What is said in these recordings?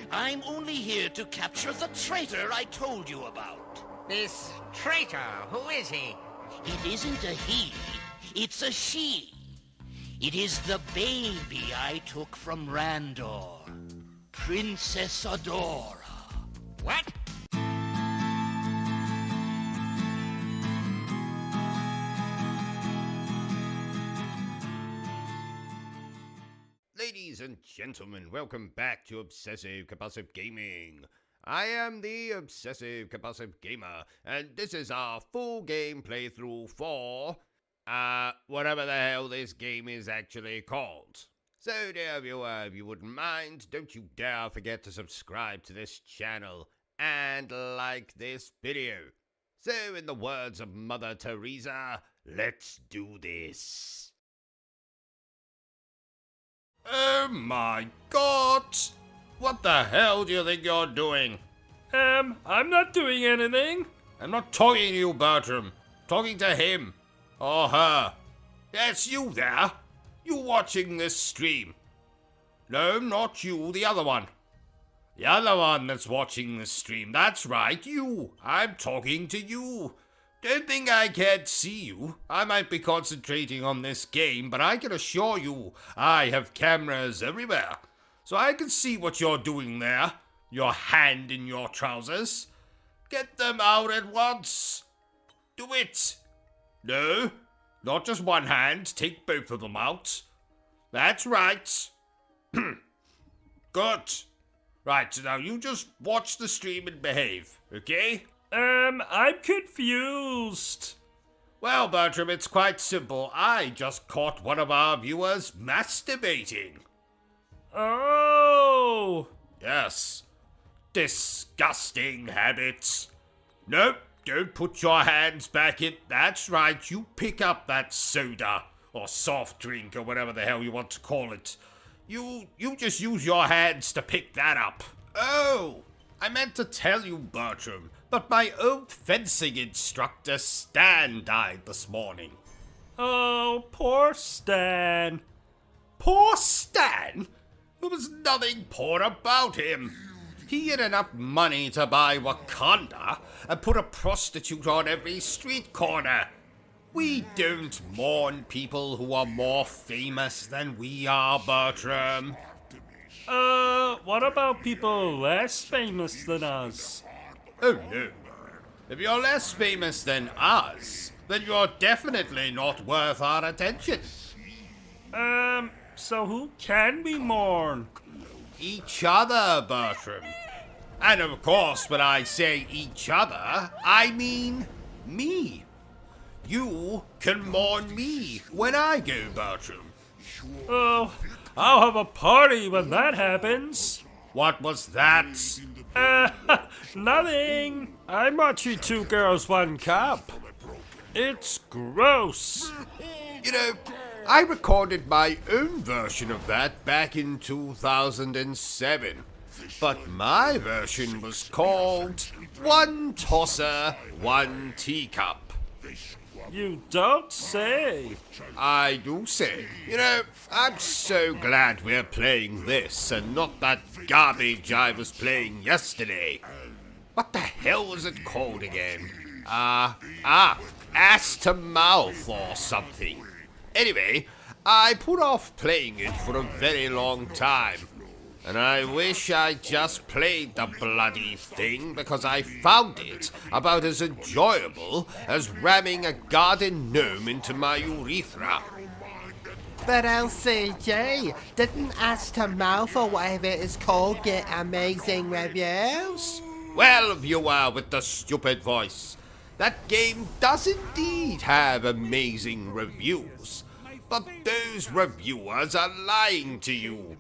I'm only here to capture the traitor I told you about. This traitor, who is he? It isn't a he, it's a she. It is the baby I took from Randor, Princess Adora. What? Ladies and gentlemen, welcome back to Obsessive Compulsive Gaming. I am the Obsessive Compulsive Gamer, and this is our full game playthrough for, whatever the hell this game is actually called. So, dear viewer, if you wouldn't mind, don't you dare forget to subscribe to this channel and like this video. So, in the words of Mother Teresa, let's do this. Oh my god! What the hell do you think you're doing? I'm not doing anything. I'm not talking to you, Bertram. I'm talking to him. Or her. Yes, you there. You watching this stream. No, not you, the other one. The other one that's watching this stream. That's right, you. I'm talking to you. Don't think I can't see you. I might be concentrating on this game, but I can assure you I have cameras everywhere. So I can see what you're doing there. Your hand in your trousers. Get them out at once. Do it. No, not just one hand. Take both of them out. That's right. Good. Right, now you just watch the stream and behave, okay? I'm confused. Well, Bertram, it's quite simple. I just caught one of our viewers masturbating. Oh! Yes. Disgusting habits. Nope, don't put your hands back in. That's right, you pick up that soda or soft drink or whatever the hell you want to call it. You just use your hands to pick that up. Oh, I meant to tell you, Bertram, but my old fencing instructor, Stan, died this morning. Oh, poor Stan. Poor Stan? There was nothing poor about him. He had enough money to buy Wakanda and put a prostitute on every street corner. We don't mourn people who are more famous than we are, Bertram. What about people less famous than us? Oh no. If you're less famous than us, then you're definitely not worth our attention. So who can we mourn? Each other, Bertram. And of course, when I say each other, I mean me. You can mourn me when I go, Bertram. Oh, I'll have a party when that happens. What was that? Nothing. I'm watching Two Girls, One Cup. It's gross. You know, I recorded my own version of that back in 2007. But my version was called One Tosser, One Teacup. You don't say. I do say. You know, I'm so glad we're playing this and not that garbage I was playing yesterday. What the hell was it called again? Ass to Mouth or something. Anyway, I put off playing it for a very long time. And I wish I just played the bloody thing because I found it about as enjoyable as ramming a garden gnome into my urethra. But OCG, didn't Ass to Mouth or whatever it is called get amazing reviews? Well, viewer with the stupid voice, that game does indeed have amazing reviews. But those reviewers are lying to you.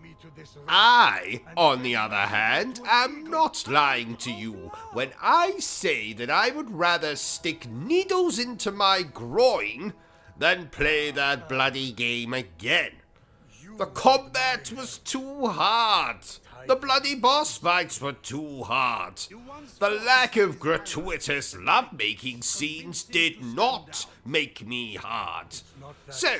I, on the other hand, am not lying to you when I say that I would rather stick needles into my groin than play that bloody game again. The combat was too hard. The bloody boss fights were too hard. The lack of gratuitous lovemaking scenes did not make me hard. So,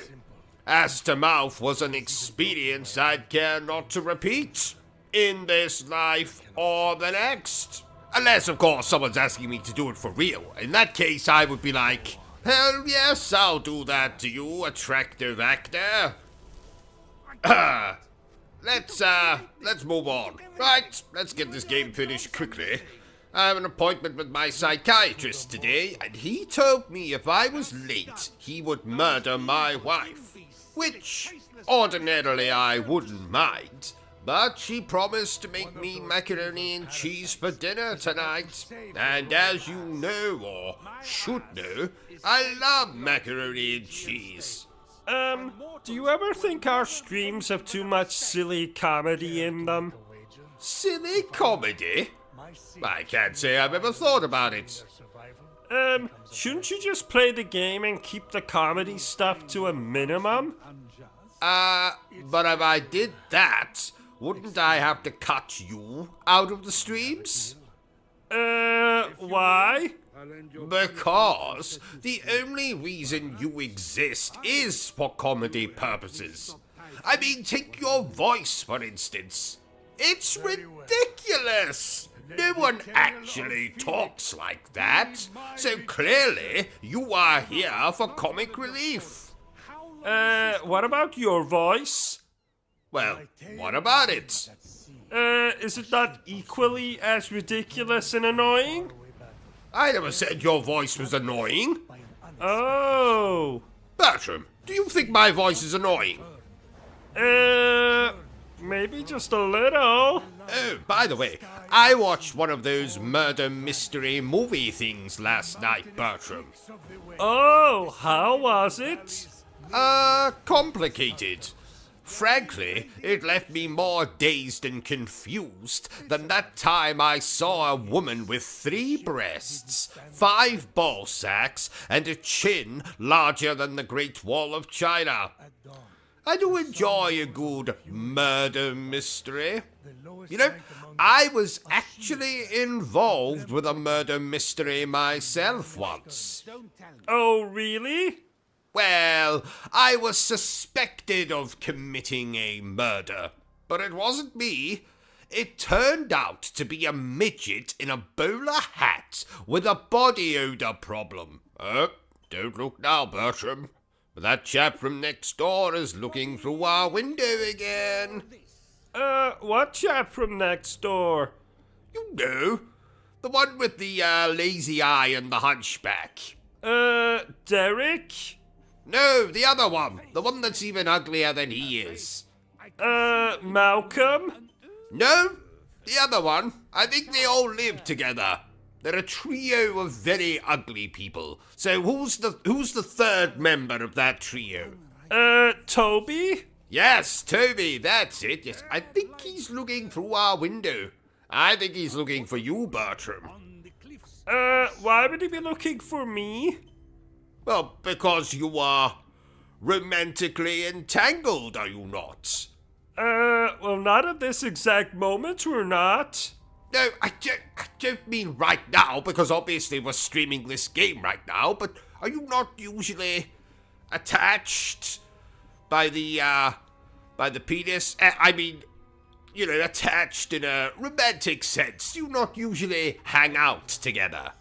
Ass to Mouth was an experience I'd care not to repeat. in this life or the next. Unless, of course, someone's asking me to do it for real. In that case, I would be like, hell yes, I'll do that to you, attractive actor. Let's move on. Right, let's get this game finished quickly. I have an appointment with my psychiatrist today, and he told me if I was late, he would murder my wife. Which, ordinarily, I wouldn't mind. But she promised to make me macaroni and cheese for dinner tonight. And as you know, or should know, I love macaroni and cheese. Do you ever think our streams have too much silly comedy in them? Silly comedy? I can't say I've ever thought about it. Shouldn't you just play the game and keep the comedy stuff to a minimum? But if I did that, wouldn't I have to cut you out of the streams? Why? Because the only reason you exist is for comedy purposes. I mean, take your voice, for instance. It's ridiculous! No one actually talks like that, so clearly you are here for comic relief. What about your voice? Well, what about it? Is it not equally as ridiculous and annoying? I never said your voice was annoying. Oh. Bertram, do you think my voice is annoying? Maybe just a little. Oh, by the way, I watched one of those murder mystery movie things last night, Bertram. Oh, how was it? Complicated. Frankly, it left me more dazed and confused than that time I saw a woman with 3 breasts, 5 ball sacks, and a chin larger than the Great Wall of China. I do enjoy a good murder mystery. You know, I was actually involved with a murder mystery myself once. Oh, really? Well, I was suspected of committing a murder, but it wasn't me. It turned out to be a midget in a bowler hat with a body odor problem. Don't look now, Bertram. That chap from next door is looking through our window again. What chap from next door? You know, the one with the lazy eye and the hunchback. Derek? No, the other one. The one that's even uglier than he is. Malcolm? No, the other one. I think they all live together. They're a trio of very ugly people. So who's the third member of that trio? Toby? Yes, Toby, that's it. Yes, I think he's looking through our window. I think he's looking for you, Bertram. Why would he be looking for me? Well, because you are romantically entangled, are you not? Well, not at this exact moment, we're not. No, I don't mean right now, because obviously we're streaming this game right now, but are you not usually attached by the penis? I mean, you know, attached in a romantic sense. You not usually hang out together.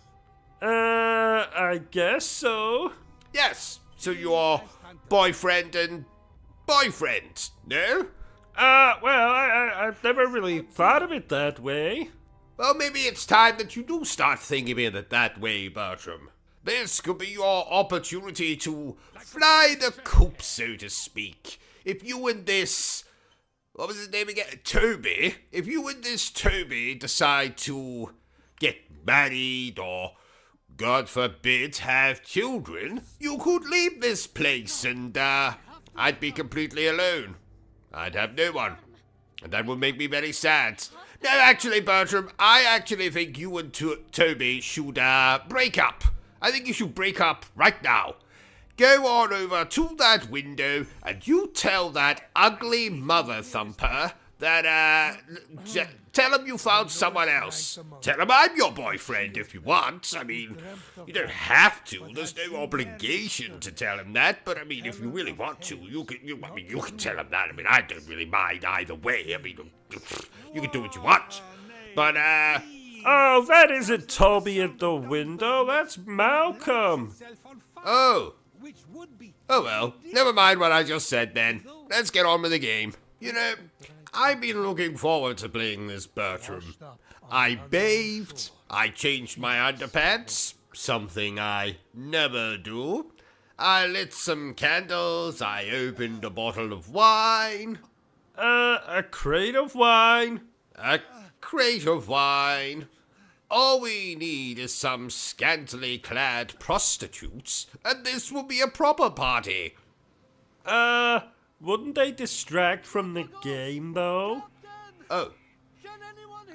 I guess so. Yes, so you're boyfriend and boyfriend, no? Well, I've never really thought of it that way. Well, maybe it's time that you do start thinking of it that way, Bertram. This could be your opportunity to fly the coop, so to speak. If you and this... what was his name again? Toby. If you and this Toby decide to get married or, God forbid, have children, you could leave this place and, I'd be completely alone. I'd have no one. And that would make me very sad. No, actually, Bertram, I actually think you and Toby should, break up. I think you should break up right now. Go on over to that window and you tell that ugly mother thumper that, tell him you found someone else. Tell him I'm your boyfriend if you want. I mean, you don't have to. There's no obligation to tell him that. But I mean, if you really want to, you can tell him that. I mean, I don't really mind either way. I mean, You can do what you want. But, Oh, that isn't Toby at the window. That's Malcolm. Oh. Oh well, never mind what I just said then. Let's get on with the game. You know, I've been looking forward to playing this, Bertram. I bathed, I changed my underpants, something I never do. I lit some candles, I opened a bottle of wine. A crate of wine. A crate of wine. All we need is some scantily clad prostitutes, and this will be a proper party. Wouldn't they distract from the game, though? Oh,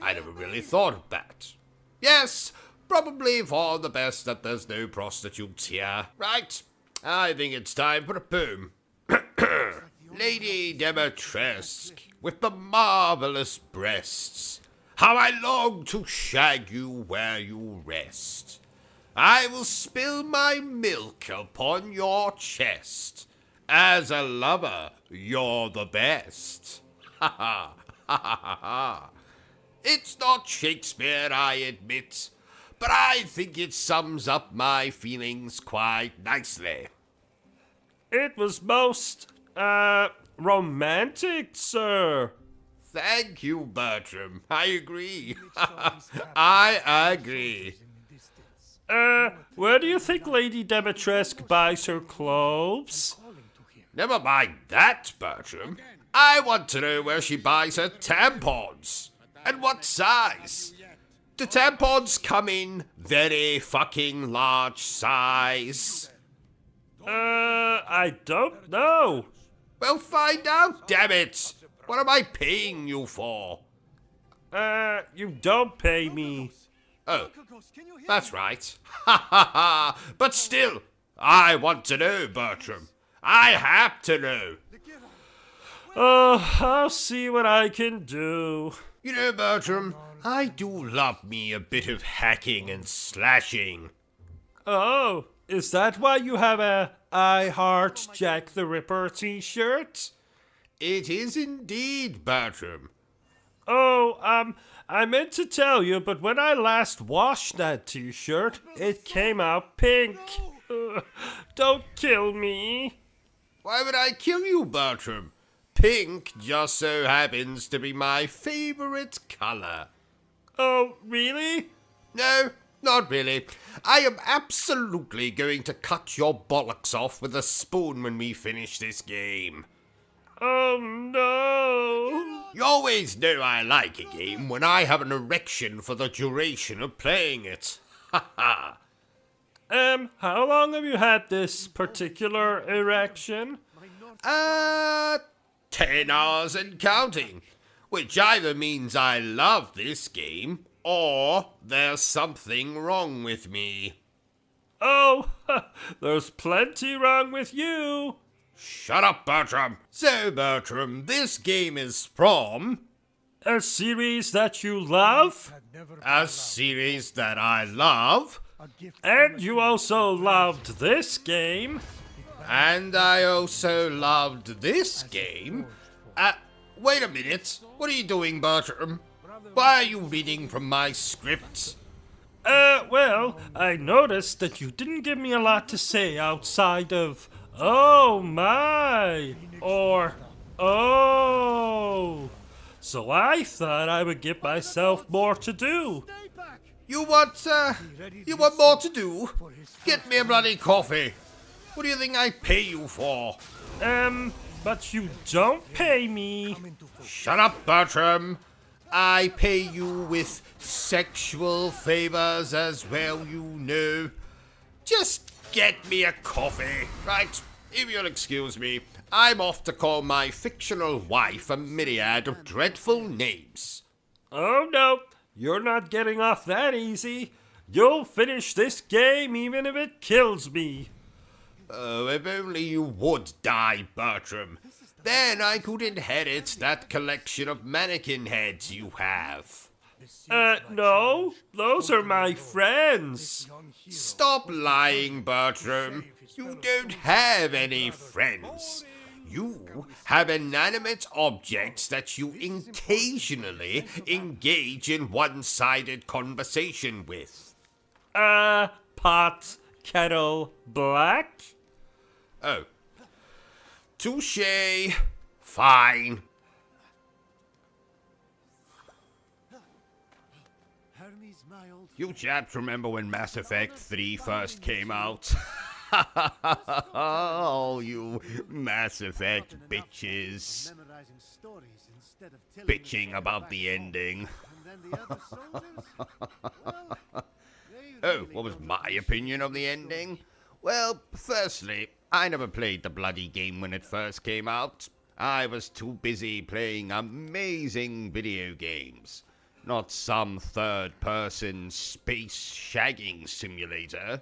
I never really thought of that. Yes, probably for the best that there's no prostitutes here. Right, I think it's time for a poem. Lady Demetresque, with the marvelous breasts, how I long to shag you where you rest. I will spill my milk upon your chest. As a lover, you're the best. Ha ha, ha ha ha ha. It's not Shakespeare, I admit, but I think it sums up my feelings quite nicely. It was most, romantic, sir. Thank you, Bertram. I agree. I agree. Where do you think Lady Demetresque buys her clothes? Never mind that, Bertram. I want to know where she buys her tampons. And what size. Do tampons come in very fucking large size? I don't know. Well, find out, damn it. What am I paying you for? You don't pay me. Oh, that's right. Ha ha ha. But still, I want to know, Bertram. I have to know. I'll see what I can do. You know, Bertram, I do love me a bit of hacking and slashing. Oh, is that why you have a I Heart Jack the Ripper t-shirt? It is indeed, Bertram. Oh, I meant to tell you, but when I last washed that t-shirt, it came out pink. Don't kill me. Why would I kill you, Bertram? Pink just so happens to be my favorite color. Oh, really? No, not really. I am absolutely going to cut your bollocks off with a spoon when we finish this game. Oh, no. You always know I like a game when I have an erection for the duration of playing it. Ha ha. How long have you had this particular erection? 10 hours and counting. Which either means I love this game, or there's something wrong with me. Oh, there's plenty wrong with you. Shut up, Bertram. So, Bertram, this game is from... A series that you love? A series that I love. And you also loved this game. And I also loved this game. Wait a minute. What are you doing, Bertram? Why are you reading from my script? Well, I noticed that you didn't give me a lot to say outside of, oh my, or, oh. So I thought I would give myself more to do. You want more to do? Get me a bloody coffee. What do you think I pay you for? But you don't pay me. Shut up, Bertram. I pay you with sexual favors as well, you know. Just get me a coffee, right? If you'll excuse me, I'm off to call my fictional wife a myriad of dreadful names. Oh no, you're not getting off that easy. You'll finish this game even if it kills me. Oh, if only you would die, Bertram. Then I could inherit that collection of mannequin heads you have. No, those are my friends. Stop lying, Bertram. You don't have any friends. You have inanimate objects that you occasionally engage in one-sided conversation with. Pot, kettle, black? Oh. Touché. Fine. You chaps remember when Mass Effect 3 first came out? Oh, you Mass Effect bitches. Bitching about the ending. Oh, what was my opinion of the ending? Well, firstly, I never played the bloody game when it first came out. I was too busy playing amazing video games. Not some third-person space shagging simulator.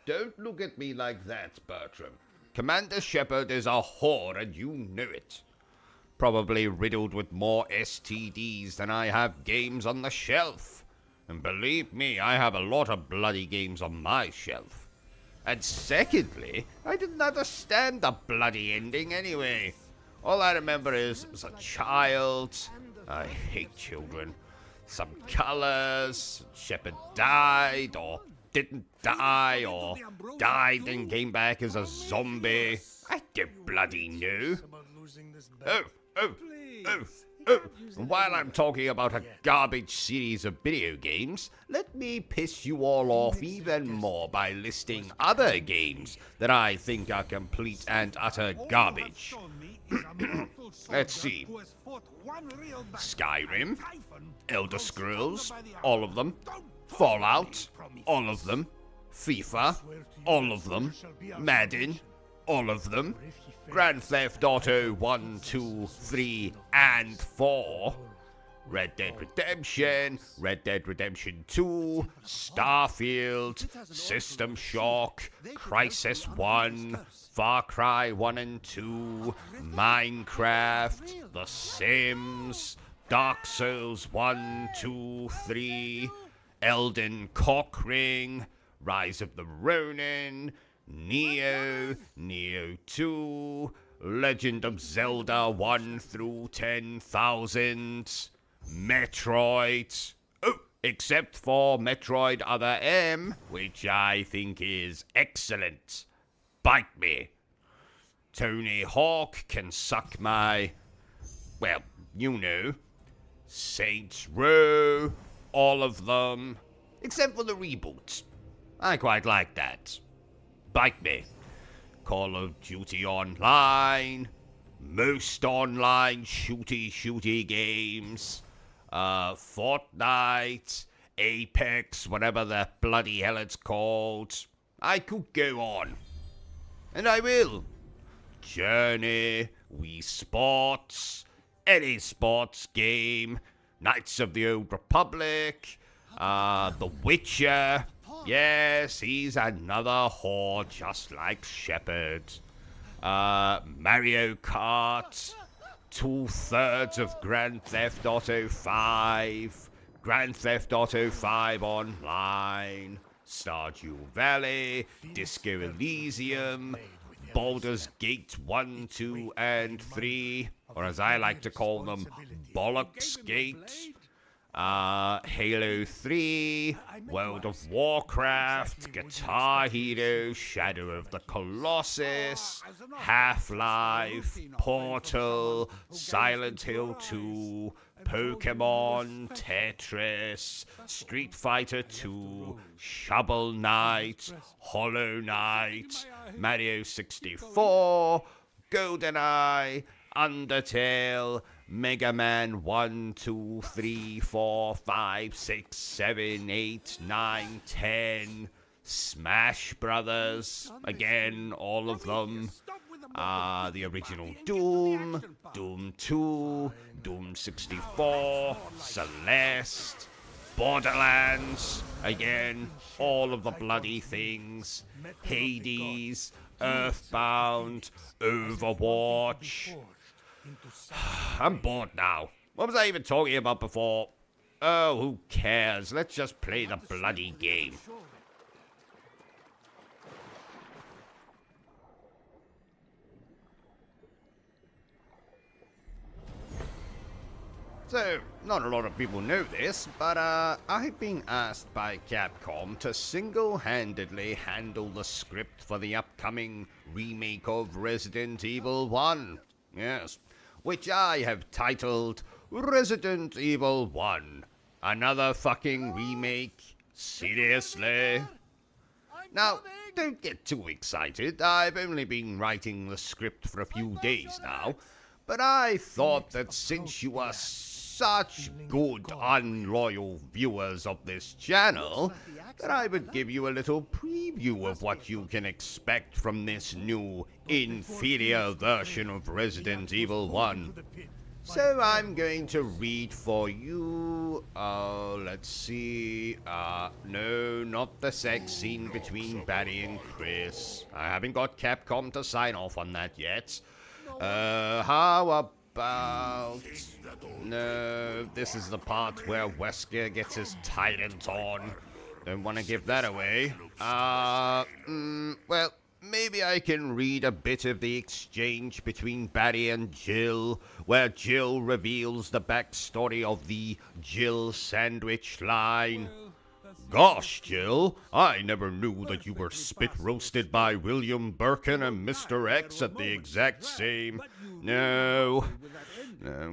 Don't look at me like that, Bertram. Commander Shepard is a whore and you know it. Probably riddled with more STDs than I have games on the shelf. And believe me, I have a lot of bloody games on my shelf. And secondly, I didn't understand the bloody ending anyway. All I remember is, as a child, I hate children. Some colors, Shepard died, or didn't die, or died and came back as a zombie. I don't bloody know. And while I'm talking about a garbage series of video games, let me piss you all off even more by listing other games that I think are complete and utter garbage. Let's see. Skyrim, Elder Scrolls, all of them. Fallout, all of them. FIFA, all of them. Madden, all of them. Grand Theft Auto 1, 2, 3, and 4. Red Dead Redemption, Red Dead Redemption 2, Starfield, System Shock, Crysis 1, Far Cry 1 and 2, Minecraft, The Sims, Dark Souls 1, 2, 3, Elden Cockring, Rise of the Ronin, Neo, Neo 2, Legend of Zelda 1 through 10,000, Metroid, except for Metroid Other M, which I think is excellent. Bite me. Tony Hawk can suck my, well, you know. Saints Row, all of them, except for the reboots. I quite like that. Bite me. Call of Duty Online, most online shooty games, Fortnite, Apex, whatever the bloody hell it's called. I could go on. And I will. Journey, Wii Sports, any sports game, Knights of the Old Republic, The Witcher. Yes, he's another whore just like Shepard. Mario Kart, 2/3 of Grand Theft Auto 5, Grand Theft Auto 5 Online, Stardew Valley, Disco Elysium, Baldur's Gate 1, 2, and 3, or as I like to call them, Bollocks Gate. Halo 3, World of Warcraft, Guitar Hero, Shadow of the Colossus, Half-Life, Portal, Silent Hill 2, Pokemon, Tetris, Street Fighter 2, Shovel Knight, Hollow Knight, Mario 64, GoldenEye, Undertale, Mega Man 1, 2, 3, 4, 5, 6, 7, 8, 9, 10, Smash Brothers, again, all of them, the original Doom, Doom 2, Doom 64, Celeste, Borderlands, again, all of the bloody things, Hades, Earthbound, Overwatch. I'm bored now. What was I even talking about before? Oh, who cares? Let's just play the bloody game. So, not a lot of people know this, but I've been asked by Capcom to single-handedly handle the script for the upcoming remake of Resident Evil 1. Yes, which I have titled Resident Evil 1. Another fucking remake? Seriously? Now, don't get too excited. I've only been writing the script for a few days now, but I thought that since you are such good, unloyal viewers of this channel, that I would give you a little preview of what you can expect from this new, inferior version of Resident Evil 1. So I'm going to read for you, let's see, no, not the sex scene between Barry and Chris. I haven't got Capcom to sign off on that yet. How about... No, this is the part where Wesker gets his trident on. Don't want to give that away. Well, maybe I can read a bit of the exchange between Barry and Jill, where Jill reveals the backstory of the Jill sandwich line. Gosh, Jill, I never knew that you were spit roasted by William Birkin and Mr. X at the exact same... No,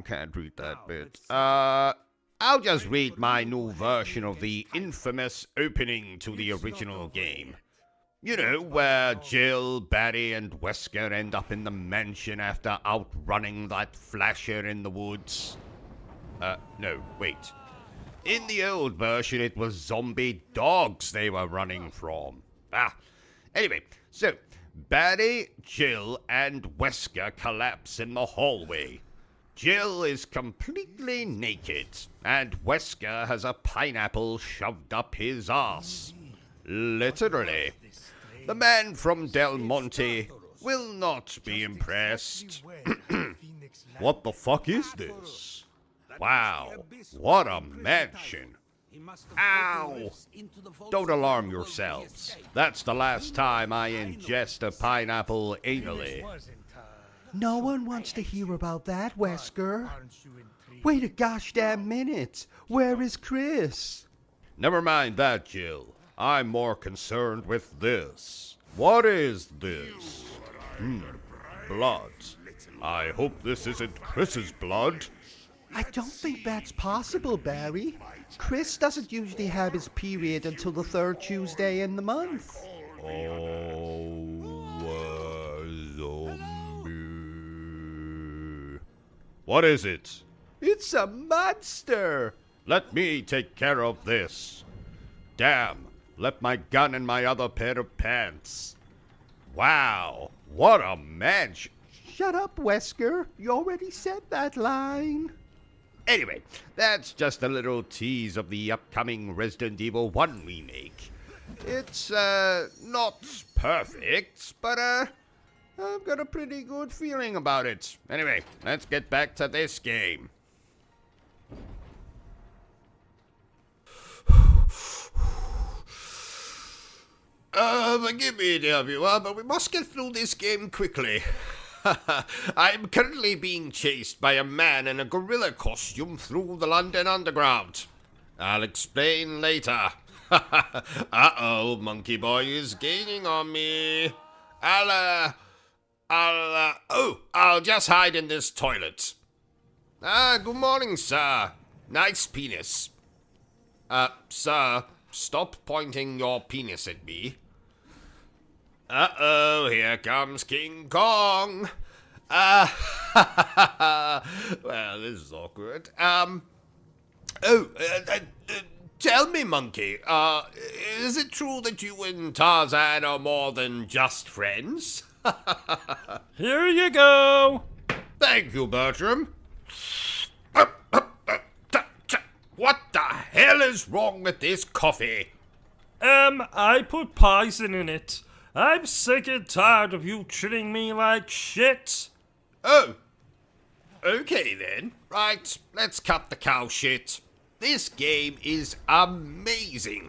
can't read that bit. I'll just read my new version of the infamous opening to the original game. You know, where Jill, Barry, and Wesker end up in the mansion after outrunning that flasher in the woods. No, wait. In the old version, it was zombie dogs they were running from. Anyway, so Barry, Jill, and Wesker collapse in the hallway. Jill is completely naked, and Wesker has a pineapple shoved up his arse. Literally. The man from Del Monte will not be impressed. What the fuck is this? Wow, what a mansion. Ow! Don't alarm yourselves. That's the last time I ingest a pineapple anally. No one wants to hear about that, Wesker. Wait a gosh damn minute. Where is Chris? Never mind that, Jill. I'm more concerned with this. What is this? Blood. I hope this isn't Chris's blood. I don't think that's possible, Barry. Chris doesn't usually have his period until the third Tuesday in the month. Zombie. What is it? It's a monster! Let me take care of this. Damn, left my gun in my other pair of pants. Wow, what a mansion. Shut up, Wesker. You already said that line. Anyway, that's just a little tease of the upcoming Resident Evil 1 remake. It's, not perfect, but, I've got a pretty good feeling about it. Anyway, let's get back to this game. Forgive me, dear viewer, but we must get through this game quickly. I am currently being chased by a man in a gorilla costume through the London Underground. I'll explain later. Uh-oh, Monkey Boy is gaining on me. I'll just hide in this toilet. Good morning, sir. Nice penis. Sir, stop pointing your penis at me. Uh-oh, here comes King Kong. Well, this is awkward. Tell me, Monkey, is it true that you and Tarzan are more than just friends? Here you go. Thank you, Bertram. What the hell is wrong with this coffee? I put poison in it. I'm sick and tired of you treating me like shit. Oh. Okay then. Right, let's cut the cow shit. This game is amazing.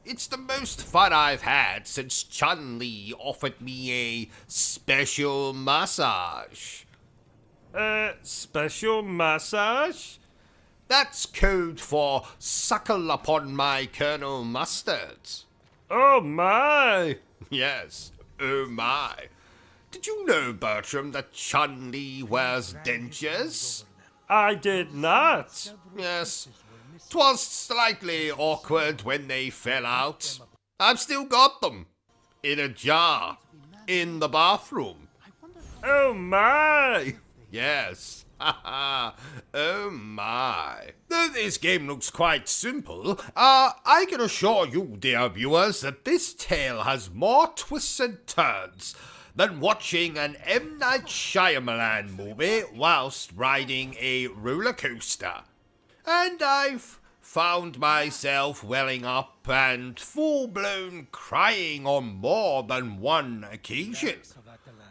It's the most fun I've had since Chun-Li offered me a special massage. Special massage? That's code for suckle upon my Colonel Mustard. Oh my! Yes, oh my. Did you know, Bertram, that Chun-Li wears dentures? I did not. Yes. 'Twas slightly awkward when they fell out. I've still got them. In a jar. In the bathroom. Oh my! Yes. Oh my. Though this game looks quite simple, I can assure you, dear viewers, that this tale has more twists and turns than watching an M. Night Shyamalan movie whilst riding a roller coaster. And I've found myself welling up and full-blown crying on more than one occasion.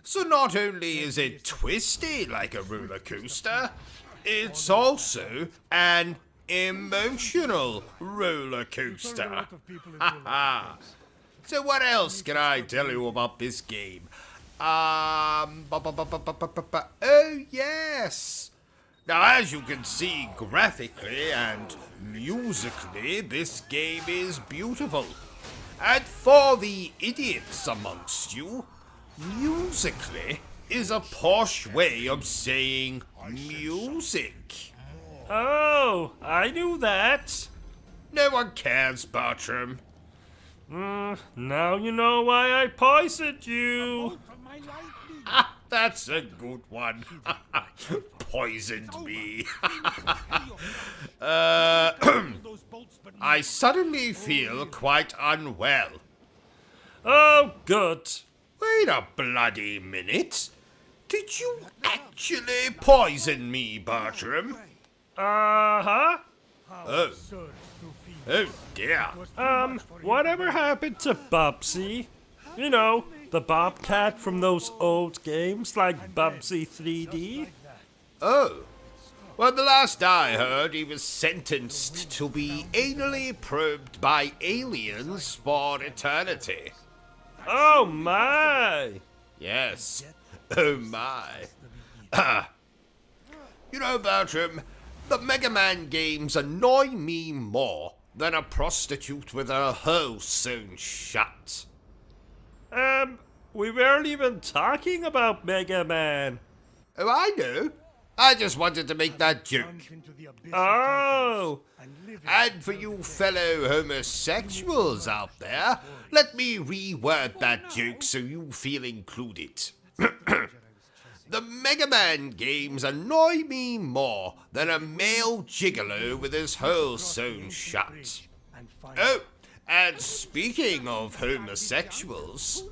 So not only is it twisty like a roller coaster, it's also an emotional roller coaster. So what else can I tell you about this game? Oh yes! Now as you can see graphically and musically, this game is beautiful. And for the idiots amongst you, musically is a posh way of saying music. Oh, I knew that. No one cares, Bertram. Now you know why I poisoned you. That's a good one. Poisoned me. I suddenly feel quite unwell. Oh, good. Wait a bloody minute. Did you actually poison me, Bertram? Uh-huh. Oh. Oh dear. Whatever happened to Bubsy? You know, the Bobcat from those old games like Bubsy 3D? Oh. Well, the last I heard, he was sentenced to be anally probed by aliens for eternity. Oh my! Yes. Oh my. You know, Bertram, the Mega Man games annoy me more than a prostitute with her hole sewn shut. We weren't even talking about Mega Man. Oh, I know. I just wanted to make that joke. Oh! And for you fellow homosexuals out there, let me reword that joke so you feel included. The Mega Man games annoy me more than a male gigolo with his hole sewn shut. Oh, and speaking of homosexuals,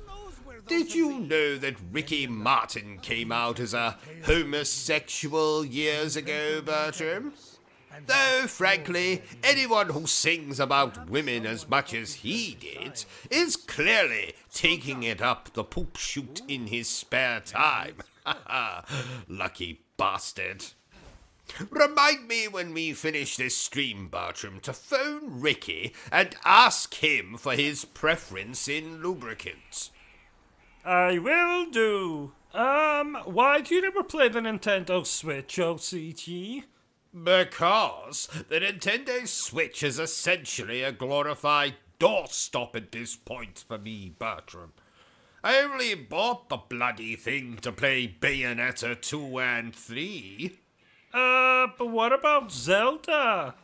did you know that Ricky Martin came out as a homosexual years ago, Bertram? Though, frankly, anyone who sings about women as much as he did is clearly taking it up the poop chute in his spare time. Lucky bastard. Remind me when we finish this stream, Bertram, to phone Ricky and ask him for his preference in lubricants. I will do. Why do you never play the Nintendo Switch, OCG? Because the Nintendo Switch is essentially a glorified doorstop at this point for me, Bertram. I only bought the bloody thing to play Bayonetta 2 and 3. But what about Zelda?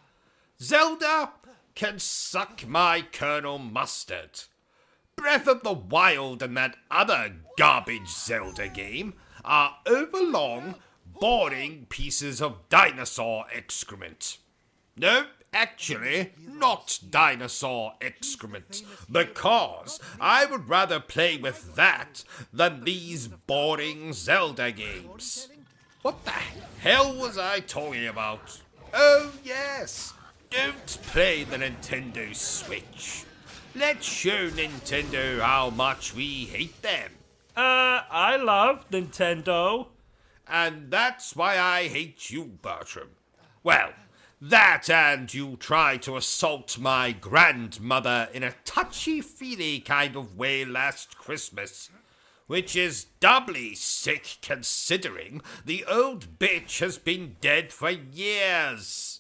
Zelda can suck my Colonel Mustard. Breath of the Wild and that other garbage Zelda game are overlong, boring pieces of dinosaur excrement. No, actually, not dinosaur excrement, because I would rather play with that than these boring Zelda games. What the hell was I talking about? Oh, yes, don't play the Nintendo Switch. Let's show Nintendo how much we hate them. I love Nintendo. And that's why I hate you, Bertram. Well, that and you try to assault my grandmother in a touchy-feely kind of way last Christmas, which is doubly sick considering the old bitch has been dead for years.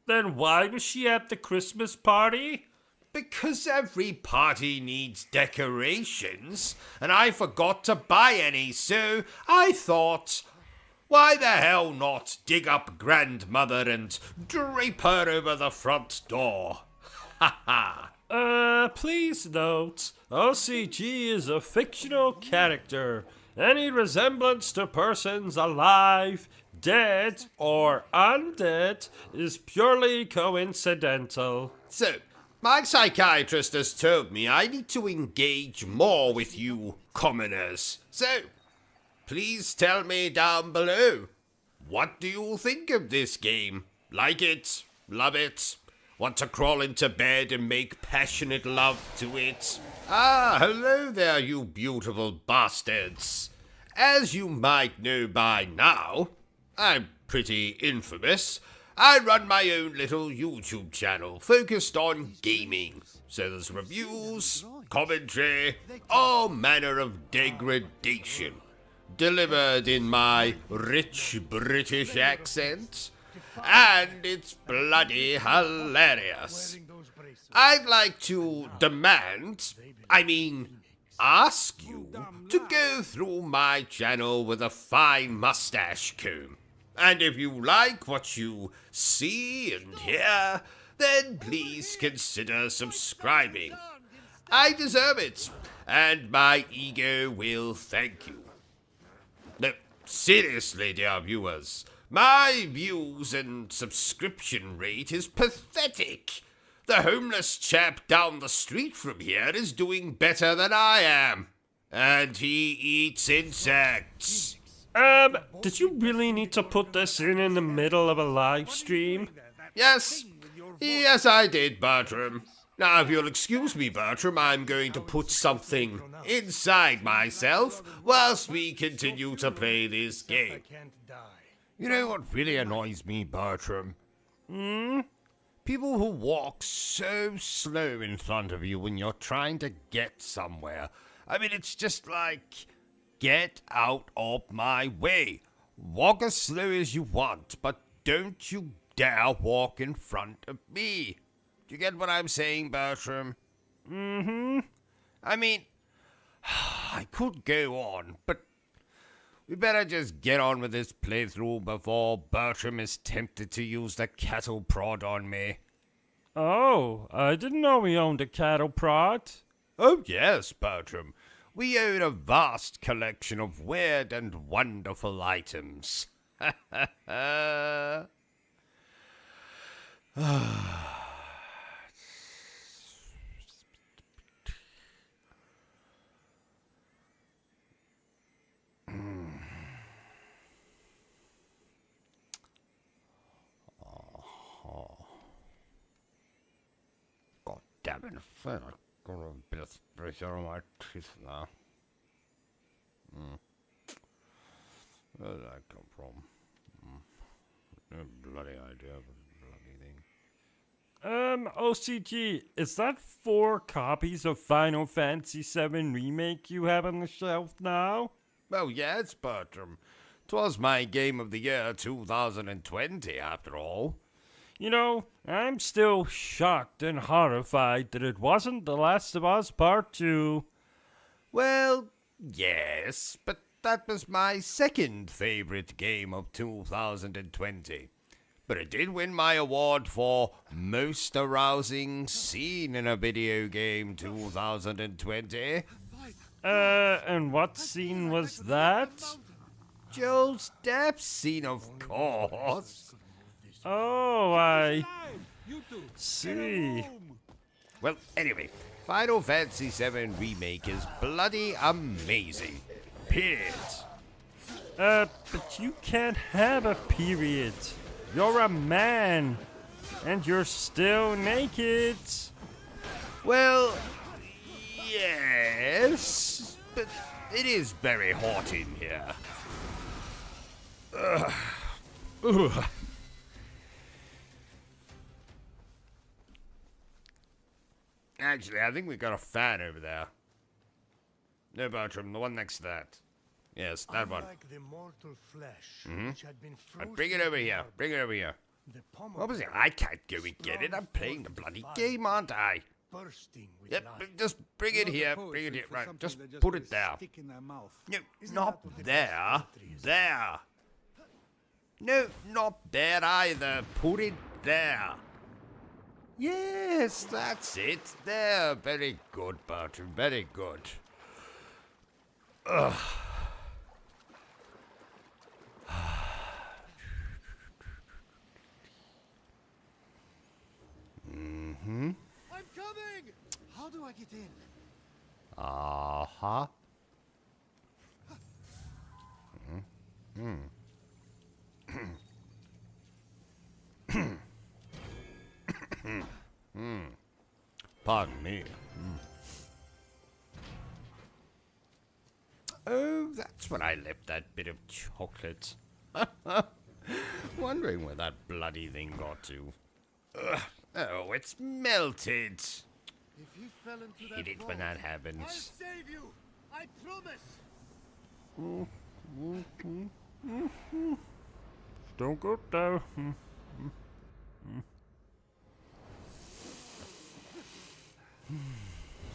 Then why was she at the Christmas party? Because every party needs decorations, and I forgot to buy any, so I thought, why the hell not dig up grandmother and drape her over the front door? Ha ha. Please note, OCG is a fictional character. Any resemblance to persons alive, dead, or undead is purely coincidental. So, my psychiatrist has told me I need to engage more with you commoners. So, please tell me down below. What do you think of this game? Like it? Love it? Want to crawl into bed and make passionate love to it? Ah, hello there, you beautiful bastards. As you might know by now, I'm pretty infamous. I run my own little YouTube channel focused on gaming. So there's reviews, commentary, all manner of degradation, delivered in my rich British accent, and it's bloody hilarious. I'd like to ask you to go through my channel with a fine mustache comb. And if you like what you see and hear, then please consider subscribing. I deserve it, and my ego will thank you. No, seriously, dear viewers, my views and subscription rate is pathetic. The homeless chap down the street from here is doing better than I am. And he eats insects. Did you really need to put this in the middle of a live stream? Yes, I did, Bertram. Now, if you'll excuse me, Bertram, I'm going to put something inside myself whilst we continue to play this game. You know what really annoys me, Bertram? People who walk so slow in front of you when you're trying to get somewhere. I mean, it's just like, get out of my way. Walk as slow as you want, but don't you dare walk in front of me. Do you get what I'm saying, Bertram? I mean, I could go on, but we better just get on with this playthrough before Bertram is tempted to use the cattle prod on me. Oh, I didn't know we owned a cattle prod. Oh yes, Bertram. We own a vast collection of weird and wonderful items. God damn it, I feel like I've got a bit of pressure on my teeth now. Where did that come from? No bloody idea of a bloody thing. OCG, is that 4 copies of Final Fantasy VII Remake you have on the shelf now? Well, yes, Bertram. 'Twas my game of the year 2020, after all. You know, I'm still shocked and horrified that it wasn't The Last of Us Part 2. Well, yes, but that was my second favorite game of 2020. But it did win my award for Most Arousing Scene in a Video Game 2020. And what scene was that? Joel's death scene, of course. Oh, I see. Well, anyway, Final Fantasy VII Remake is bloody amazing. Period. But you can't have a period. You're a man, and you're still naked. Well, yes, but it is very hot in here. Ugh. Actually, I think we got a fan over there. No, Bertram, the one next to that. Yes, that one. The mortal flesh, which had been Bring it over here. Bring it over here. Obviously, I can't go and get it. I'm playing the bloody game, aren't I? Yep, just bring it here. Bring it here. Right, just put it there. No, not there. There. No, not there either. Put it there. Yes, that's it. There. Very good, Bertram. Very good. Ugh. I'm coming! How do I get in? Uh-huh. Pardon me. Oh, that's when I left that bit of chocolate. Wondering where that bloody thing got to. Ugh. Oh, it's melted. If he fell into Hate it when that happens. I'll save you! I promise! Don't go down.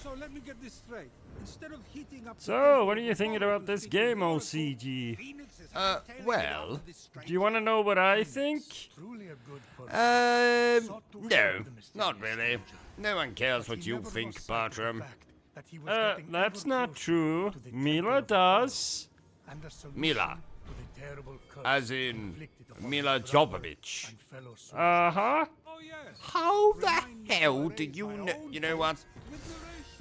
So let me get this straight. Instead of heating up So, what are you thinking about this game, OCG? Well, Do you want to know what I think? no, not really. No one cares what you think, Bertram. That's not true. Mila does. Mila, as in Mila Jovovich. Uh-huh. Oh yes. How the hell do you know? You know what?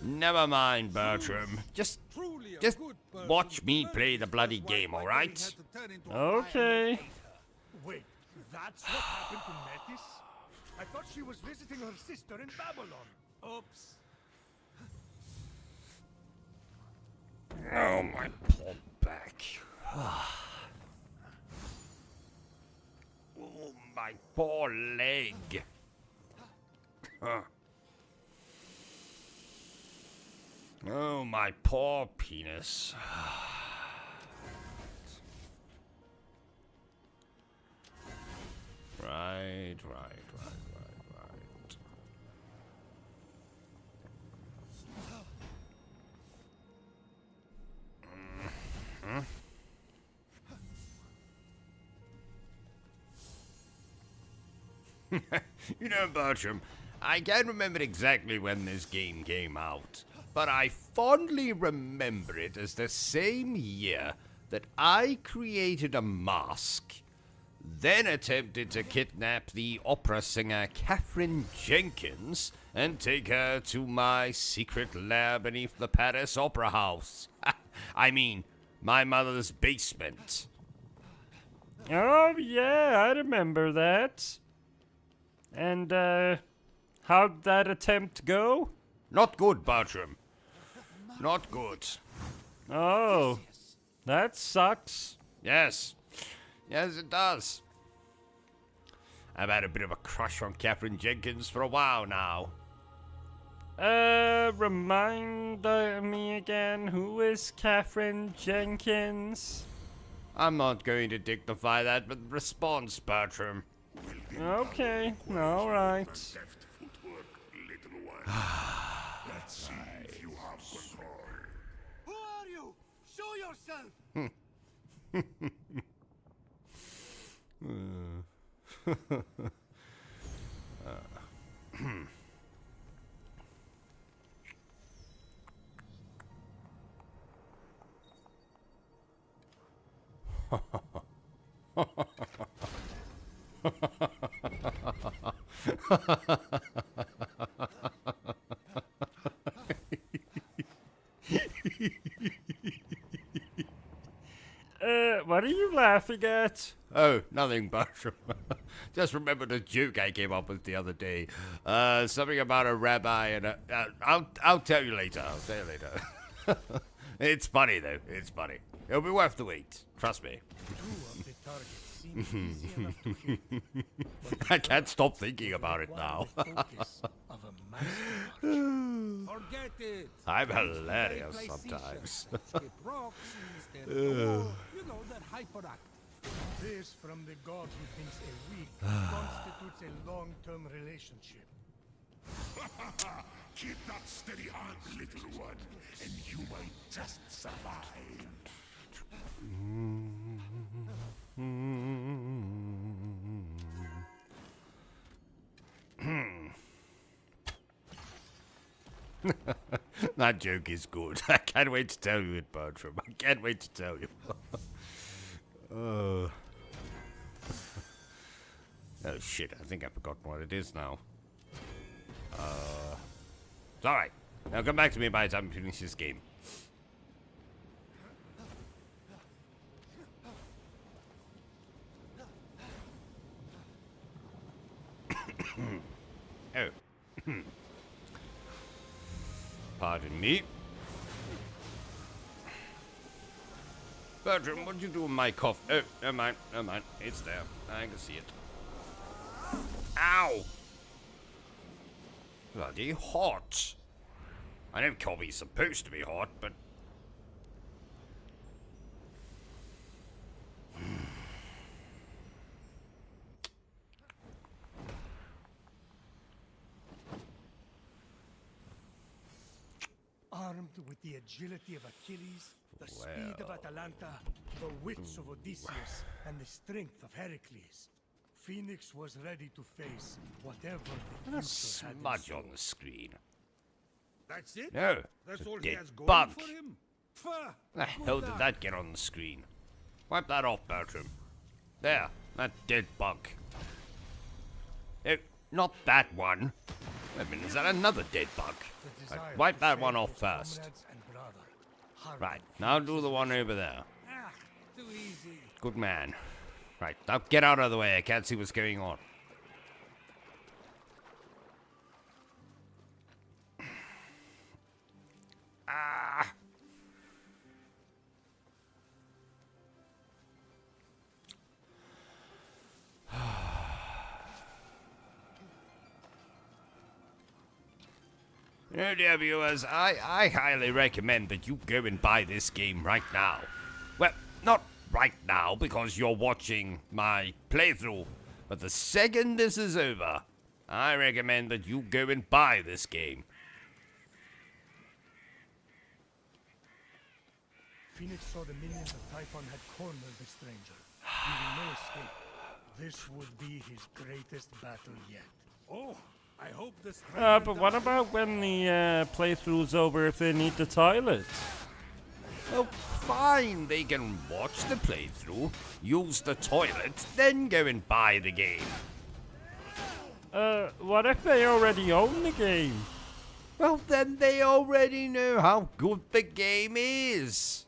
Never mind, Bertram. Just watch me play the bloody game, alright? Okay. Wait, that's what happened to Metis? I thought she was visiting her sister in Babylon. Oops. Oh, my poor back. Oh, my poor leg. Oh, my poor penis. Right. You know, Bertram, I can't remember exactly when this game came out, but I fondly remember it as the same year that I created a mask, then attempted to kidnap the opera singer Catherine Jenkins and take her to my secret lair beneath the Paris Opera House. I mean, my mother's basement. Oh, yeah, I remember that. And, how'd that attempt go? Not good, Bertram. Not good. Oh, that sucks. Yes. Yes, it does. I've had a bit of a crush on Catherine Jenkins for a while now. Remind me again, who is Catherine Jenkins? I'm not going to dignify that with response, Bertram. Okay, alright. Who are you? Show yourself! What are you laughing at? Oh, nothing, Bertram. Just remembered a joke I came up with the other day. Something about a rabbi and a... I'll tell you later. I'll tell you later. It's funny, though. It's funny. It'll be worth the wait. Trust me. I can't stop thinking about it now. Forget it. I'm hilarious sometimes. You know, that hyperactive. This from the god who thinks a week constitutes a long-term relationship. Keep that steady hand, little one, and you might just survive. That joke is good. I can't wait to tell you it, Bertram. I can't wait to tell you. Oh shit, I think I've forgotten what it is now. It's alright. Now come back to me by the time we finish this game. Oh. Pardon me. Bertram, what'd you do with my cough? Oh, never mind, never mind. It's there. I can see it. Ow! Bloody hot. I know coffee's supposed to be hot, but... Armed with the agility of Achilles, the speed of Atalanta, the wits of Odysseus, and the strength of Heracles, Phoenix was ready to face whatever the What a future had in smudge store. on the screen. That's it? No, That's it's a all he dead has going bug. for him? The hell did that get on the screen? Wipe that off, Bertram. There, that dead bug. Oh, not that one. Wait a minute, is that another dead bug? The desire Right, wipe to that save one off his first. comrades and brother, hardened Right, now do the one over there. Ah, too easy. Good man. Right, now get out of the way, I can't see what's going on. Ah! No, dear viewers, I highly recommend that you go and buy this game right now. Well, not right now, because you're watching my playthrough. But the second this is over, I recommend that you go and buy this game. Phoenix saw the minions of Typhon had cornered the stranger, leaving no escape. This would be his greatest battle yet. Oh, I hope this... But what about when the playthrough's over if they need the toilet? Oh, fine, they can watch the playthrough, use the toilet, then go and buy the game. What if they already own the game? Well, then they already know how good the game is.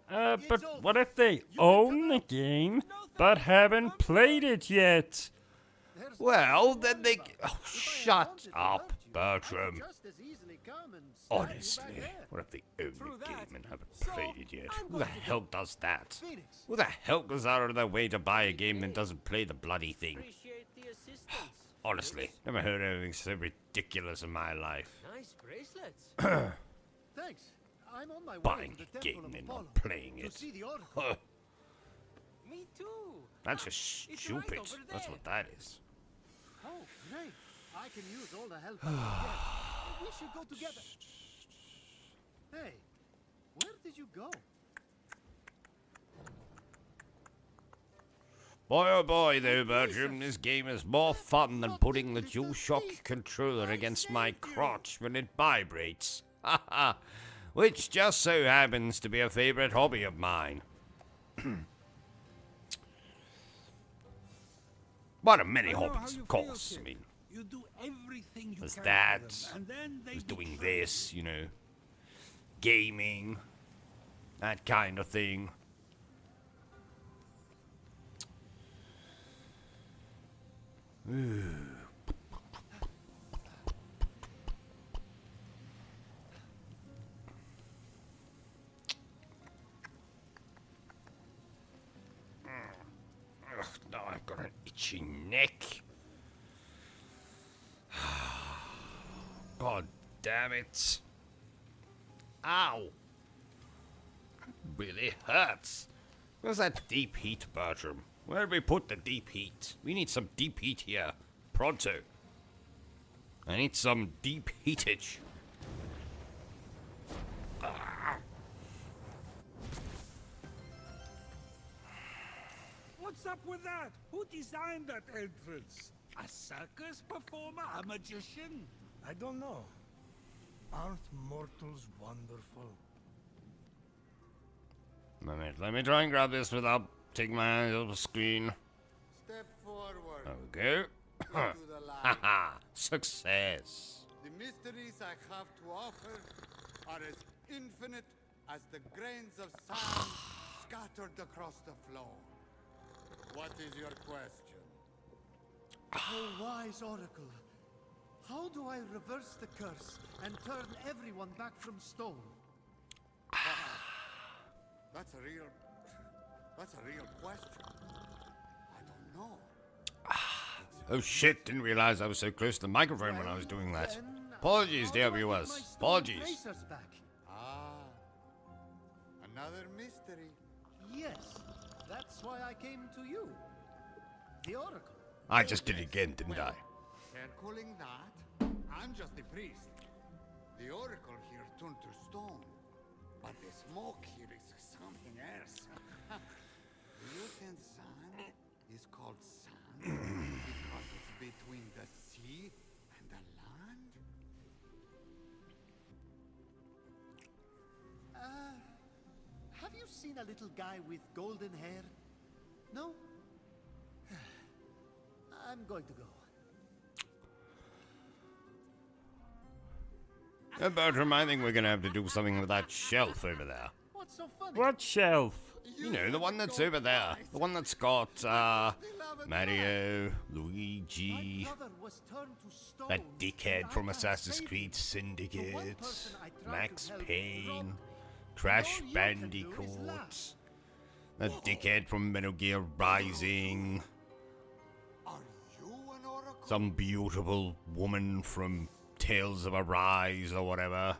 But what if they own the game, but haven't played it yet? Well, then they... Oh, shut up, Bertram. Honestly, what if they own the game and haven't played it yet? Who the hell does that? Who the hell goes out of their way to buy a game and doesn't play the bloody thing? Honestly, never heard anything so ridiculous in my life. Nice bracelets. Thanks. I'm on my way Buying to a the game Temple of and Apollo not playing to it. see the oracle. Huh, Me too. that's just It's right stupid. over That's there. what that is. Oh, great. I can use all the help I can get. We should go together. Hey, where did you go? Boy oh boy though, Bertram, this game is more fun than putting the DualShock controller against my crotch when it vibrates. Haha, which just so happens to be a favorite hobby of mine. One of many hobbies, of course. I mean, You do everything you there's can that, for them, and then they there's doing betray this, you know, gaming, that kind of thing. Ugh, now I've got an itchy neck. God damn it. Ow. It really hurts. Where's that deep heat, Bertram? Where did we put the deep heat? We need some deep heat here. Pronto. I need some deep heatage. What's up with that? Who designed that entrance? A circus performer? A magician? I don't know. Aren't mortals wonderful? Let me try and grab this without taking my eyes off the screen. Step forward. There we go. Into the light. Haha, success. The mysteries I have to offer are as infinite as the grains of sand scattered across the floor. What is your question? Oh, wise oracle. How do I reverse the curse and turn everyone back from stone? That's a real question. I don't know. Oh shit, didn't realize I was so close to the microphone when I was doing that. Apologies, dear viewers. Apologies. Ah, another mystery. Yes, that's why I came to you. The oracle. I just did it again, didn't I? They're calling that? I'm just a priest. The oracle here turned to stone. But the smoke here is something else. Lutan sand is called sand because it's between the sea and the land? Have you seen a little guy with golden hair? No? I'm going to go. Bertram, I think we're gonna have to do something with that shelf over there. What's so funny? What shelf? You know, the one that's over there. The one that's got, Mario, Luigi, My brother was turned to stone, that dickhead and from I can't Assassin's save Creed him. Syndicate, The one person I tried Max to help Payne, robbed me. Crash All you can do is Bandicoot, laugh. that dickhead from Metal Gear Rising, Are you an oracle? some beautiful woman from Tales of Arise or whatever.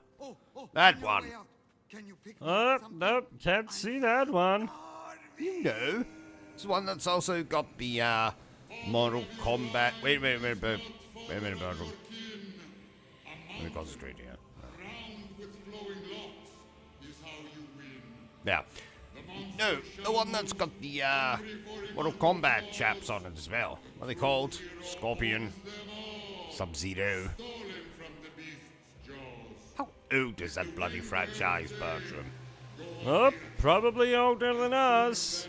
That on your one. way out, can you pick me Oh, up something? nope, can't see that one. You know, it's one that's also got the Mortal Kombat. Wait a minute, Bertram. Let me concentrate here. Yeah. No, the one that's got the Mortal Kombat chaps on it as well. What are they called? Scorpion, Sub-Zero. How old is that bloody franchise, Bertram? Oh, probably older than us.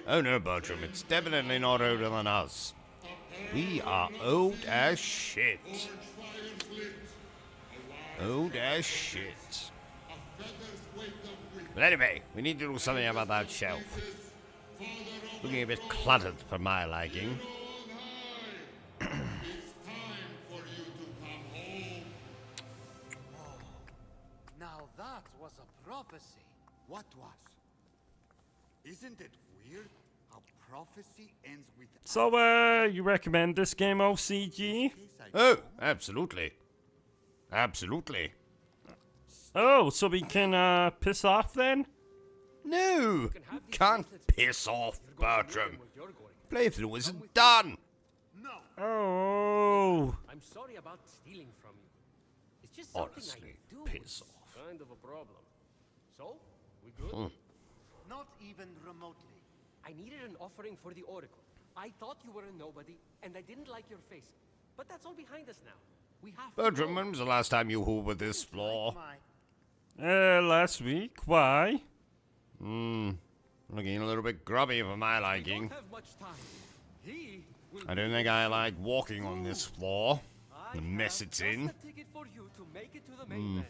Oh no, Bertram, it's definitely not older than us. We are old as shit. Old as shit. But anyway, we need to do something about that shelf. Looking a bit cluttered for my liking. Now that was a prophecy. What was? Isn't it weird how prophecy ends with So, you recommend this game, OCG? Oh, absolutely. Absolutely. Oh, so we can, piss off then? No, you can't piss off, Bertram. Playthrough isn't done. Oh. I'm sorry about stealing from you. It's just something Honestly, I do. piss It's off. kind of a problem. So, we good? Not even remotely. I needed an offering for the Oracle. I thought you were a nobody, and I didn't like your face. But that's all behind us now. We have to Bertram, go. when was the last time you hoovered this floor? Last week. Why? Looking a little bit grubby for my We liking. don't have much time. He will I don't think I like walking on this floor. I The mess have it's just in. a ticket for you to make it to the mainland.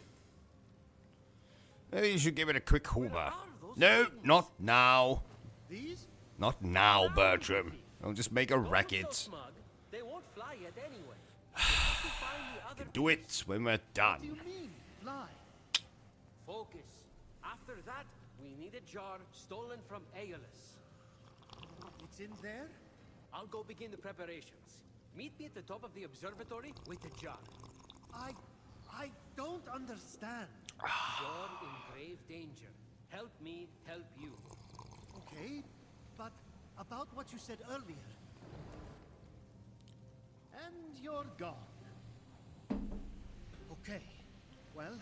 Maybe you should give it a quick hoover. are those No, things? not now. These? Not now, Bertram. I'll just make a Don't be so racket. smug. They won't fly yet anyway. We have to find the other Do it when we're What do done. you mean, fly? Focus. After that, we need a jar stolen from Aeolus. It's in there? I'll go begin the preparations. Meet me at the top of the observatory with the jar. I don't understand. You're in grave danger. Help me help you. Okay, but about what you said earlier. And you're gone. Okay, well,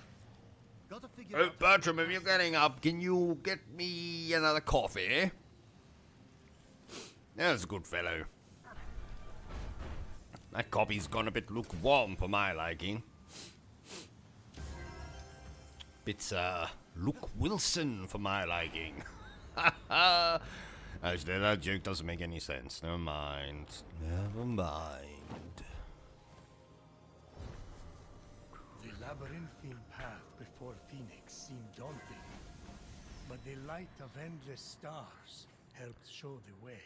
gotta figure Oh, out... Bertram, if you're getting up, can you get me another coffee? That's a good fellow. That coffee's gone a bit lukewarm for my liking. Bit, Luke Wilson for my liking. Actually, that joke doesn't make any sense. Never mind. Never mind. The labyrinthine path before Phoenix seemed daunting, but the light of endless stars helped show the way.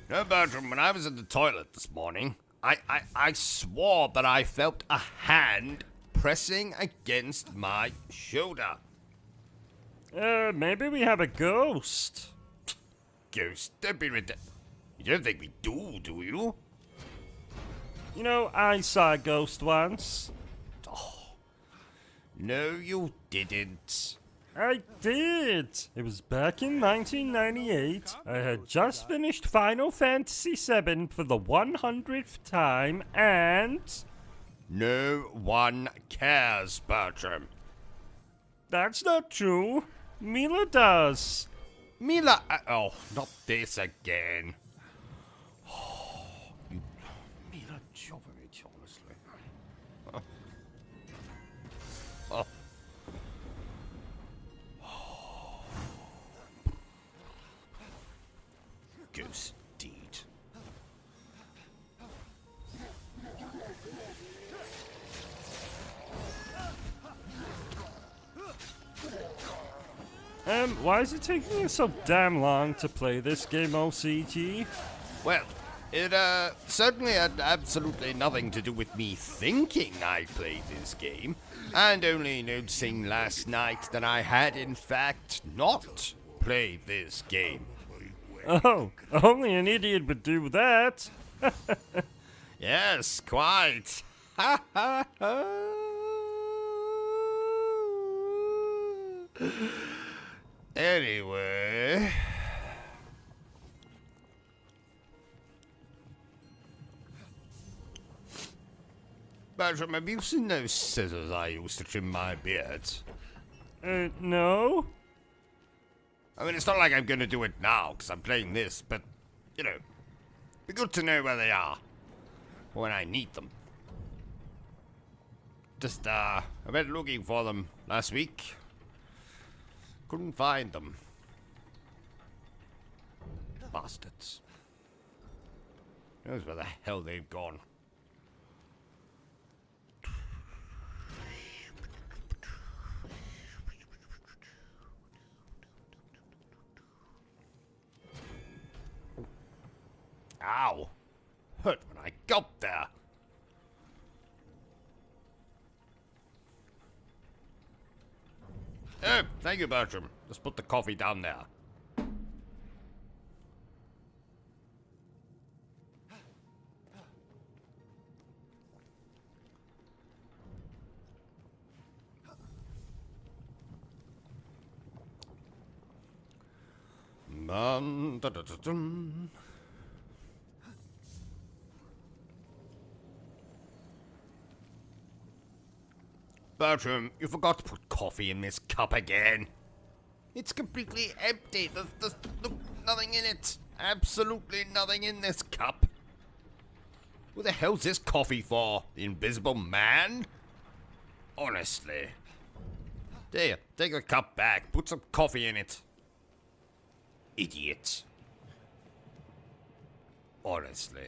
No, Bertram, when I was in the toilet this morning, I swore that I felt a hand pressing against my shoulder. Maybe we have a ghost. Ghost? Don't be ridiculous. You don't think we do you? You know, I saw a ghost once. Oh. No, you didn't. I did. It was back in 1998. I had just finished Final Fantasy VII for the 100th time, and... No one cares, Bertram. That's not true. Mila does. Mila, oh, not this again. You, Mila Jovovich, honestly. Oh. Ghost deed. Why is it taking us so damn long to play this game, OCG? Well, it certainly had absolutely nothing to do with me thinking I played this game, and only noticing last night that I had in fact not played this game. Oh, only an idiot would do that. Yes, quite. Ha ha ha. Anyway. Bertram, have you seen those scissors I used to trim my beard? No? I mean, it's not like I'm gonna do it now, because I'm playing this, but, you know, be good to know where they are, when I need them. Just, I went looking for them last week. Couldn't find them. Bastards. Knows where the hell they've gone. Ow! Hurt when I got there. Oh, thank you, Bertram. Just put the coffee down there. Dun. Bertram, you forgot to put coffee in this cup again. It's completely empty. There's nothing in it. Absolutely nothing in this cup. Who the hell's this coffee for? The Invisible Man? Honestly. There, take the cup back. Put some coffee in it. Idiot. Honestly.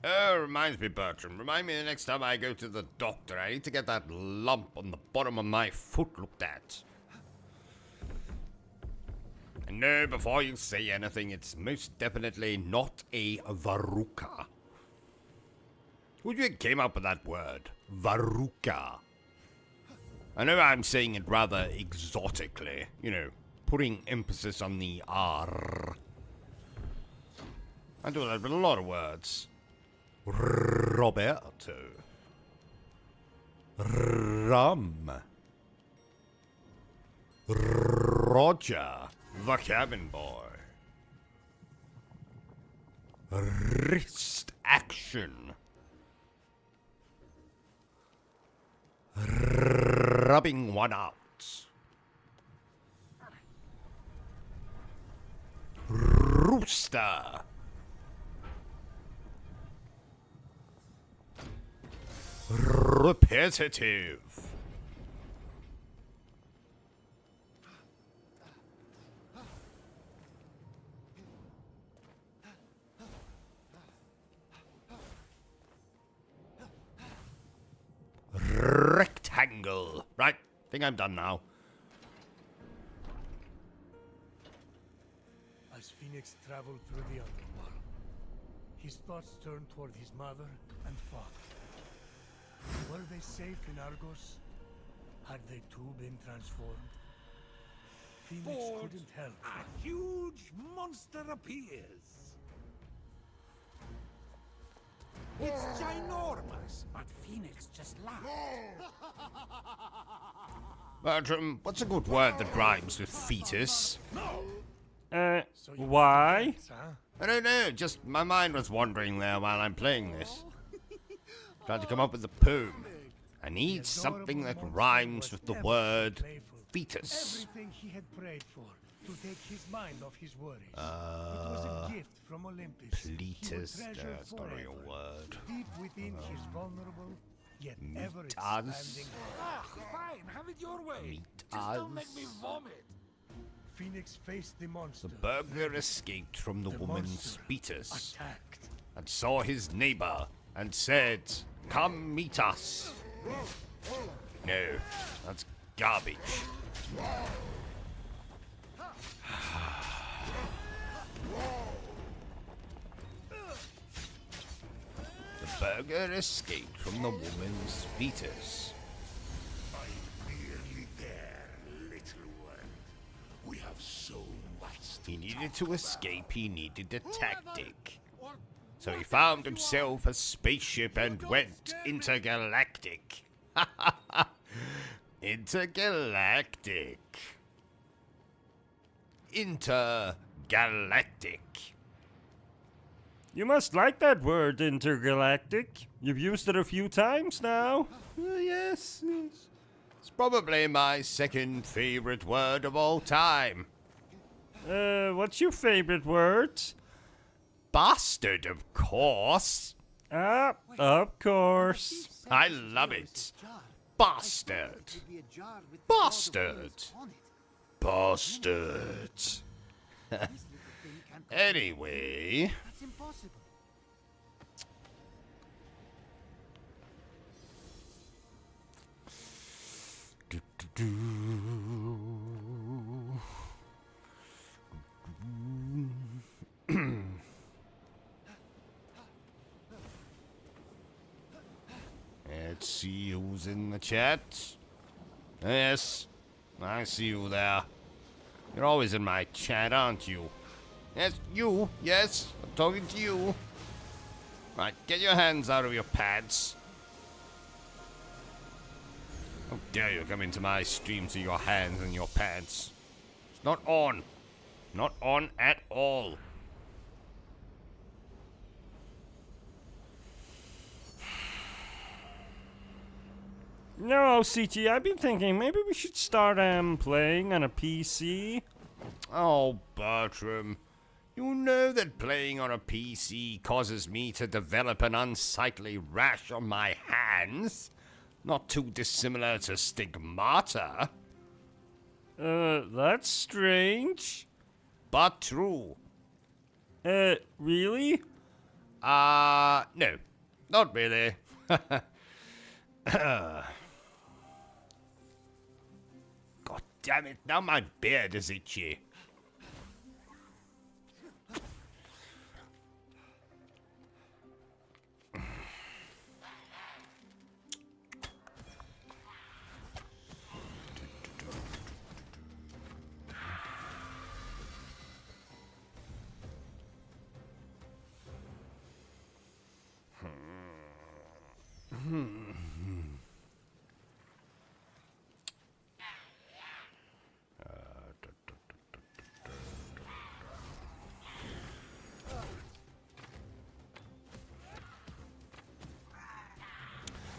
Oh, reminds me, Bertram. Remind me the next time I go to the doctor. I need to get that lump on the bottom of my foot looked at. And no, before you say anything, it's most definitely not a verruca. Who do you think came up with that word? Varuka. I know I'm saying it rather exotically, you know, putting emphasis on the R. I do that with a lot of words. Roberto. Rum. Roger, the cabin boy. Wrist action. Rubbing one out. Rooster. Repetitive. Rectangle. Right, think I'm done now. As Phoenix traveled through the underworld, his thoughts turned toward his mother and father. Were they safe in Argos? Had they too been transformed? Phoenix couldn't help. A huge monster appears. It's ginormous, but Phoenix just laughed. Bertram, what's a good word that rhymes with fetus? Why? I don't know, just my mind was wandering there while I'm playing this. Trying to come up with a poem. I need something that rhymes with the word fetus. Everything he had prayed for to take his mind off his worries. It was a gift from Olympus. Pletus, that's not a real word. Deep within his vulnerable, yet ever Meat-az. expanding Fine, have it your way. Meat-az. Just don't make me vomit. Phoenix faced the monster. The burglar escaped from the woman's monster fetus attacked. and saw his neighbor and said, "Come meet us." No, that's garbage. The burglar escaped from the woman's fetus. I'm nearly there, little one. We have so much to He needed to escape, he needed a tactic. So he found himself a spaceship and went intergalactic. Intergalactic. Intergalactic. You must like that word, intergalactic. You've used it a few times now. Yes. It's probably my second favorite word of all time. What's your favorite word? Bastard, of course. Of course. I love it. Bastard. Bastard. Bastard. Anyway. That's impossible. Let's see who's in the chat. Yes, I see you there. You're always in my chat, aren't you? Yes, you. Yes, I'm talking to you. Right, get your hands out of your pads. How dare you come into my stream to your hands and your pants? It's not on. Not on at all. No, OCG, I've been thinking maybe we should start playing on a PC. Oh, Bertram. You know that playing on a PC causes me to develop an unsightly rash on my hands. Not too dissimilar to stigmata. That's strange. But true. Really? No. Not really. God damn it, now my beard is itchy.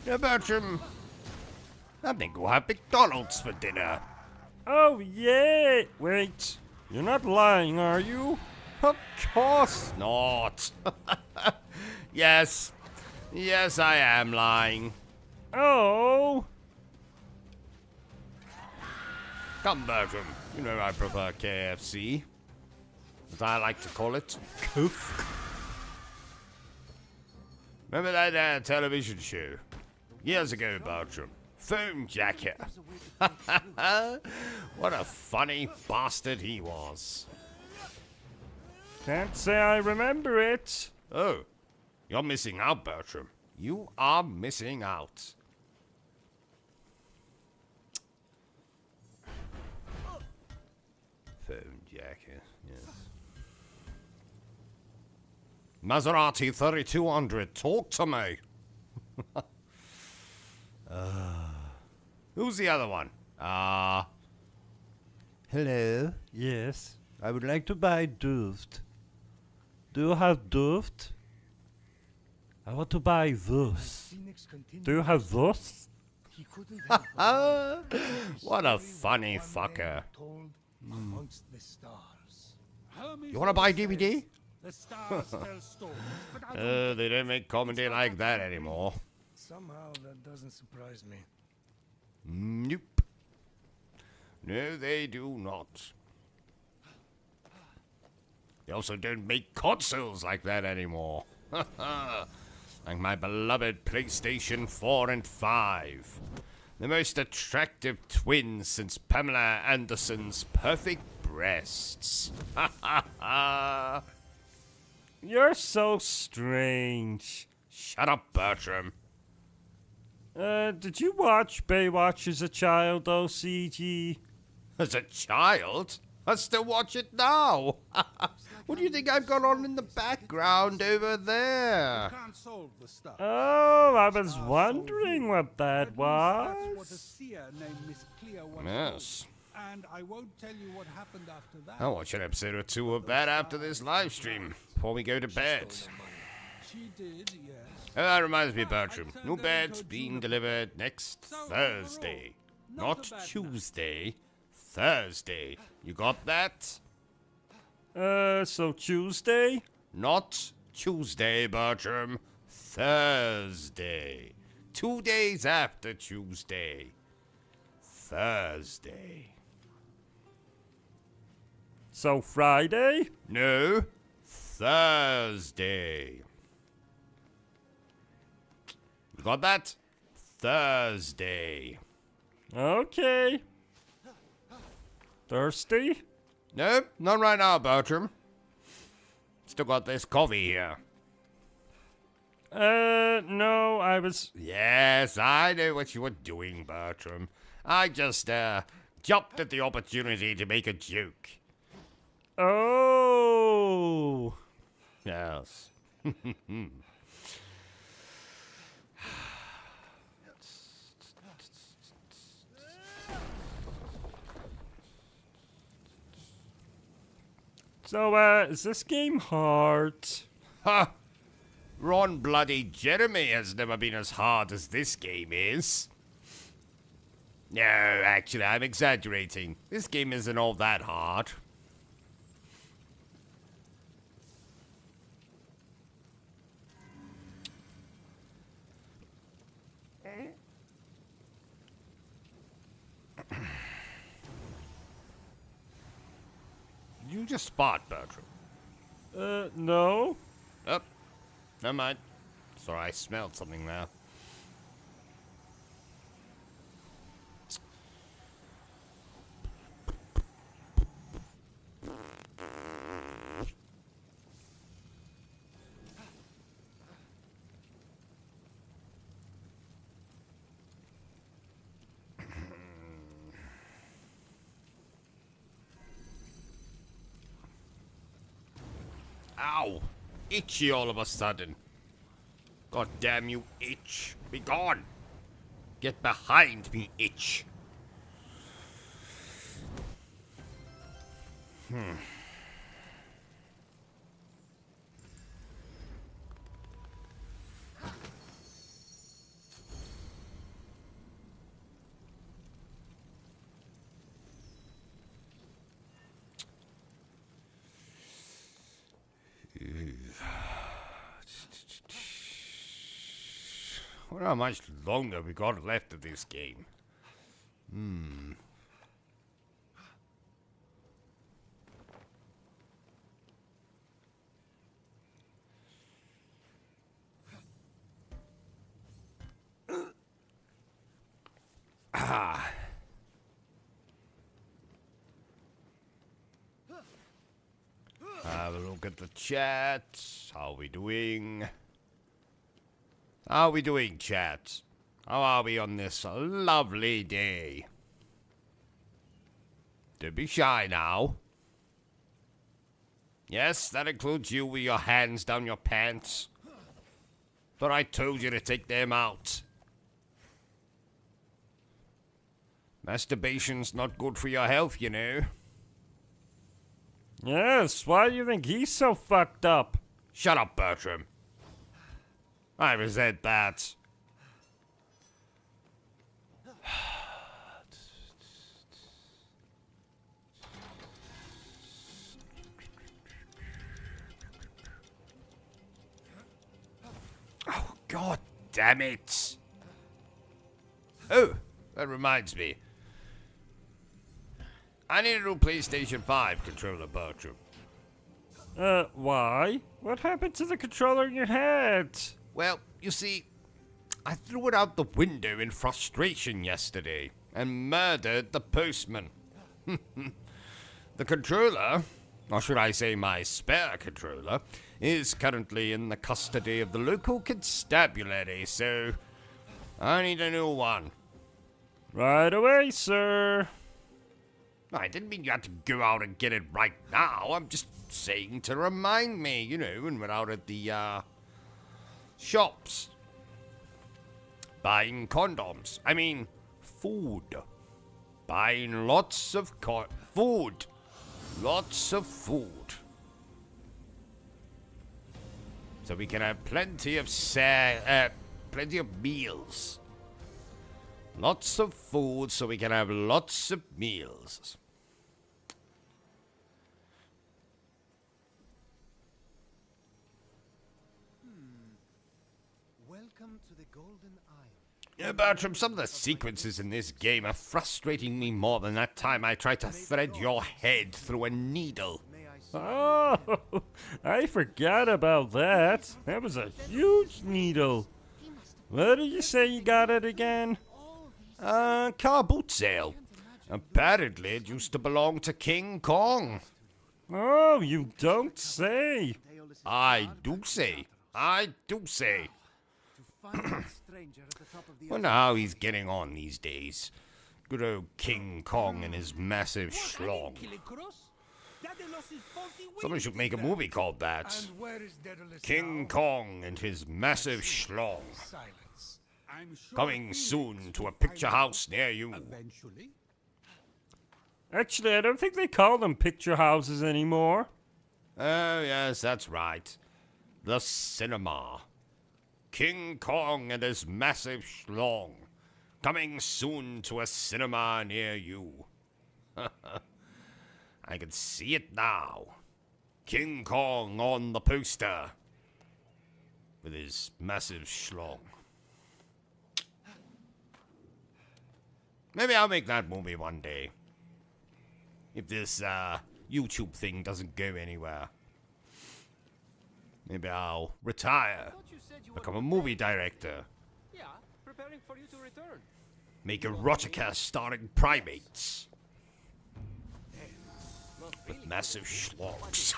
Yeah, Bertram, I think we'll have McDonald's for dinner. Oh, yeah. Wait, you're not lying, are you? Of course not. Yes, I am lying. Oh. Come, Bertram. You know I prefer KFC. As I like to call it, Koof. Remember that television show? Years ago, Bertram. Foam Jacket. What a funny bastard he was. Can't say I remember it. Oh, you're missing out, Bertram. You are missing out. Foam Jacket, yes. Maserati 3200, talk to me. Who's the other one? Hello. Yes, I would like to buy Duft. Do you have Duft? I want to buy this. Do you have this? He couldn't help What a funny fucker. told amongst the stars. You wanna buy DVD? The stars tell stories, but I They don't make comedy like that anymore. somehow that doesn't surprise me. Nope. No, they do not. They also don't make consoles like that anymore. Like my beloved PlayStation 4 and 5. The most attractive twins since Pamela Anderson's perfect breasts. You're so strange. Shut up, Bertram. Did you watch Baywatch as a child, OCG? As a child? I still watch it now. What do you think I've got on in the background over there? Can't solve the stuff. Oh, I was wondering what that That's what a was. seer named Miss Cleo once Yes. told. And I won't tell you what happened after that. I'll watch an episode or two of that after this live stream, before we go to bed. She did, yes. Oh, that reminds me, Bertram. New bed's being delivered next Thursday. Not Tuesday. Thursday. You got that? So Tuesday? Not Tuesday, Bertram. Thursday. 2 days after Tuesday. Thursday. So Friday? No. Thursday. You got that? Thursday. Okay. Thirsty? No, not right now, Bertram. Still got this coffee here. No, I was... Yes, I know what you were doing, Bertram. I just, jumped at the opportunity to make a joke. Oh. Yes. So, is this game hard? Ha! Ron Bloody Jeremy has never been as hard as this game is. No, actually, I'm exaggerating. This game isn't all that hard. You just spot, Bertram. No. Oh, never mind. Sorry, I smelled something now. Ow! Itchy all of a sudden. God damn you, itch. Be gone. Get behind me, itch. wonder how much longer we got left of this game. Have a look at the chat. How are we doing? How are we doing, chat? How are we on this lovely day? Don't be shy now. Yes, that includes you with your hands down your pants. But I told you to take them out. Masturbation's not good for your health, you know. Yes, why do you think he's so fucked up? Shut up, Bertram. I resent that. Oh, God damn it. Oh, that reminds me. I need a new PlayStation 5 controller, Bertram. Why? What happened to the controller you had? Well, you see, I threw it out the window in frustration yesterday and murdered the postman. The controller, or should I say my spare controller, is currently in the custody of the local constabulary, so I need a new one. Right away, sir. I didn't mean you had to go out and get it right now. I'm just saying to remind me, you know, when we're out at the, shops. Buying condoms. I mean, food. Buying lots of food. Lots of food. So we can have plenty of plenty of meals. Lots of food so we can have lots of meals. Welcome to the Golden Isle. Yeah, Bertram, some of the sequences in this game are frustrating me more than that time I tried to thread your head through a needle. Oh, I forgot about that. That was a huge needle. Where did you say you got it again? Car boot sale. Apparently it used to belong to King Kong. Oh, you don't say. I do say. I do say. Wonder how he's getting on these days. Good old King Kong and his massive schlong. Someone should make a movie called that. King Kong and his massive schlong. Coming soon to a picture house near you. Actually, I don't think they call them picture houses anymore. Oh, yes, that's right. The cinema. King Kong and his massive schlong. Coming soon to a cinema near you. I can see it now. King Kong on the poster. With his massive schlong. Maybe I'll make that movie one day. If this YouTube thing doesn't go anywhere. Maybe I'll retire. Become a movie director. Yeah, preparing for you to return. Make erotica starring primates. With massive schlongs.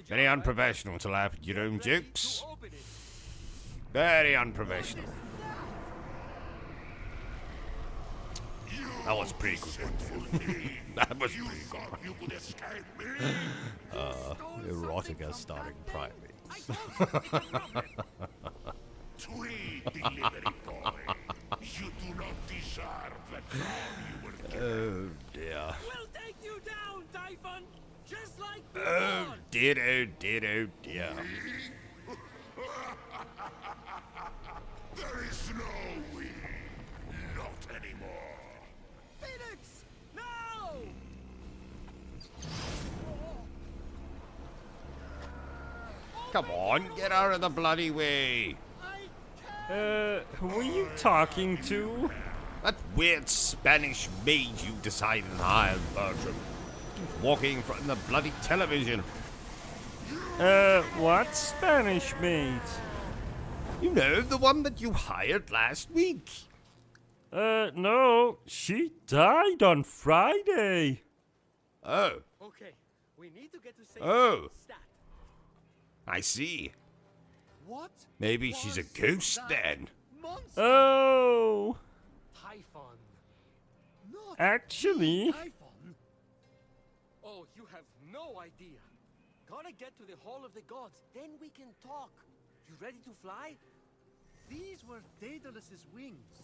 Very unprofessional to laugh at your own jokes. Very unprofessional. That was pretty good. That was pretty good. Erotica starring primates. Tweet delivery boy. You do not deserve the crown you were given. Oh dear. We'll take you down, Typhon! Just like Oh dear, oh dear, oh dear. There is no we. Not anymore. Phoenix! No! Come on, get out of the bloody way. Who are you talking to? That weird Spanish maid you decided to hire, Bertram. Walking in front of the bloody television. What Spanish maid? You know, the one that you hired last week. No, she died on Friday. Oh. Okay, we need to get to say Oh. stat. I see. What? Maybe she's a was ghost that then. monster? Oh, Typhon. Not actually, Typhon. Oh, you have no idea. Gotta get to the Hall of the Gods, then we can talk. You ready to fly? These were Daedalus's wings.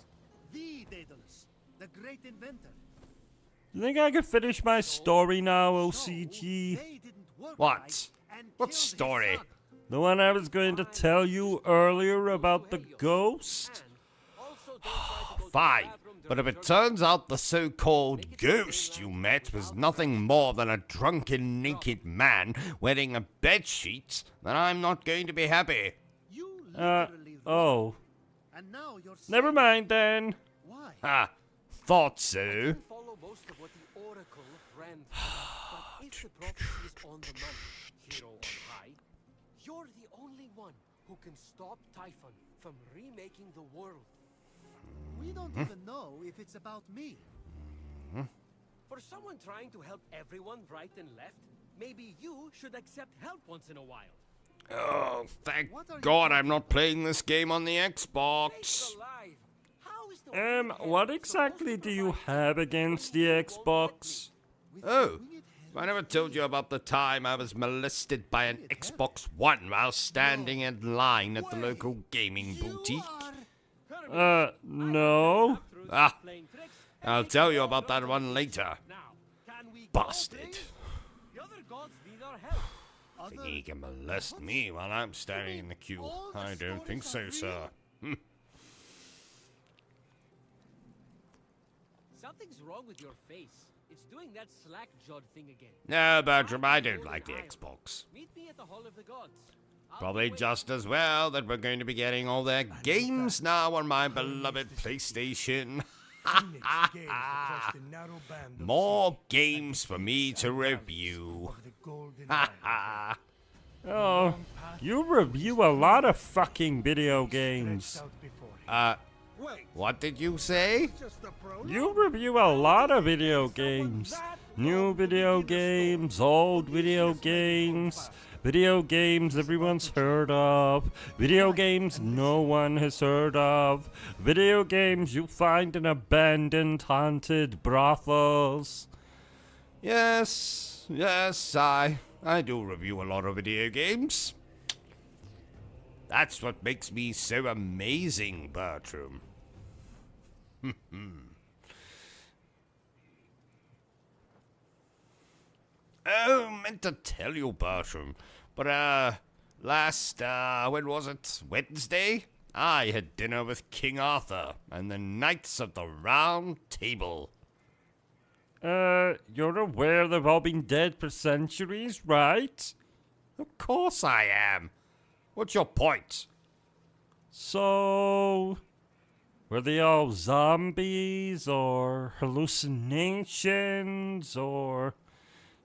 The Daedalus, the great inventor. you think I can finish my story now, So, OCG? they didn't work What? right and What killed his story? son. The one I was going to tell you earlier about the ghost? Also, don't try to go to the Fine. bathroom But if during it your- turns out the so-called ghost you met was nothing more than a drunken naked man wearing a bedsheet, then I'm not going to be happy. You literally Oh. and now you're Never saying- mind then. Why? Ah, thought so. can follow most of what the Oracle ran through. But if the prophecy is on the money, hero on high, you're the only one who can stop Typhon from remaking the world. We don't even know if it's about me. For someone trying to help everyone right and left, maybe you should accept help once in a while. Oh, thank What are you God I'm talking not playing this game on the Sakes Xbox. alive! How is the winged What head exactly supposed to do you provide have against the when you won't let Xbox? me? Oh, I never told you about the time I was molested by an Xbox One while standing in line at the local gaming boutique. No. Ah, I'll tell you about that one later. Now, can we go, Bastard. please? The other gods need our help. Think he can molest me while I'm standing in the queue? all the I don't think so, stories sir. are Something's wrong with your face. It's doing that slack-jawed thing again. No, Bertram, I don't like the Xbox. Meet me at the Hall of the Gods. I'll Probably be waiting. just as well that we're going to be getting all their games now on my beloved PlayStation. Phoenix gazed across the narrow band of More games for me to review. of the golden Ha island. ha. Oh, you review a lot of fucking video games. Stretched out before him. What did you say? You review a lot of video games. New video games, old video games, video games everyone's heard of, video games no one has heard of, video games you find in abandoned haunted brothels. Yes, I do review a lot of video games. That's what makes me so amazing, Bertram. Oh, meant to tell you, Bertram. But, last, when was it? Wednesday? I had dinner with King Arthur and the Knights of the Round Table. You're aware they've all been dead for centuries, right? Of course I am. What's your point? So, were they all zombies or hallucinations or...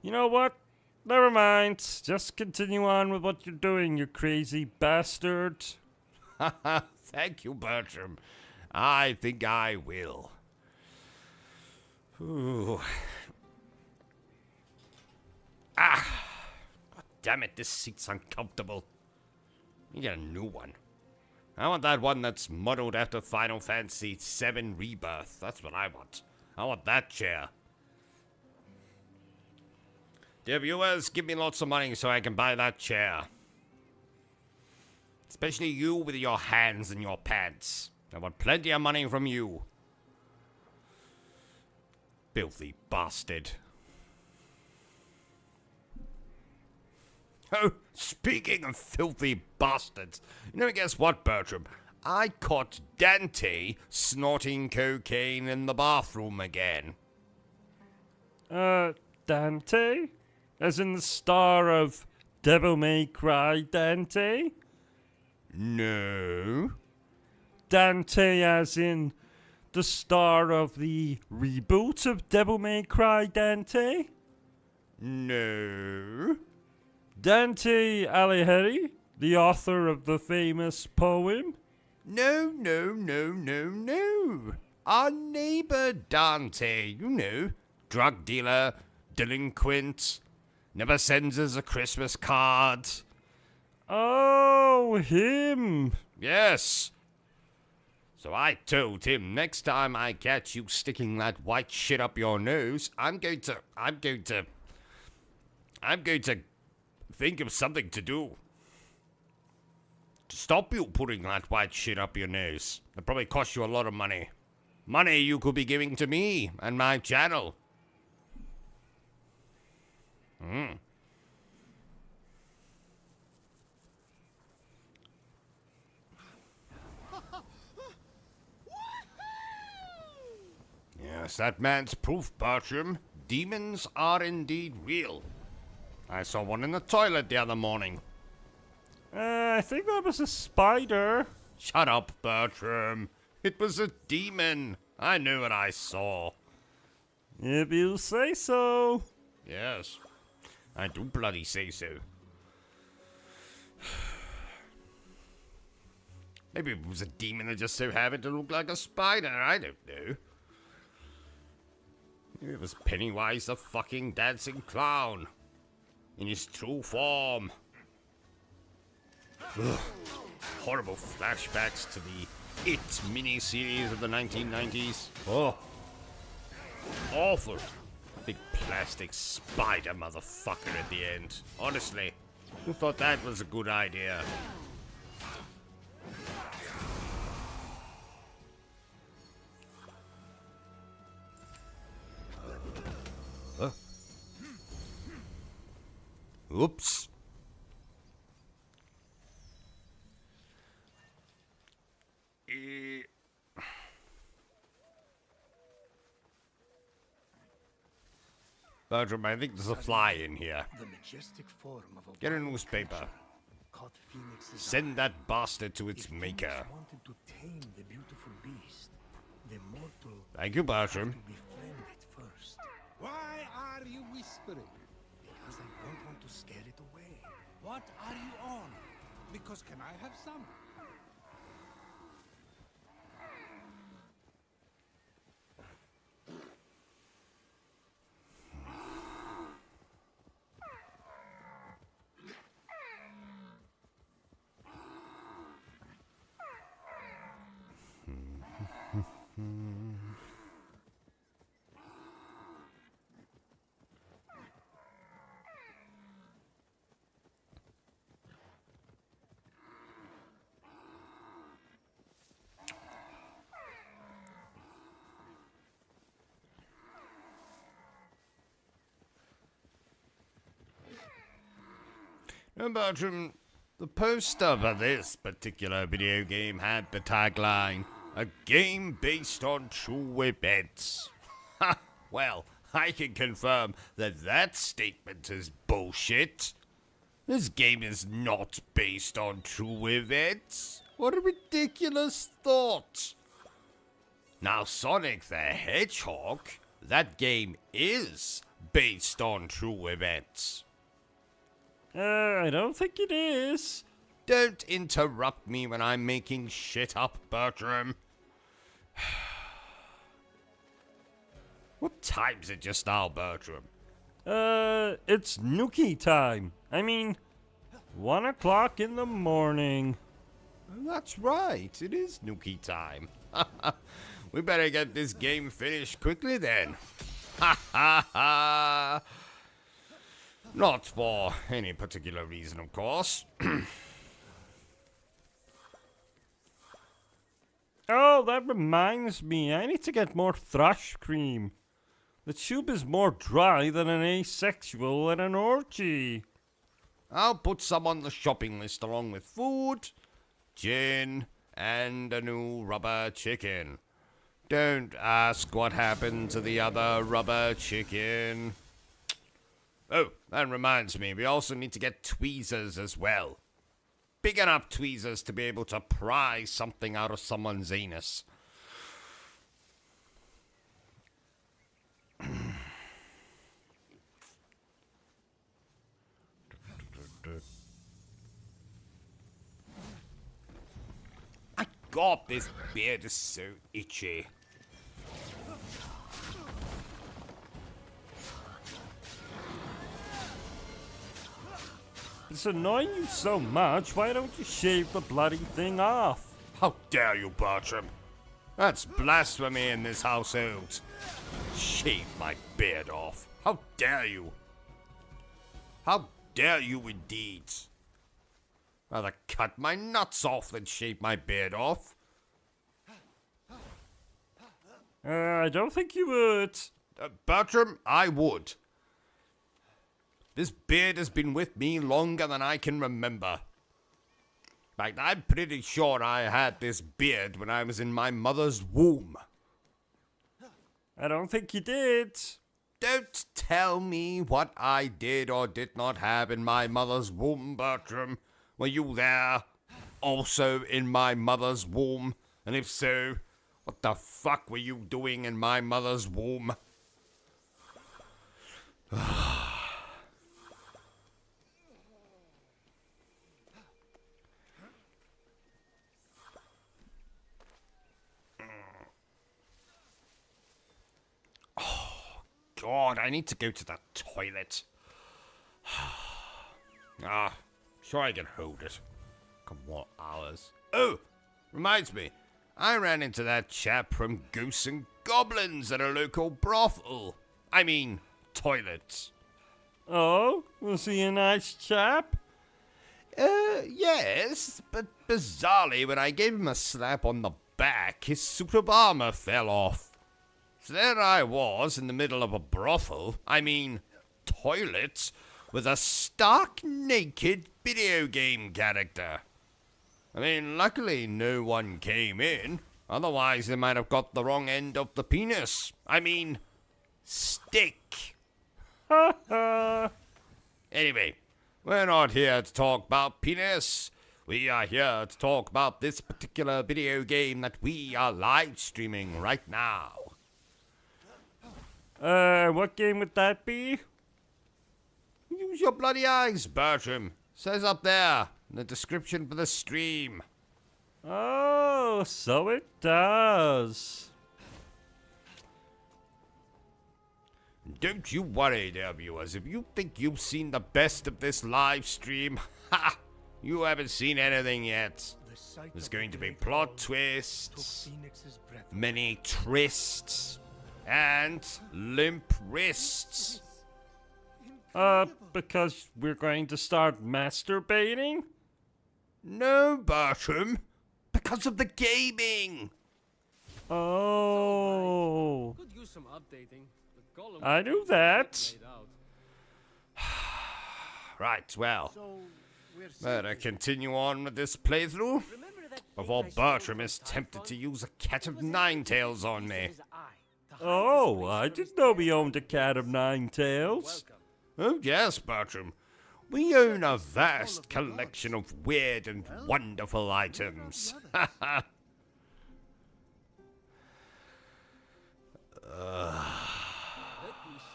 You know what? Never mind. Just continue on with what you're doing, you crazy bastard. Thank you, Bertram. I think I will. Ooh. Ah! God damn it, this seat's uncomfortable. You get a new one. I want that one that's modeled after Final Fantasy VII Rebirth. That's what I want. I want that chair. Dear viewers, give me lots of money so I can buy that chair. Especially you with your hands in your pants. I want plenty of money from you. Filthy bastard. Oh, speaking of filthy bastards, you know, guess what, Bertram? I caught Dante snorting cocaine in the bathroom again. Dante? As in the star of Devil May Cry Dante? No. Dante as in the star of the reboot of Devil May Cry Dante? No. Dante Alighieri, the author of the famous poem? No, no, no, no, no. Our neighbor Dante, you know, drug dealer, delinquent, never sends us a Christmas card. Oh, him. Yes. So I told him, next time I catch you sticking that white shit up your nose, I'm going to think of something to do. To stop you putting that white shit up your nose. It'll probably cost you a lot of money. Money you could be giving to me and my channel. Yes, that man's proof, Bertram. Demons are indeed real. I saw one in the toilet the other morning. I think that was a spider. Shut up, Bertram. It was a demon. I knew what I saw. If you say so. Yes, I do bloody say so. Maybe it was a demon that just so happened to look like a spider. I don't know. Maybe it was Pennywise the fucking dancing clown. In his true form. Ugh. Horrible flashbacks to the It mini-series of the 1990s. Oh. Awful. Big plastic spider motherfucker at the end. Honestly, who thought that was a good idea? Oops. Bertram, I think there's a fly in here. The majestic form of a Get a newspaper. caught Phoenix's Send that bastard to its maker. Phoenix wanted to tame the beautiful beast. The mortal Thank you, Bertram. to befriend it first. Why are you whispering? Because I don't want to scare it away. What are you on? Because can I have some? Now, Bertram, the poster for this particular video game had the tagline, "A game based on true events." Ha! Well, I can confirm that that statement is bullshit. This game is not based on true events. What a ridiculous thought. Now, Sonic the Hedgehog, that game is based on true events. I don't think it is. Don't interrupt me when I'm making shit up, Bertram. What time's it just now, Bertram? It's Nuki time. I mean, 1 o'clock in the morning. That's right, it is Nuki time. We better get this game finished quickly then. Ha ha ha! Not for any particular reason, of course. Oh, that reminds me. I need to get more thrush cream. The tube is more dry than an asexual at an orgy. I'll put some on the shopping list along with food, gin, and a new rubber chicken. Don't ask what happened to the other rubber chicken. Oh, that reminds me, we also need to get tweezers as well. Big enough tweezers to be able to pry something out of someone's anus. My God, this beard is so itchy. It's annoying you so much. Why don't you shave the bloody thing off? How dare you, Bertram? That's blasphemy in this household. Shave my beard off. How dare you? How dare you indeed? Rather cut my nuts off than shave my beard off. I don't think you would. Bertram, I would. This beard has been with me longer than I can remember. In fact, I'm pretty sure I had this beard when I was in my mother's womb. I don't think you did. Don't tell me what I did or did not have in my mother's womb, Bertram. Were you there? Also in my mother's womb? And if so, what the fuck were you doing in my mother's womb? God, I need to go to the toilet. Sure I can hold it. Come on, hours. Oh, reminds me. I ran into that chap from Ghosts and Goblins at a local brothel. I mean, toilets. Oh, was he a nice chap? Yes, but bizarrely, when I gave him a slap on the back, his suit of armor fell off. So there I was in the middle of a brothel, I mean, toilets, with a stark naked video game character. I mean, luckily no one came in, otherwise they might have got the wrong end of the penis. I mean, stick. Anyway, we're not here to talk about penis. We are here to talk about this particular video game that we are live streaming right now. What game would that be? Use your bloody eyes, Bertram. Says up there in the description for the stream. Oh, so it does. Don't you worry, dear viewers. If you think you've seen the best of this live stream, ha! You haven't seen anything yet. There's going to be plot twists, many trysts, and limp wrists. Because we're going to start masturbating? No, Bertram. Because of the gaming. Oh. Could use some updating. The golem I knew that. laid out. Right, well, So we're better continue on with this playthrough before Bertram is tempted to use a cat of nine tails on me. Oh, I didn't know we owned a cat of nine tails. Oh yes, Bertram. We own a vast collection of weird and wonderful items. Let me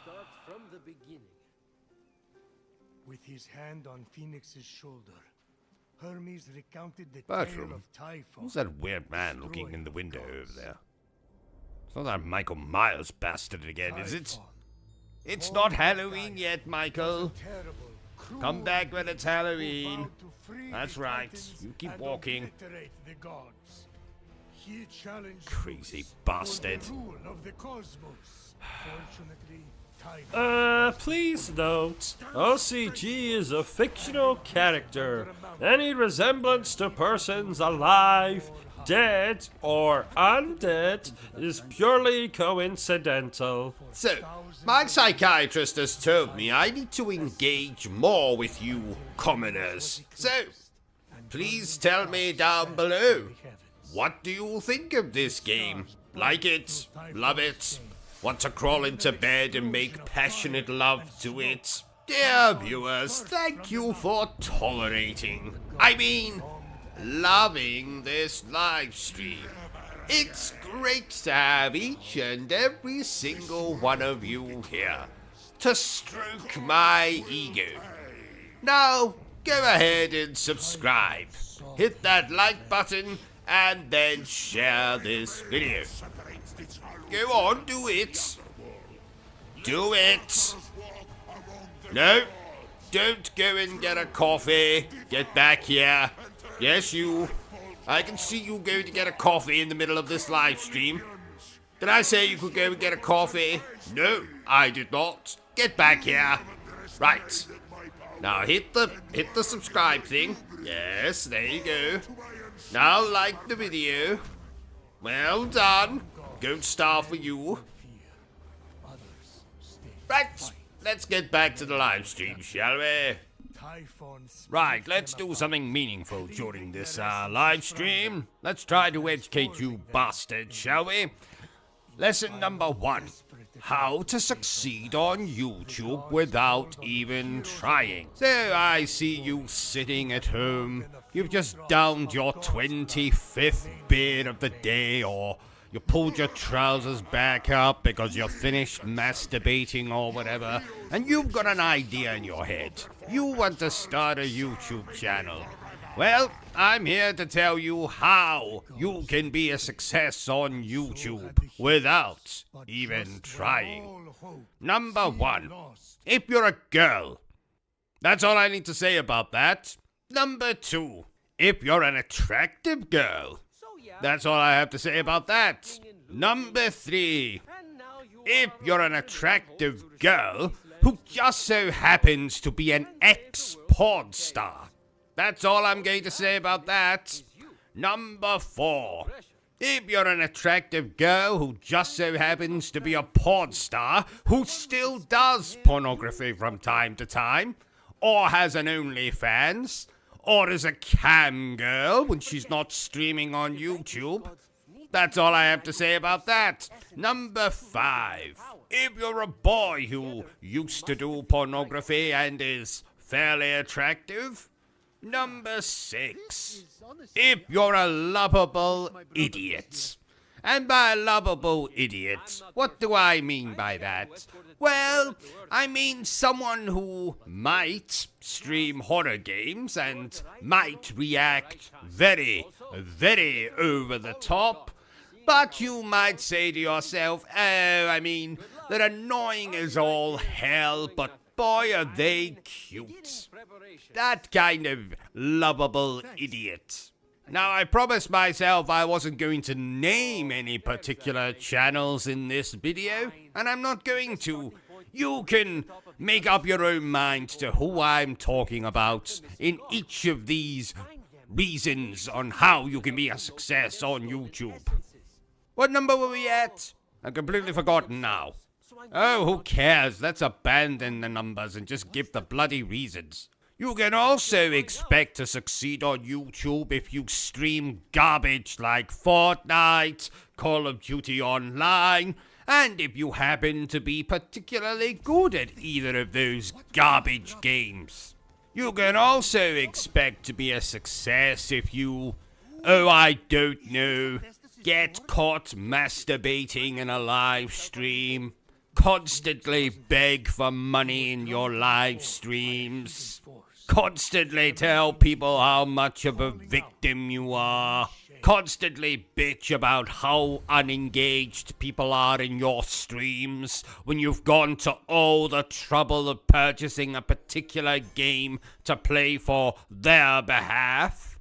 start from the beginning. With his hand on Phoenix's shoulder, Hermes recounted the Bertram, tale of Typhon. who's that weird man looking in the window over there? It's not that Michael Myers bastard again, is it? It's not Halloween yet, Michael. Come back when it's Halloween. That's right. You keep walking. Crazy bastard. Please note, OCG is a fictional character. Any resemblance to persons alive, dead, or undead is purely coincidental. So, my psychiatrist has told me I need to engage more with you commoners. So, please tell me down below, what do you think of this game? Like it? Love it? Want to crawl into bed and make passionate love to it? Dear viewers, thank you for loving this live stream. It's great to have each and every single one of you here to stroke my ego. Now, go ahead and subscribe. Hit that like button and then share this video. Go on, do it. Do it. No, don't go and get a coffee. Get back here. Yes, you. I can see you go to get a coffee in the middle of this live stream. Did I say you could go and get a coffee? No, I did not. Get back here. Right. Now hit the subscribe thing. Yes, there you go. Now like the video. Well done. Gold star for you. Right. Let's get back to the live stream, shall we? Right, let's do something meaningful during this live stream. Let's try to educate you bastards, shall we? Lesson number 1. How to succeed on YouTube without even trying. So I see you sitting at home. You've just downed your 25th beer of the day, or you pulled your trousers back up because you're finished masturbating or whatever, and you've got an idea in your head. You want to start a YouTube channel. Well, I'm here to tell you how you can be a success on YouTube without even trying. Number 1, if you're a girl. That's all I need to say about that. Number 2, if you're an attractive girl. That's all I have to say about that. Number 3, if you're an attractive girl who just so happens to be an ex-porn star. That's all I'm going to say about that. Number 4, if you're an attractive girl who just so happens to be a porn star who still does pornography from time to time, or has an OnlyFans, or is a cam girl when she's not streaming on YouTube. That's all I have to say about that. Number 5, if you're a boy who used to do pornography and is fairly attractive. Number 6, if you're a lovable idiot. And by lovable idiot, what do I mean by that? Well, I mean someone who might stream horror games and might react very, very over the top, but you might say to yourself, oh, they're annoying as all hell, but boy are they cute. That kind of lovable idiot. Now, I promised myself I wasn't going to name any particular channels in this video, and I'm not going to. You can make up your own mind to who I'm talking about in each of these reasons on how you can be a success on YouTube. What number were we at? I've completely forgotten now. Oh, who cares? Let's abandon the numbers and just give the bloody reasons. You can also expect to succeed on YouTube if you stream garbage like Fortnite, Call of Duty Online, and if you happen to be particularly good at either of those garbage games. You can also expect to be a success if you, get caught masturbating in a live stream, constantly beg for money in your live streams, constantly tell people how much of a victim you are, constantly bitch about how unengaged people are in your streams when you've gone to all the trouble of purchasing a particular game to play for their behalf.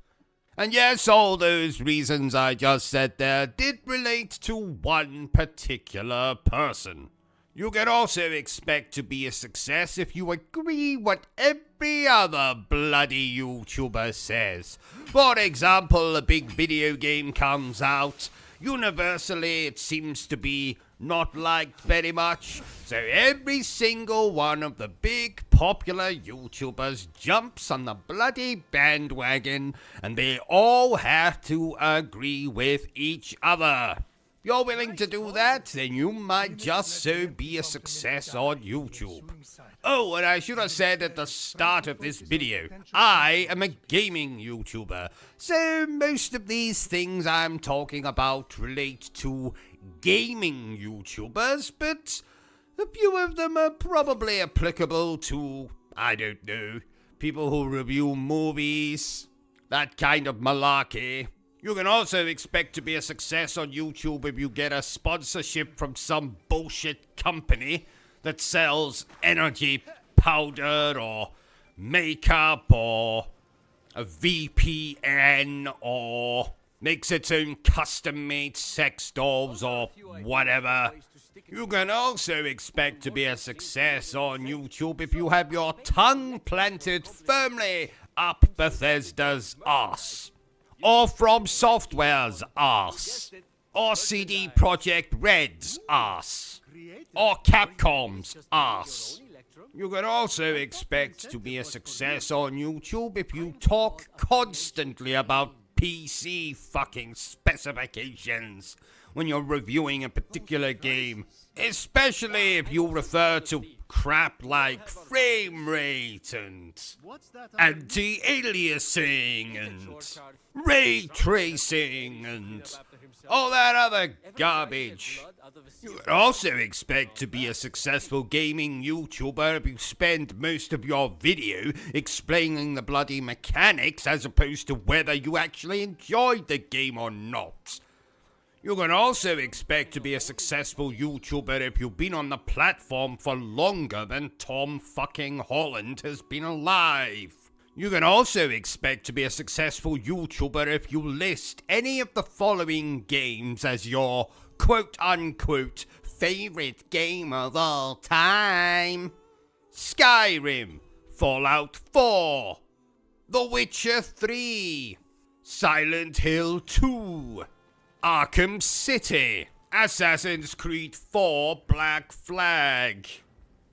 And yes, all those reasons I just said there did relate to one particular person. You can also expect to be a success if you agree what every other bloody YouTuber says. For example, a big video game comes out. Universally, it seems to be not liked very much. So every single one of the big popular YouTubers jumps on the bloody bandwagon, and they all have to agree with each other. If you're willing to do that, then you might just so be a success on YouTube. Oh, and I should have said at the start of this video, I am a gaming YouTuber, so most of these things I'm talking about relate to gaming YouTubers, but a few of them are probably applicable to, I don't know, people who review movies, that kind of malarkey. You can also expect to be a success on YouTube if you get a sponsorship from some bullshit company that sells energy powder or makeup or a VPN or makes its own custom-made sex dolls or whatever. You can also expect to be a success on YouTube if you have your tongue planted firmly up Bethesda's arse, or From Software's arse, or CD Projekt Red's arse, or Capcom's arse. You can also expect to be a success on YouTube if you talk constantly about PC fucking specifications when you're reviewing a particular game, especially if you refer to crap like frame rate and anti-aliasing and ray tracing and all that other garbage. You would also expect to be a successful gaming YouTuber if you spend most of your video explaining the bloody mechanics as opposed to whether you actually enjoyed the game or not. You can also expect to be a successful YouTuber if you've been on the platform for longer than Tom fucking Holland has been alive. You can also expect to be a successful YouTuber if you list any of the following games as your quote-unquote favorite game of all time: Skyrim, Fallout 4, The Witcher 3, Silent Hill 2, Arkham City, Assassin's Creed 4 Black Flag.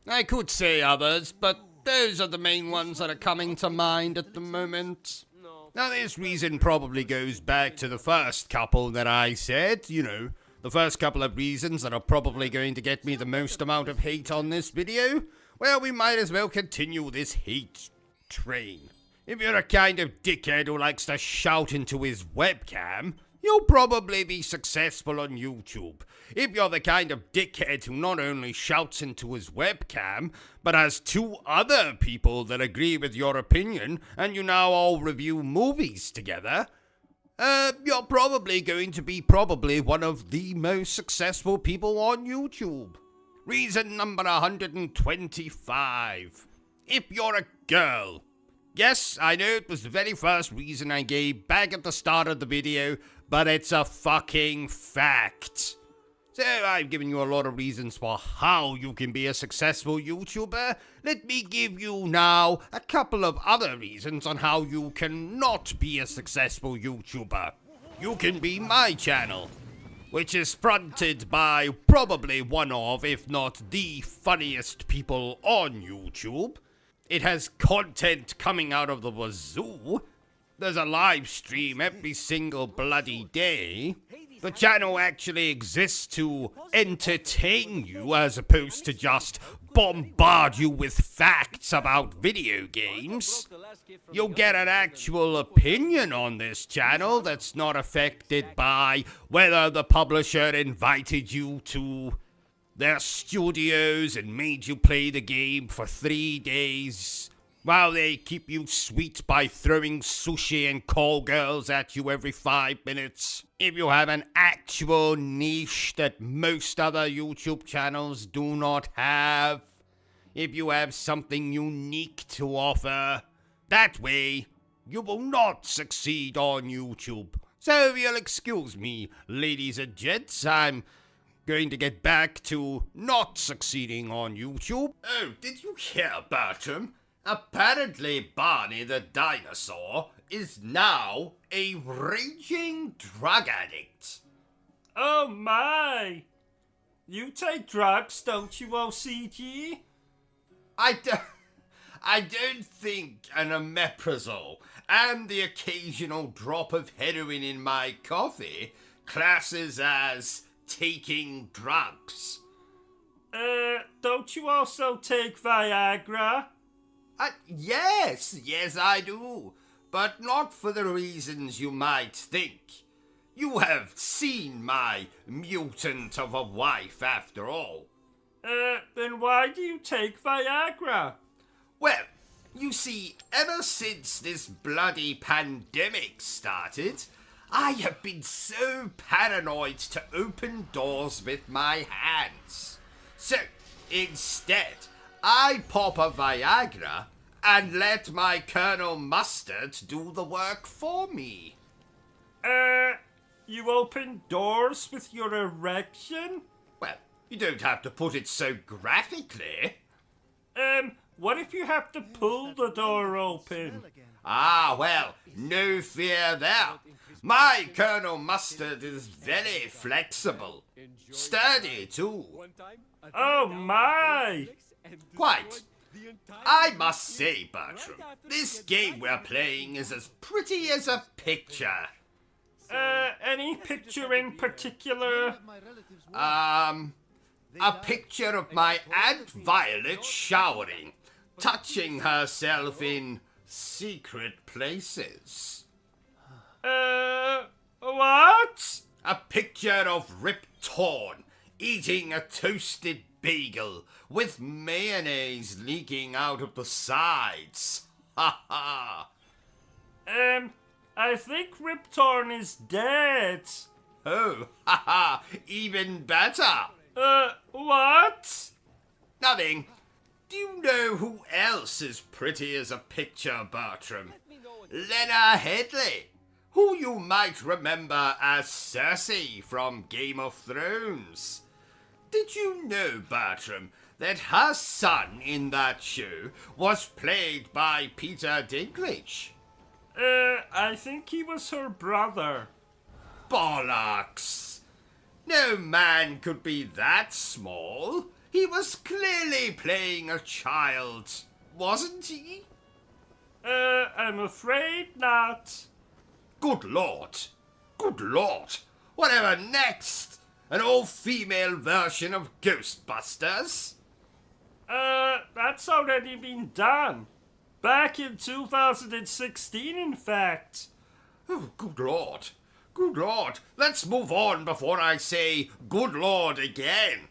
I could say others, but those are the main ones that are coming to mind at the moment. Now, this reason probably goes back to the first couple that I said, you know, the first couple of reasons that are probably going to get me the most amount of hate on this video. Well, we might as well continue this hate train. If you're a kind of dickhead who likes to shout into his webcam, you'll probably be successful on YouTube. If you're the kind of dickhead who not only shouts into his webcam, but has two other people that agree with your opinion, and you now all review movies together, you're probably going to be one of the most successful people on YouTube. Reason number 125. If you're a girl. Yes, I know it was the very first reason I gave back at the start of the video, but it's a fucking fact. So I've given you a lot of reasons for how you can be a successful YouTuber. Let me give you now a couple of other reasons on how you cannot be a successful YouTuber. You can be my channel, which is fronted by probably one of, if not the funniest people on YouTube. It has content coming out of the wazoo. There's a live stream every single bloody day. The channel actually exists to entertain you as opposed to just bombard you with facts about video games. You'll get an actual opinion on this channel that's not affected by whether the publisher invited you to their studios and made you play the game for 3 days while they keep you sweet by throwing sushi and call girls at you every 5 minutes. If you have an actual niche that most other YouTube channels do not have, if you have something unique to offer, that way you will not succeed on YouTube. So if you'll excuse me, ladies and gents, I'm going to get back to not succeeding on YouTube. Oh, did you hear about him? Apparently Barney the dinosaur is now a raging drug addict. Oh my! You take drugs, don't you, OCG? I don't think an omeprazole and the occasional drop of heroin in my coffee classes as taking drugs. Don't you also take Viagra? Yes, I do. But not for the reasons you might think. You have seen my mutant of a wife after all. Then why do you take Viagra? Well, you see, ever since this bloody pandemic started, I have been so paranoid to open doors with my hands. So, instead, I pop a Viagra and let my Colonel Mustard do the work for me. You open doors with your erection? Well, you don't have to put it so graphically. What if you have to pull the door open? Ah, well, no fear there. My Colonel Mustard is very flexible. Sturdy, too. Oh my! Quite. I must say, Bertram, this game we're playing is as pretty as a picture. Any picture in particular? A picture of my Aunt Violet showering, touching herself in secret places. What? A picture of Rip Torn eating a toasted bagel with mayonnaise leaking out of the sides. Ha ha. I think Rip Torn is dead. Oh, ha ha, even better. What? Nothing. Do you know who else is pretty as a picture, Bertram? Lena Headley, who you might remember as Cersei from Game of Thrones. Did you know, Bertram, that her son in that show was played by Peter Dinklage? I think he was her brother. Bollocks! No man could be that small. He was clearly playing a child, wasn't he? I'm afraid not. Good Lord. Good Lord. Whatever next? An all-female version of Ghostbusters? That's already been done. Back in 2016, in fact. Oh, good Lord. Good Lord. Let's move on before I say good Lord again.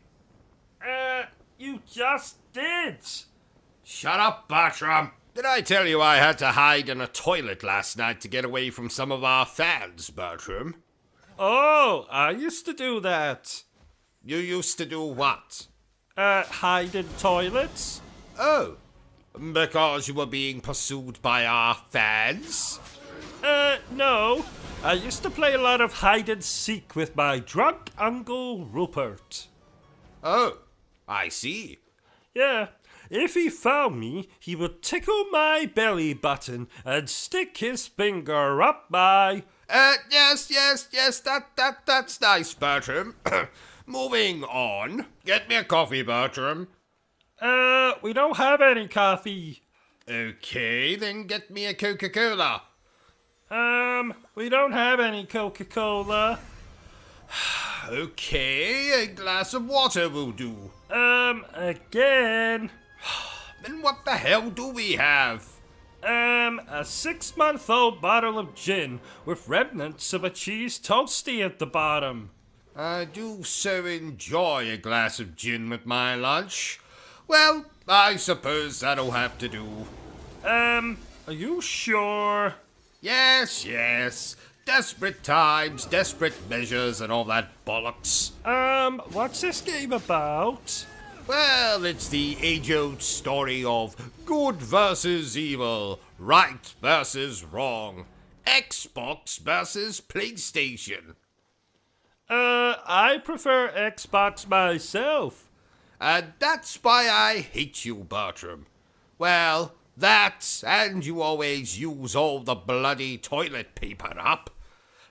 You just did. Shut up, Bertram. Did I tell you I had to hide in a toilet last night to get away from some of our fans, Bertram? Oh, I used to do that. You used to do what? Hide in toilets. Oh, because you were being pursued by our fans? No. I used to play a lot of hide and seek with my drunk Uncle Rupert. Oh, I see. Yeah. If he found me, he would tickle my belly button and stick his finger up my... Yes, that's nice, Bertram. Moving on. Get me a coffee, Bertram. We don't have any coffee. Okay, then get me a Coca-Cola. We don't have any Coca-Cola. Okay, a glass of water will do. Again. Then what the hell do we have? A 6-month-old bottle of gin with remnants of a cheese toasty at the bottom. I do so enjoy a glass of gin with my lunch. Well, I suppose that'll have to do. Are you sure? Yes. Desperate times, desperate measures, and all that bollocks. What's this game about? Well, it's the age-old story of good versus evil, right versus wrong, Xbox versus PlayStation. I prefer Xbox myself. And that's why I hate you, Bertram. Well, that, and you always use all the bloody toilet paper up.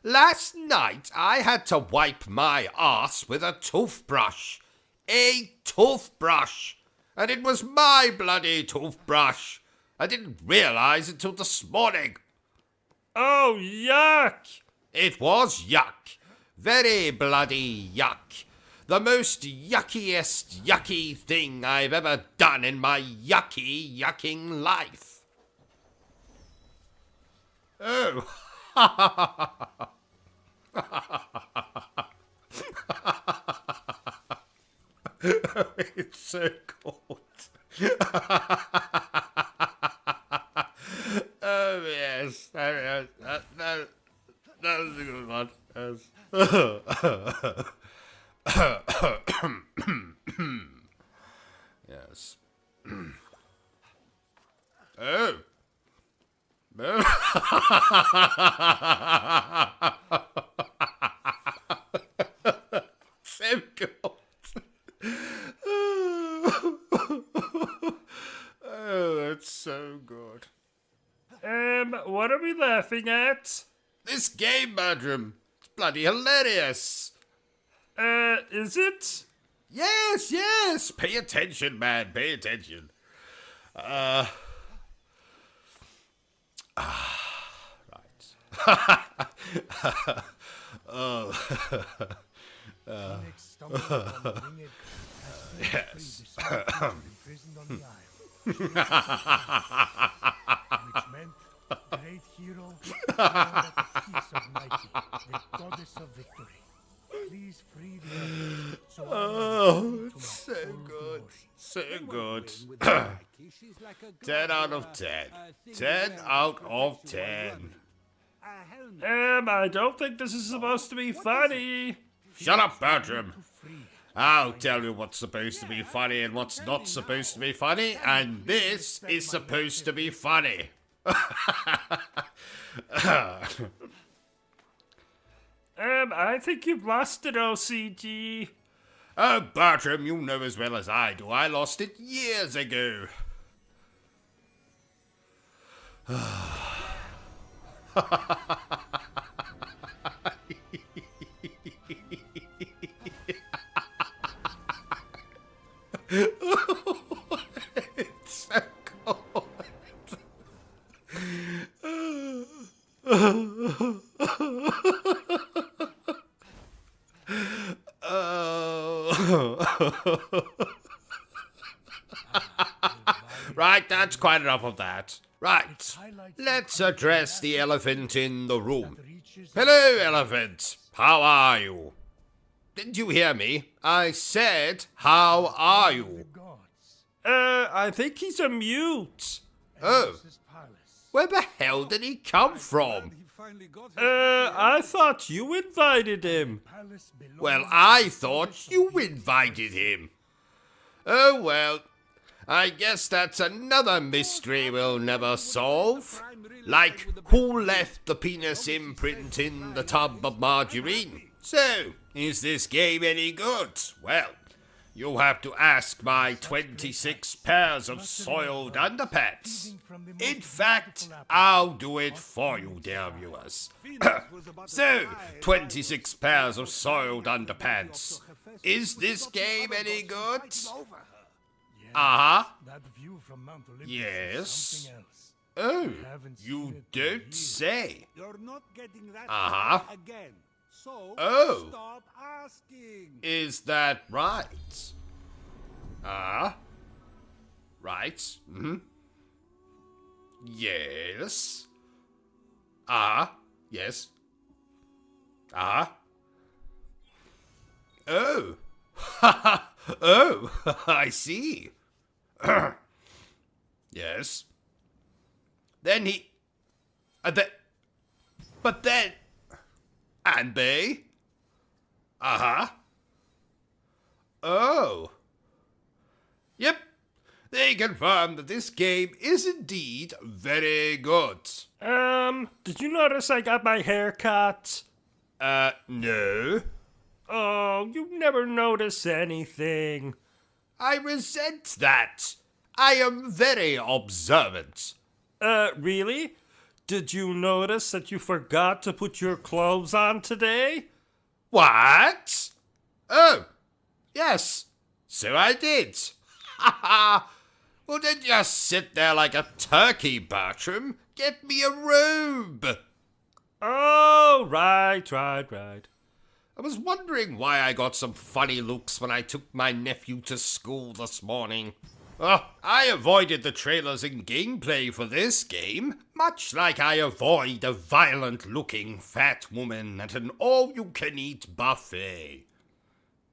Last night I had to wipe my arse with a toothbrush. A toothbrush! And it was my bloody toothbrush. I didn't realize until this morning. Oh, yuck! It was yuck. Very bloody yuck. The most yuckiest yucky thing I've ever done in my yucking life. Oh. It's so cold. Oh yes, that was a good one. Yes. Oh. So cold. Oh, that's so good. What are we laughing at? This game, Bertram. It's bloody hilarious. Is it? Yes, yes. Pay attention, man. Pay attention. Right. Oh. Yes. Which meant great hero, at the peace of Nike, the goddess of victory. Please free the others, so Oh, it's so good. So good. 10 out of 10. 10 out of 10. I don't think this is supposed to be funny. Shut up, Bertram. I'll tell you what's supposed to be funny and what's not supposed to be funny, and this is supposed to be funny. I think you've lost it, OCG. Oh, Bertram, you know as well as I do. I lost it years ago. It's so cold. Right, that's quite enough of that. Right, let's address the elephant in the room. Hello, elephant. How are you? Didn't you hear me? I said, how are you? I think he's a mute. Oh. Where the hell did he come from? I thought you invited him. Well, I thought you invited him. Oh, well, I guess that's another mystery we'll never solve. Like, who left the penis imprint in the tub of margarine? So, is this game any good? Well, you'll have to ask my 26 pairs of soiled underpants. In fact, I'll do it for you, dear viewers. So, 26 pairs of soiled underpants. Is this game any good? Uh-huh. Yes. Oh, you don't say. Uh-huh. So, oh, stop asking. Is that right? Right. Mm-hmm. Yes. Yes. Oh. Oh, I see. Yes. Then he... but then... And they? Oh. Yep. They confirm that this game is indeed very good. Did you notice I got my hair cut? No. Oh, you never notice anything. I resent that. I am very observant. Really? Did you notice that you forgot to put your clothes on today? What? Oh, yes. So I did. Ha ha. Well, then just sit there like a turkey, Bertram. Get me a robe. Oh, right. I was wondering why I got some funny looks when I took my nephew to school this morning. I avoided the trailers and gameplay for this game, much like I avoid a violent-looking fat woman at an all-you-can-eat buffet.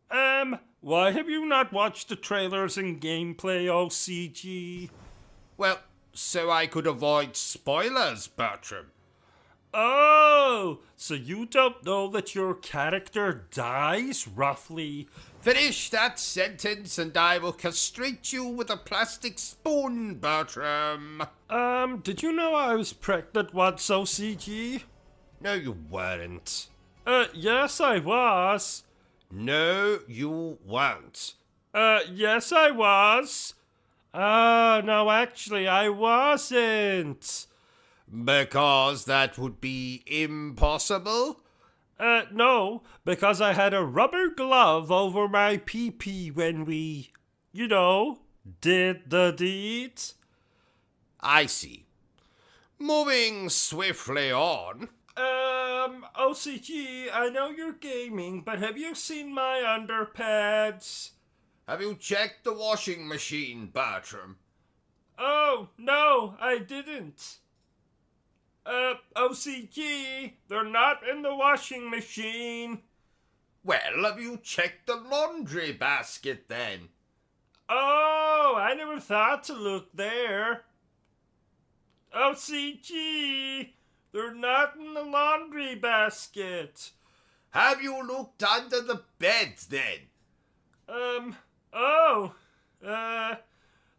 Why have you not watched the trailers and gameplay, OCG? Well, so I could avoid spoilers, Bertram. Oh, so you don't know that your character dies, roughly? Finish that sentence and I will castrate you with a plastic spoon, Bertram. Did you know I was pregnant once, OCG? No, you weren't. Yes I was. No, you weren't. Yes I was. No, actually I wasn't. Because that would be impossible? No, because I had a rubber glove over my pee-pee when we, did the deed. I see. Moving swiftly on. OCG, I know you're gaming, but have you seen my underpads? Have you checked the washing machine, Bertram? Oh, no, I didn't. OCG, they're not in the washing machine. Well, have you checked the laundry basket then? Oh, I never thought to look there. OCG, they're not in the laundry basket. Have you looked under the bed then?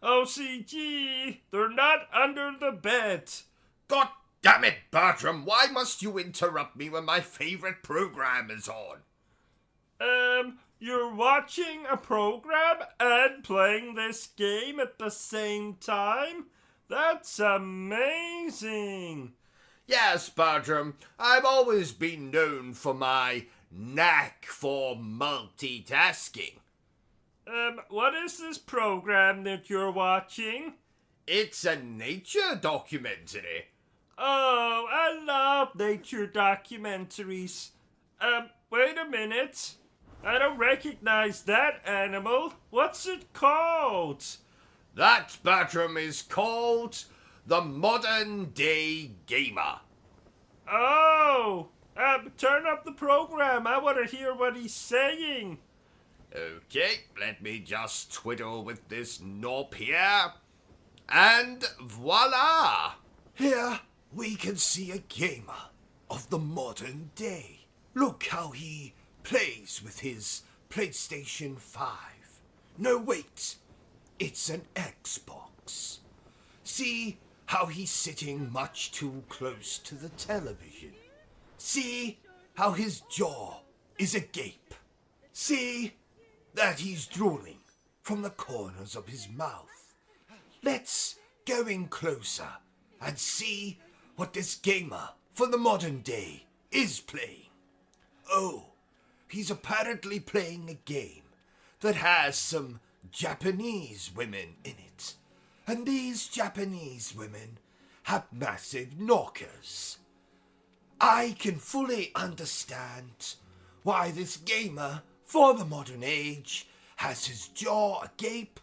OCG, they're not under the bed. God damn it, Bertram, why must you interrupt me when my favorite program is on? You're watching a program and playing this game at the same time? That's amazing. Yes, Bertram, I've always been known for my knack for multitasking. What is this program that you're watching? It's a nature documentary. Oh, I love nature documentaries. Wait a minute. I don't recognize that animal. What's it called? That, Bertram, is called the modern day gamer. Oh, turn up the program. I want to hear what he's saying. Okay, let me just twiddle with this knob here. And voila! Here we can see a gamer of the modern day. Look how he plays with his PlayStation 5. No, wait. It's an Xbox. See how he's sitting much too close to the television. See how his jaw is agape. See that he's drooling from the corners of his mouth. Let's go in closer and see what this gamer for the modern day is playing. Oh, he's apparently playing a game that has some Japanese women in it. And these Japanese women have massive knockers. I can fully understand why this gamer for the modern age has his jaw agape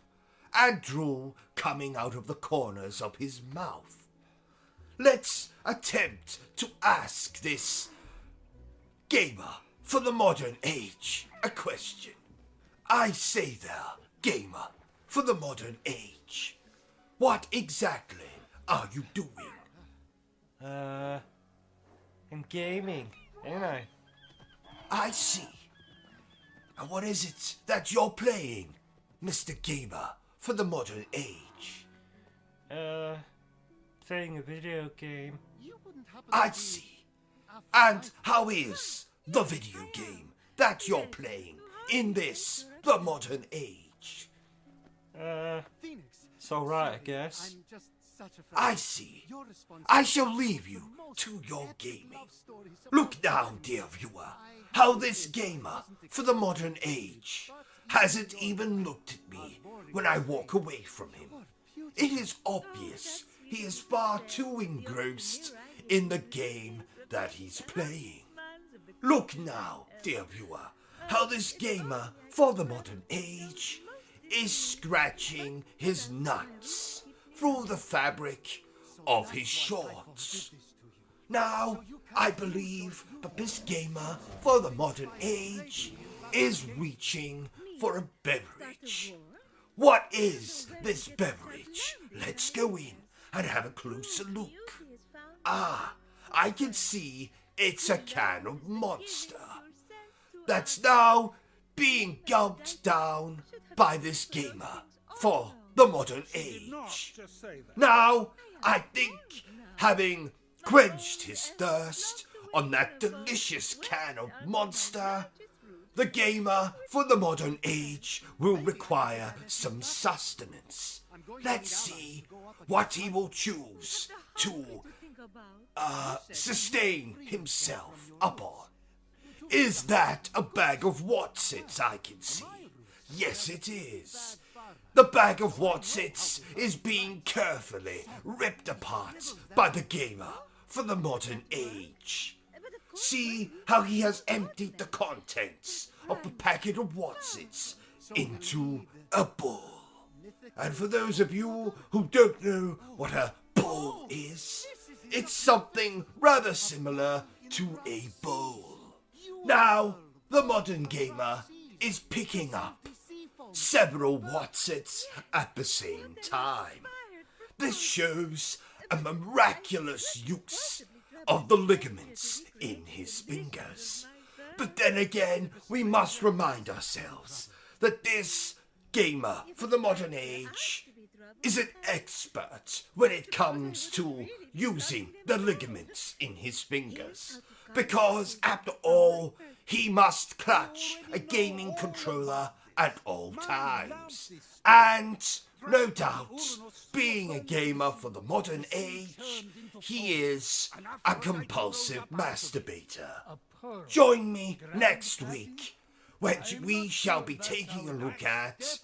and drool coming out of the corners of his mouth. Let's attempt to ask this gamer for the modern age a question. I say there, gamer for the modern age. What exactly are you doing? I'm gaming, ain't I? I see. And what is it that you're playing, Mr. Gamer for the modern age? Playing a video game. I see. And how is the video game that you're playing in this, the modern age? It's alright, I guess. I see. I shall leave you to your gaming. Look now, dear viewer, how this gamer for the modern age hasn't even looked at me when I walk away from him. It is obvious he is far too engrossed in the game that he's playing. Look now, dear viewer, how this gamer for the modern age is scratching his nuts through the fabric of his shorts. Now, I believe that this gamer for the modern age is reaching for a beverage. What is this beverage? Let's go in and have a closer look. Ah, I can see it's a can of Monster that's now being gulped down by this gamer for the modern age. Now, I think, having quenched his thirst on that delicious can of Monster, the gamer for the modern age will require some sustenance. Let's see what he will choose to sustain himself upon. Is that a bag of Watsits I can see? Yes, it is. The bag of Watsits is being carefully ripped apart by the gamer for the modern age. See how he has emptied the contents of the packet of Watsits into a bowl. And for those of you who don't know what a bowl is, it's something rather similar to a bowl. Now, the modern gamer is picking up several Watsits at the same time. This shows a miraculous use of the ligaments in his fingers. But then again, we must remind ourselves that this gamer for the modern age is an expert when it comes to using the ligaments in his fingers. Because, after all, he must clutch a gaming controller at all times. And, no doubt, being a gamer for the modern age, he is a compulsive masturbator. Join me next week when we shall be taking a look at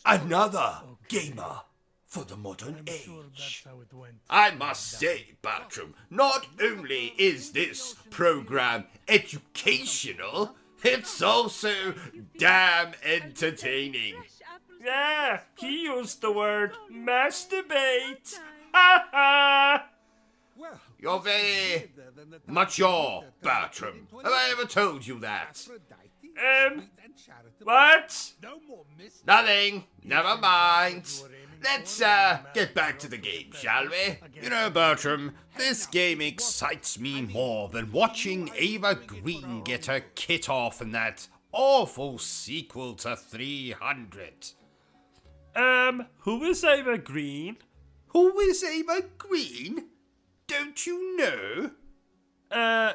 another gamer for the modern age. I must say, Bertram, not only is this program educational, it's also damn entertaining. Yeah, he used the word masturbate. Ha ha! You're very mature, Bertram. Have I ever told you that? What? Nothing. Never mind. Let's get back to the game, shall we? You know, Bertram, this game excites me more than watching Ava Green get her kit off in that awful sequel to 300. Who is Ava Green? Who is Ava Green? Don't you know?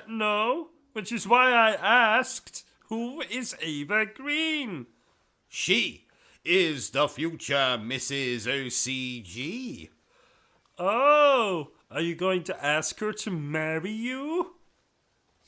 No, which is why I asked, who is Ava Green? She is the future Mrs. OCG. Oh, are you going to ask her to marry you?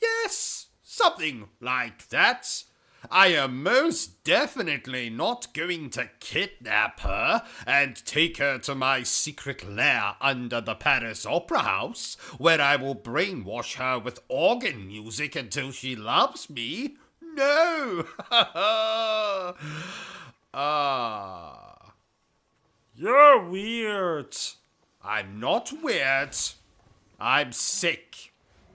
Yes, something like that. I am most definitely not going to kidnap her and take her to my secret lair under the Paris Opera House, where I will brainwash her with organ music until she loves me. No! You're weird. I'm not weird. I'm sick.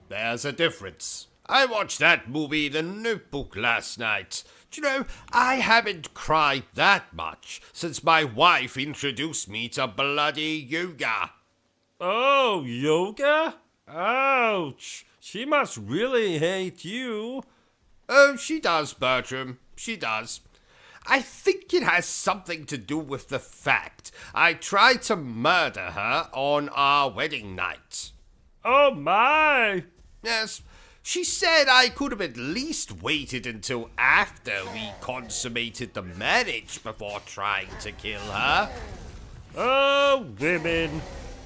There's a difference. I watched that movie, The Notebook, last night. Do you know, I haven't cried that much since my wife introduced me to bloody yoga. Oh, yoga? Ouch. She must really hate you. Oh, she does, Bertram. She does. I think it has something to do with the fact I tried to murder her on our wedding night. Oh, my. Yes. She said I could have at least waited until after we consummated the marriage before trying to kill her. Oh, women.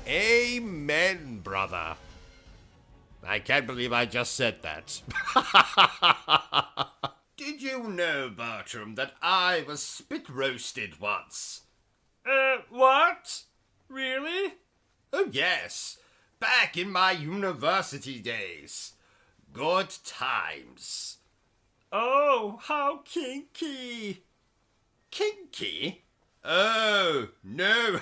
Amen, brother. I can't believe I just said that. Did you know, Bertram, that I was spit roasted once? What? Really? Oh, yes. Back in my university days. Good times. Oh, how kinky. Kinky? Oh, no.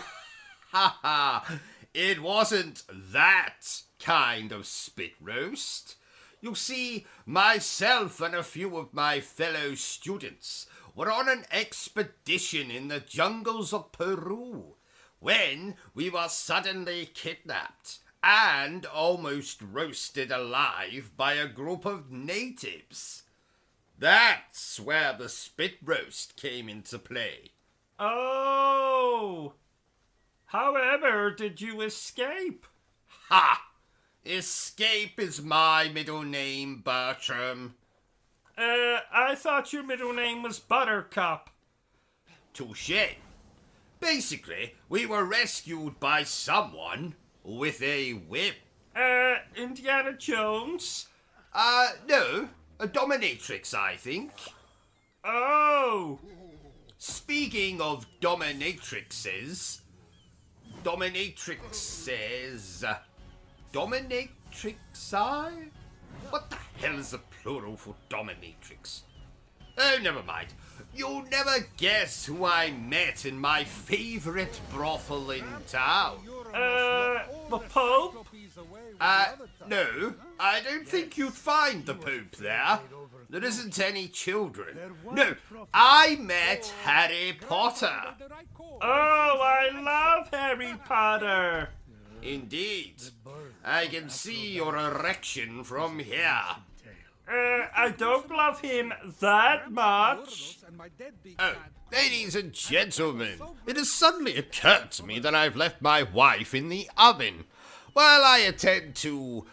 Ha ha. It wasn't that kind of spit roast. You see, myself and a few of my fellow students were on an expedition in the jungles of Peru when we were suddenly kidnapped and almost roasted alive by a group of natives. That's where the spit roast came into play. Oh! However, did you escape? Ha! Escape is my middle name, Bertram. I thought your middle name was Buttercup. Touché. Basically, we were rescued by someone with a whip. Indiana Jones? No. A dominatrix, I think. Oh! Speaking of dominatrixes... Dominatrixi? What the hell is the plural for dominatrix? Oh, never mind. You'll never guess who I met in my favorite brothel in town. The Pope? No, I don't think you'd find the Pope there. There isn't any children. No, I met Harry Potter. Oh, I love Harry Potter. Indeed. I can see your erection from here. I don't love him that much. Oh, ladies and gentlemen, it has suddenly occurred to me that I've left my wife in the oven. While I attend to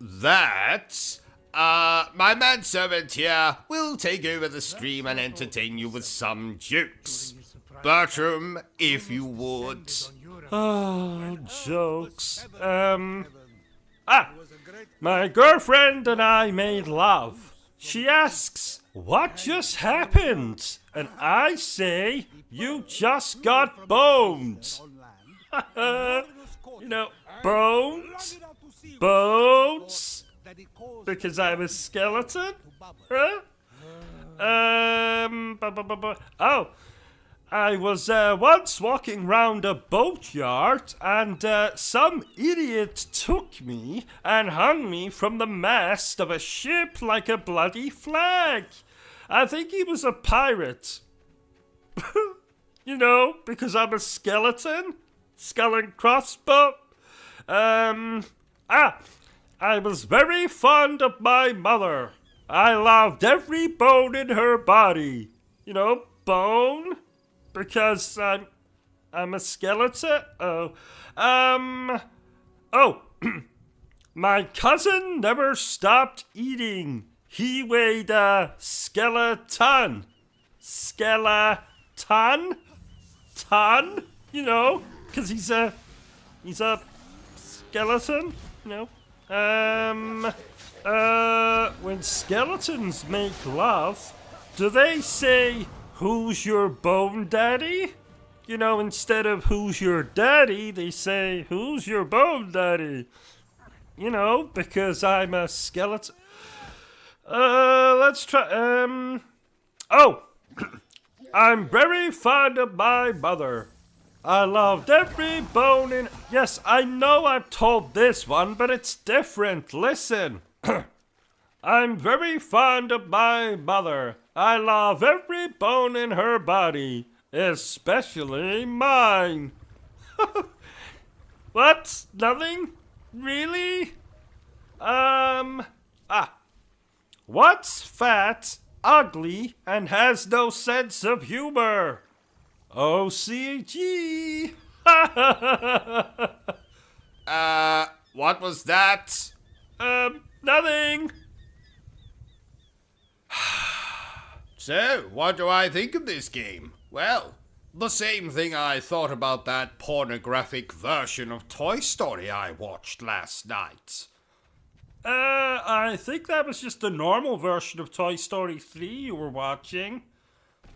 that, my manservant here will take over the stream and entertain you with some jokes. Bertram, if you would. Oh, jokes. My girlfriend and I made love. She asks, what just happened? And I say, you just got boned. You know, bones? Bones? Because I'm a skeleton? Huh? Oh, I was once walking round a boatyard and some idiot took me and hung me from the mast of a ship like a bloody flag. I think he was a pirate. You know, because I'm a skeleton. Skull and crossbow. I was very fond of my mother. I loved every bone in her body. You know, bone? Because I'm a skeleton? My cousin never stopped eating. He weighed a skeleton. Skeleton? Ton? You know, because he's a skeleton, you know. When skeletons make love, do they say, who's your bone daddy? You know, instead of who's your daddy, they say, who's your bone daddy? You know, because I'm a skeleton. Let's try, I'm very fond of my mother. I loved every bone in... Yes, I know I've told this one, but it's different. Listen. I'm very fond of my mother. I love every bone in her body, especially mine. What? Nothing? Really? What's fat, ugly, and has no sense of humor? OCG. What was that? Nothing. So, what do I think of this game? Well, the same thing I thought about that pornographic version of Toy Story I watched last night. I think that was just the normal version of Toy Story 3 you were watching.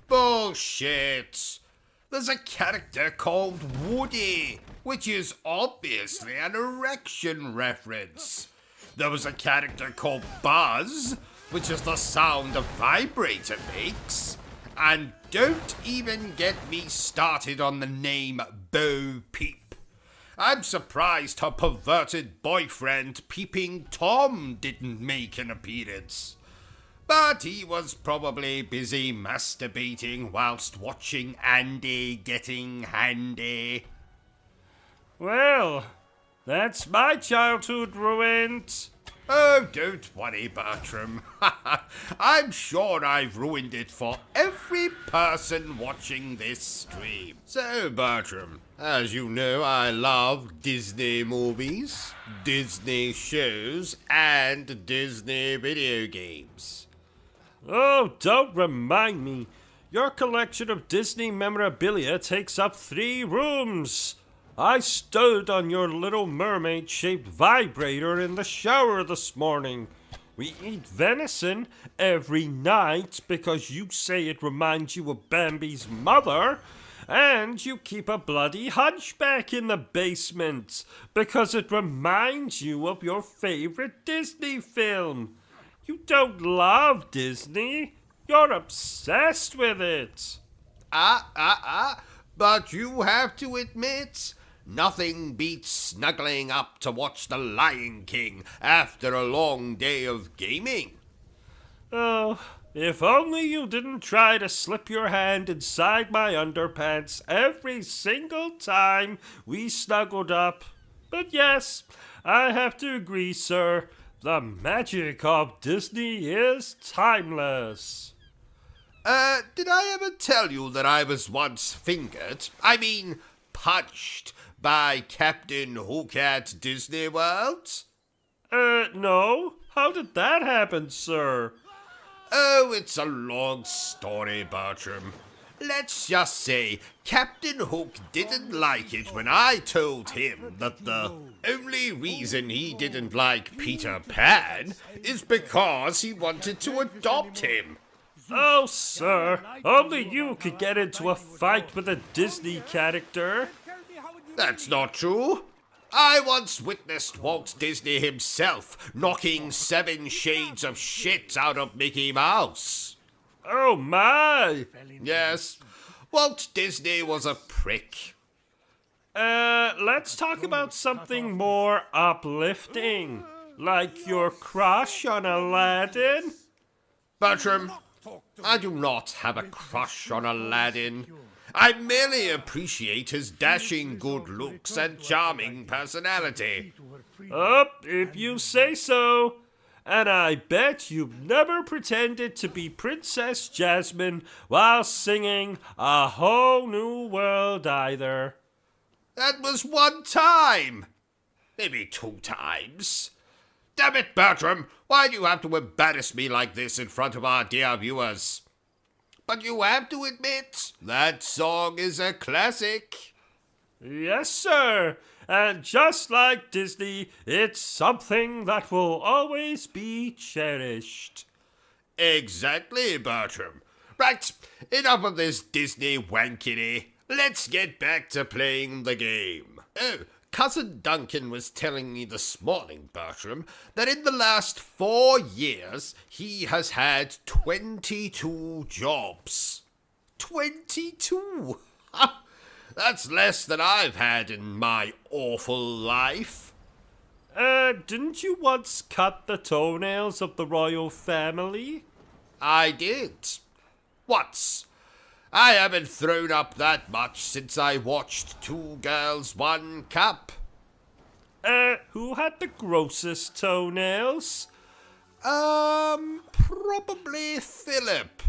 Bullshit! There's a character called Woody, which is obviously an erection reference. There was a character called Buzz, which is the sound a vibrator makes. And don't even get me started on the name Bo Peep. I'm surprised her perverted boyfriend Peeping Tom didn't make an appearance. But he was probably busy masturbating whilst watching Andy getting handy. Well, that's my childhood ruined. Oh, don't worry, Bertram. I'm sure I've ruined it for every person watching this stream. So, Bertram, as you know, I love Disney movies, Disney shows, and Disney video games. Oh, don't remind me. Your collection of Disney memorabilia takes up 3 rooms. I stood on your Little Mermaid-shaped vibrator in the shower this morning. We eat venison every night because you say it reminds you of Bambi's mother, and you keep a bloody hunchback in the basement because it reminds you of your favorite Disney film. You don't love Disney. You're obsessed with it. But you have to admit, nothing beats snuggling up to watch The Lion King after a long day of gaming. Oh, if only you didn't try to slip your hand inside my underpants every single time we snuggled up. But yes, I have to agree, sir. The magic of Disney is timeless. Did I ever tell you that I was once punched by Captain Hook at Disney World? No. How did that happen, sir? Oh, it's a long story, Bertram. Let's just say Captain Hook didn't like it when I told him that the only reason he didn't like Peter Pan is because he wanted to adopt him. Oh, sir, only you could get into a fight with a Disney character. That's not true. I once witnessed Walt Disney himself knocking 7 shades of shit out of Mickey Mouse. Oh, my! Yes, Walt Disney was a prick. Let's talk about something more uplifting, like your crush on Aladdin. Bertram, I do not have a crush on Aladdin. I merely appreciate his dashing good looks and charming personality. If you say so. And I bet you've never pretended to be Princess Jasmine while singing A Whole New World either. That was 1 time. Maybe 2 times. Damn it, Bertram, why do you have to embarrass me like this in front of our dear viewers? But you have to admit, that song is a classic. Yes, sir. And just like Disney, it's something that will always be cherished. Exactly, Bertram. Right, enough of this Disney wankery. Let's get back to playing the game. Oh, Cousin Duncan was telling me this morning, Bertram, that in the last 4 years, he has had 22 jobs. 22? That's less than I've had in my awful life. Didn't you once cut the toenails of the royal family? I did. Once. I haven't thrown up that much since I watched 2 Girls, 1 Cup. Who had the grossest toenails? Probably Philip.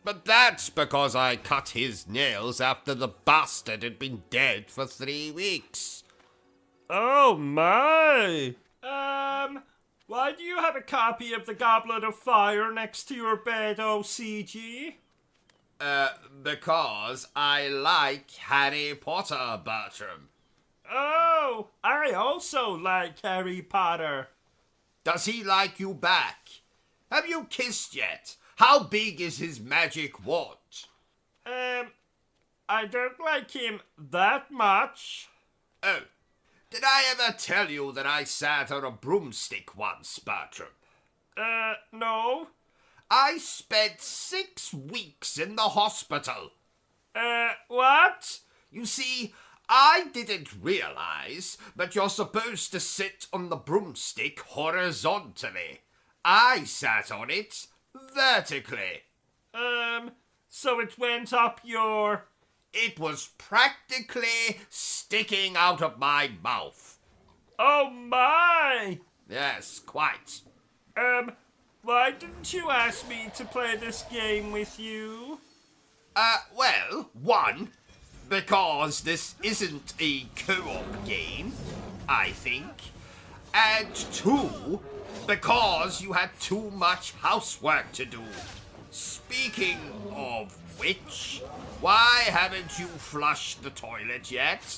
But that's because I cut his nails after the bastard had been dead for 3 weeks. Oh my! Why do you have a copy of the Goblet of Fire next to your bed, OCG? Because I like Harry Potter, Bertram. Oh, I also like Harry Potter. Does he like you back? Have you kissed yet? How big is his magic wand? I don't like him that much. Oh, did I ever tell you that I sat on a broomstick once, Bertram? No. I spent 6 weeks in the hospital. What? You see, I didn't realize that you're supposed to sit on the broomstick horizontally. I sat on it vertically. So it went up your... It was practically sticking out of my mouth. Oh my! Yes, quite. Why didn't you ask me to play this game with you? Well, one, because this isn't a co-op game, I think. And 2, because you had too much housework to do. Speaking of which, why haven't you flushed the toilet yet?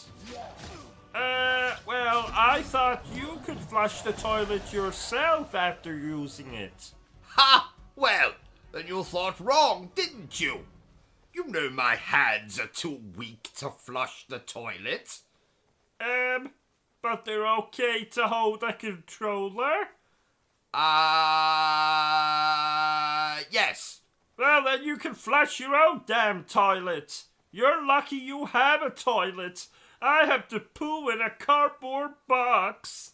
Well, I thought you could flush the toilet yourself after using it. Ha! Well, then you thought wrong, didn't you? You know my hands are too weak to flush the toilet. But they're okay to hold a controller? Yes. Well, then you can flush your own damn toilet. You're lucky you have a toilet. I have to poo in a cardboard box.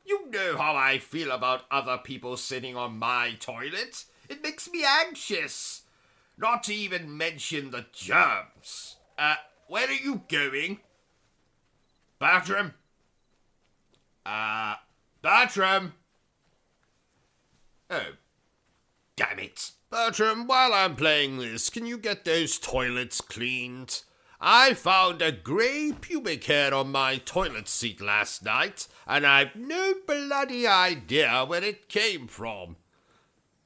You know how I feel about other people sitting on my toilet. It makes me anxious. Not to even mention the germs. Where are you going? Bathroom? Bathroom? Oh, damn it. Bertram, while I'm playing this, can you get those toilets cleaned? I found a grey pubic hair on my toilet seat last night, and I've no bloody idea where it came from.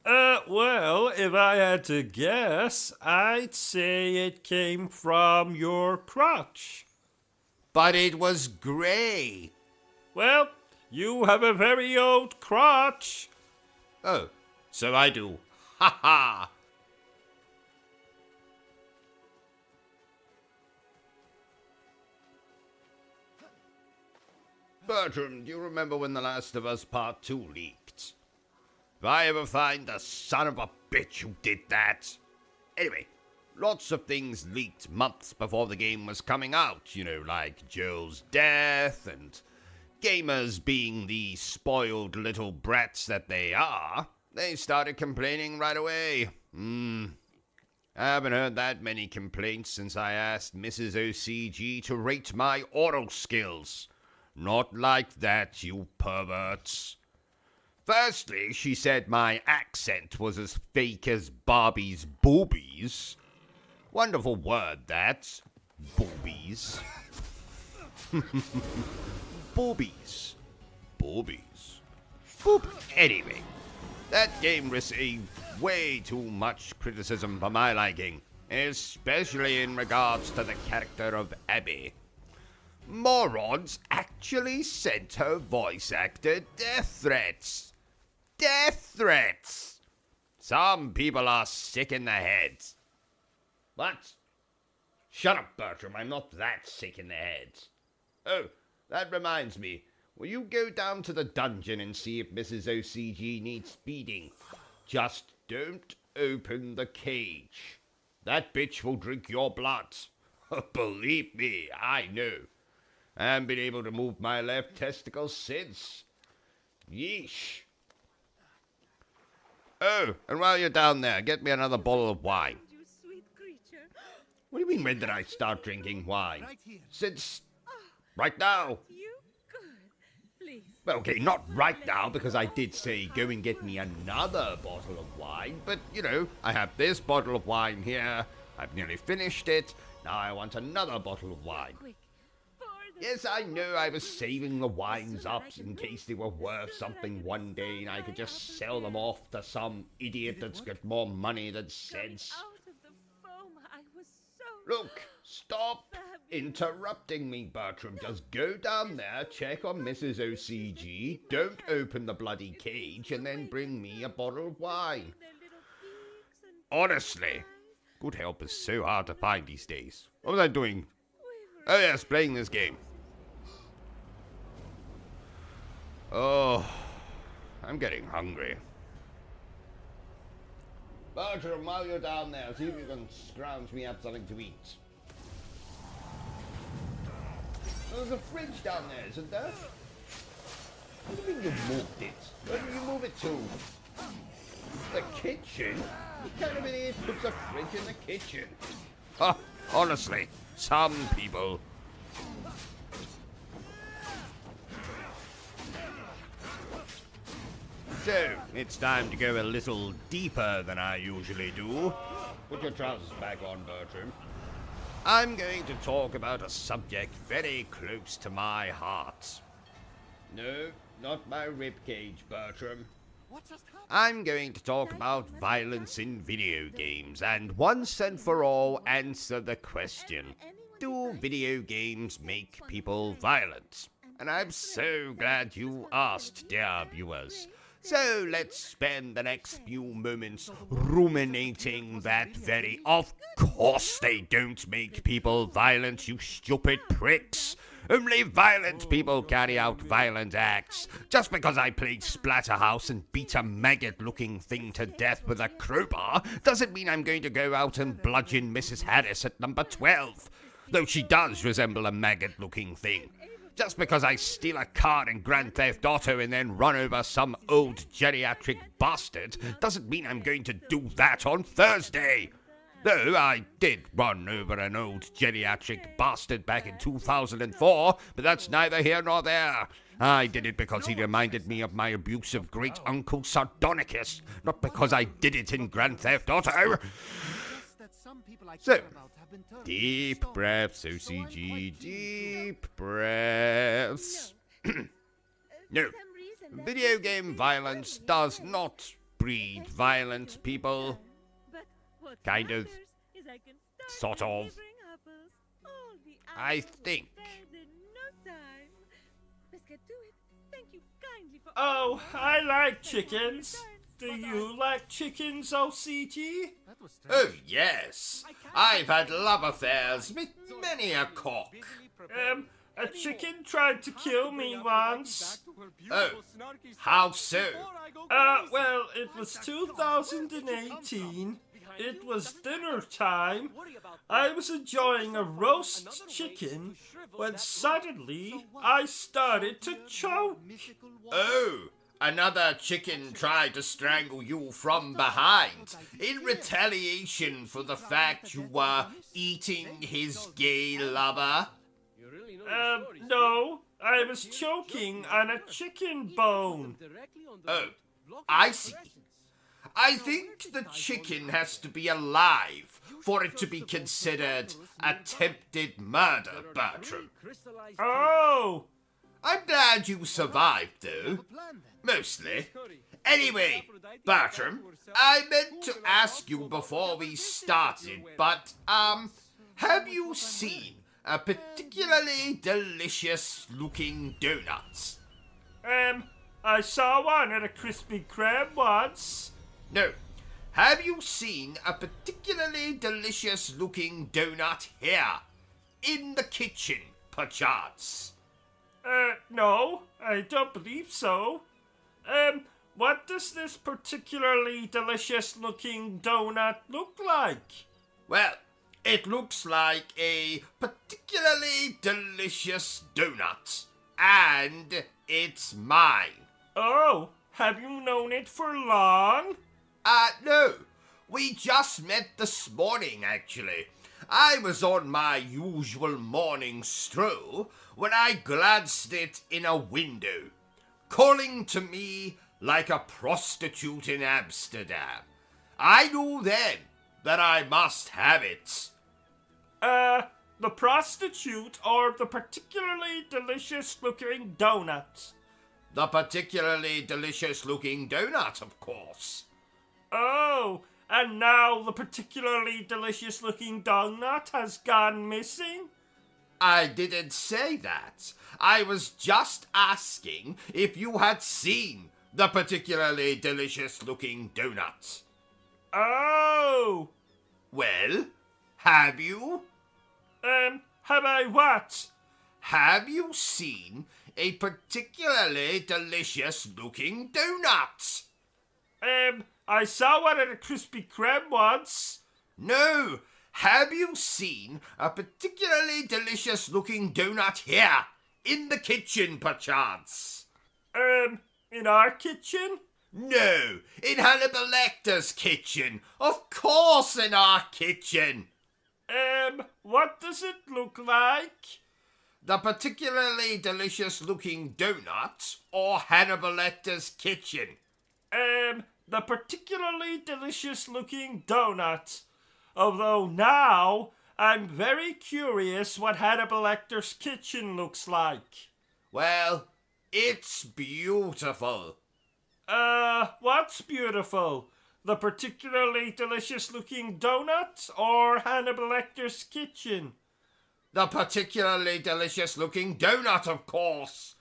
Well, if I had to guess, I'd say it came from your crotch. But it was grey. Well, you have a very old crotch. Oh, so I do. Ha ha! Bertram, do you remember when The Last of Us Part 2 leaked? If I ever find the son of a bitch who did that. Anyway, lots of things leaked months before the game was coming out, you know, like Joel's death and gamers being the spoiled little brats that they are. They started complaining right away. I haven't heard that many complaints since I asked Mrs. OCG to rate my oral skills. Not like that, you perverts. Firstly, she said my accent was as fake as Barbie's boobies. Wonderful word, that. Boobies. Boobies. Boobies. Boop. Anyway, that game received way too much criticism for my liking, especially in regards to the character of Abby. Morons actually sent her voice actor death threats. Death threats! Some people are sick in the head. What? Shut up, Bertram. I'm not that sick in the head. Oh, that reminds me. Will you go down to the dungeon and see if Mrs. OCG needs feeding? Just don't open the cage. That bitch will drink your blood. Believe me, I know. I haven't been able to move my left testicle since. Yeesh. Oh, and while you're down there, get me another bottle of wine. You sweet creature. What do you mean, when did I start drinking wine? Right here. Since... right now. You good. Please. Well, okay, not right now, because I did say go and get me another bottle of wine. But, you know, I have this bottle of wine here. I've nearly finished it. Now I want another bottle of wine. Quick. Yes, I know I was saving the wines up in case they were worth something one day and I could just sell them off to some idiot that's got more money than sense. Out of the foam, I was so... Look, stop interrupting me, Bertram. Just go down there, check on Mrs. OCG, don't open the bloody cage, and then bring me a bottle of wine. Honestly, good help is so hard to find these days. What was I doing? Oh yes, playing this game. Oh, I'm getting hungry. Bertram, while you're down there, see if you can scrounge me up something to eat. There's a fridge down there, isn't there? What do you mean you moved it? Where did you move it to? The kitchen? What kind of idiot puts a fridge in the kitchen? Honestly, some people. So, it's time to go a little deeper than I usually do. Put your trousers back on, Bertram. I'm going to talk about a subject very close to my heart. No, not my ribcage, Bertram. I'm going to talk about violence in video games, and once and for all answer the question, do video games make people violent? And I'm so glad you asked, dear viewers. So let's spend the next few moments ruminating that very of course they don't make people violent, you stupid pricks. Only violent people carry out violent acts. Just because I played Splatterhouse and beat a maggot-looking thing to death with a crowbar doesn't mean I'm going to go out and bludgeon Mrs. Harris at number 12. Though she does resemble a maggot-looking thing. Just because I steal a car in Grand Theft Auto and then run over some old geriatric bastard doesn't mean I'm going to do that on Thursday. Though I did run over an old geriatric bastard back in 2004, but that's neither here nor there. I did it because he reminded me of my abusive great-uncle Sardonicus, not because I did it in Grand Theft Auto. So, deep breaths, OCG, deep breaths. No, video game violence does not breed violent people. Kind of. Sort of. I think. Oh, I like chickens. Do you like chickens, OCG? Oh, yes. I've had love affairs with many a cock. A chicken tried to kill me once. Oh, how so? Well, it was 2018. It was dinner time. I was enjoying a roast chicken when suddenly I started to choke. Oh, another chicken tried to strangle you from behind in retaliation for the fact you were eating his gay lover? No, I was choking on a chicken bone. Oh, I see. I think the chicken has to be alive for it to be considered attempted murder, Bertram. Oh! I'm glad you survived, though. Mostly. Anyway, Bertram, I meant to ask you before we started, but, have you seen a particularly delicious-looking donut? I saw one at a Krispy Kreme once. No. Have you seen a particularly delicious-looking donut here? In the kitchen, perchance? No, I don't believe so. What does this particularly delicious-looking donut look like? Well, it looks like a particularly delicious donut. And it's mine. Oh, have you known it for long? No. We just met this morning, actually. I was on my usual morning stroll when I glanced it in a window, calling to me like a prostitute in Amsterdam. I knew then that I must have it. The prostitute or the particularly delicious-looking donut? The particularly delicious-looking donut, of course. Oh, and now the particularly delicious-looking donut has gone missing? I didn't say that. I was just asking if you had seen the particularly delicious-looking donut. Oh! Well, have you? Have I what? Have you seen a particularly delicious-looking donut? I saw one at a Krispy Kreme once. No, have you seen a particularly delicious looking donut here? In the kitchen, perchance? In our kitchen? No, in Hannibal Lecter's kitchen. Of course in our kitchen. What does it look like? The particularly delicious looking donut or Hannibal Lecter's kitchen? The particularly delicious looking donut. Although now, I'm very curious what Hannibal Lecter's kitchen looks like. Well, it's beautiful. What's beautiful? The particularly delicious looking donut or Hannibal Lecter's kitchen? The particularly delicious looking donut, of course.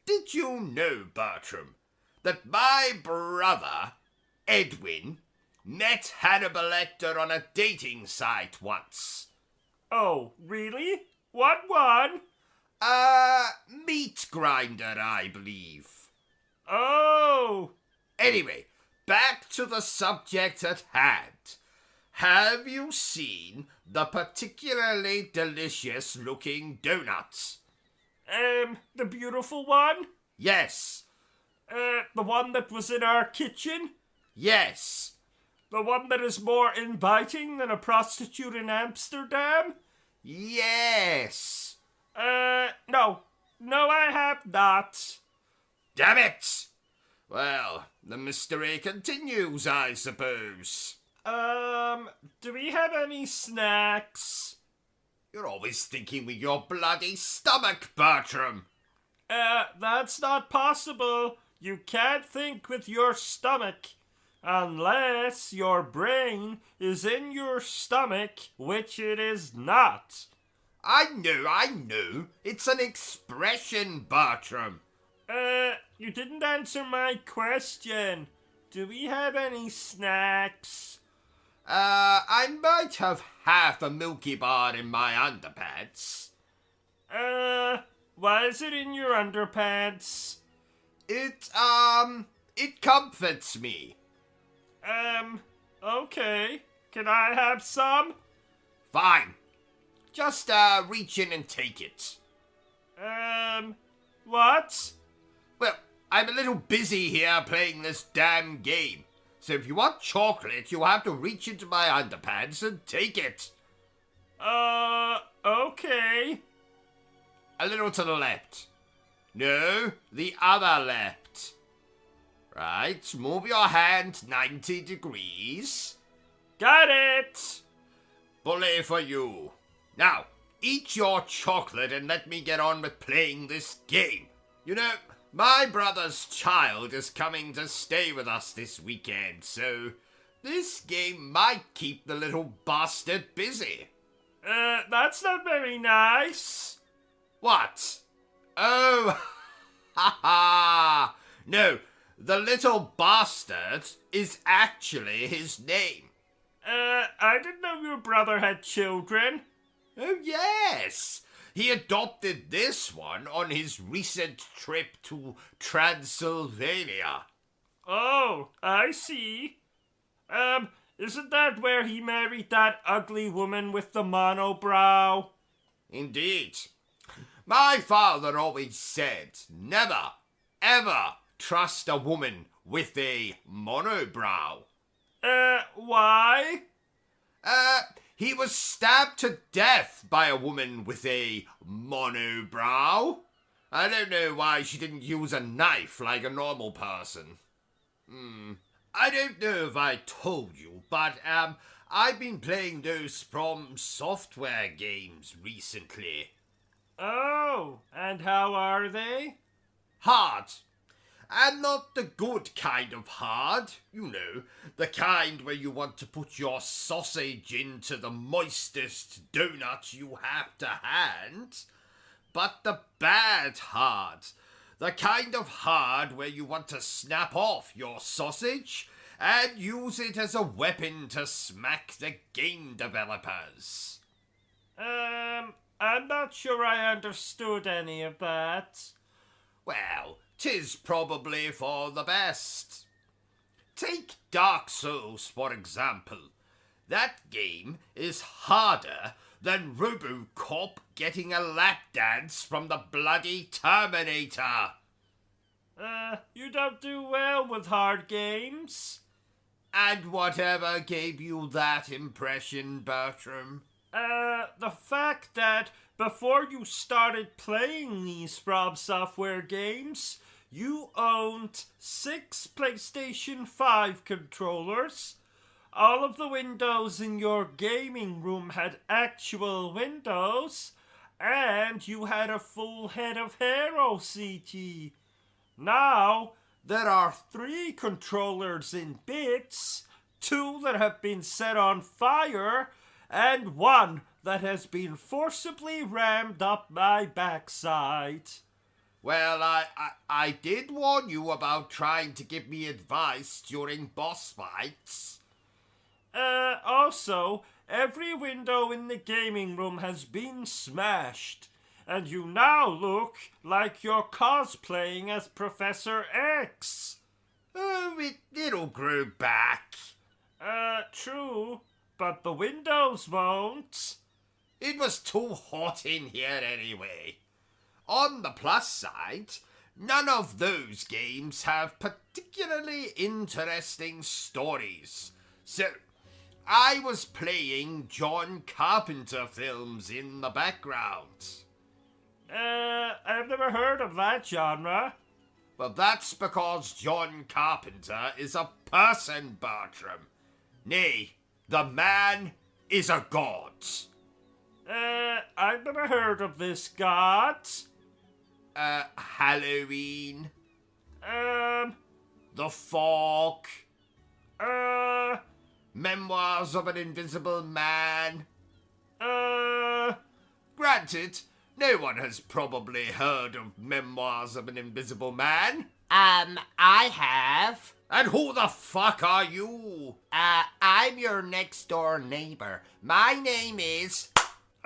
Did you know, Bertram, that my brother, Edwin, met Hannibal Lecter on a dating site once? Oh, really? What one? Meat grinder, I believe. Oh! Anyway, back to the subject at hand. Have you seen the particularly delicious looking donut? The beautiful one? Yes. The one that was in our kitchen? Yes. The one that is more inviting than a prostitute in Amsterdam? Yes. No. No, I have not. Damn it! Well, the mystery continues, I suppose. Do we have any snacks? You're always thinking with your bloody stomach, Bertram. That's not possible. You can't think with your stomach. Unless your brain is in your stomach, which it is not. I know. It's an expression, Bertram. You didn't answer my question. Do we have any snacks? I might have half a Milky Bar in my underpants. Why is it in your underpants? It comforts me. Okay. Can I have some? Fine. Just, reach in and take it. What? Well, I'm a little busy here playing this damn game. So if you want chocolate, you'll have to reach into my underpants and take it. Okay. A little to the left. No, the other left. Right, move your hand 90 degrees. Got it! Bully for you. Now, eat your chocolate and let me get on with playing this game. You know, my brother's child is coming to stay with us this weekend, so this game might keep the little bastard busy. That's not very nice. What? Oh, ha ha! No, the little bastard is actually his name. I didn't know your brother had children. Oh, yes. He adopted this one on his recent trip to Transylvania. Oh, I see. Isn't that where he married that ugly woman with the monobrow? Indeed. My father always said, never, ever trust a woman with a monobrow. Why? He was stabbed to death by a woman with a monobrow. I don't know why she didn't use a knife like a normal person. I don't know if I told you, but, I've been playing those From Software games recently. Oh, and how are they? Hard. And not the good kind of hard, you know, the kind where you want to put your sausage into the moistest donut you have to hand, but the bad hard, the kind of hard where you want to snap off your sausage and use it as a weapon to smack the game developers. I'm not sure I understood any of that. Well, 'tis probably for the best. Take Dark Souls, for example. That game is harder than RoboCop getting a lap dance from the bloody Terminator. You don't do well with hard games. And whatever gave you that impression, Bertram? The fact that before you started playing these From Software games, you owned 6 PlayStation 5 controllers. All of the windows in your gaming room had actual windows, and you had a full head of hair, OCG. Now, there are 3 controllers in bits, 2 that have been set on fire, and 1 that has been forcibly rammed up my backside. Well, I did warn you about trying to give me advice during boss fights. Also, every window in the gaming room has been smashed, and you now look like you're cosplaying as Professor X. Oh, it'll grow back. True, but the windows won't. It was too hot in here anyway. On the plus side, none of those games have particularly interesting stories. So, I was playing John Carpenter films in the background. I've never heard of that genre. Well, that's because John Carpenter is a person, Bertram. Nay, the man is a god. I've never heard of this god. Halloween. The Fog. Memoirs of an Invisible Man. Granted, no one has probably heard of Memoirs of an Invisible Man. I have. And who the fuck are you? I'm your next door neighbor. My name is...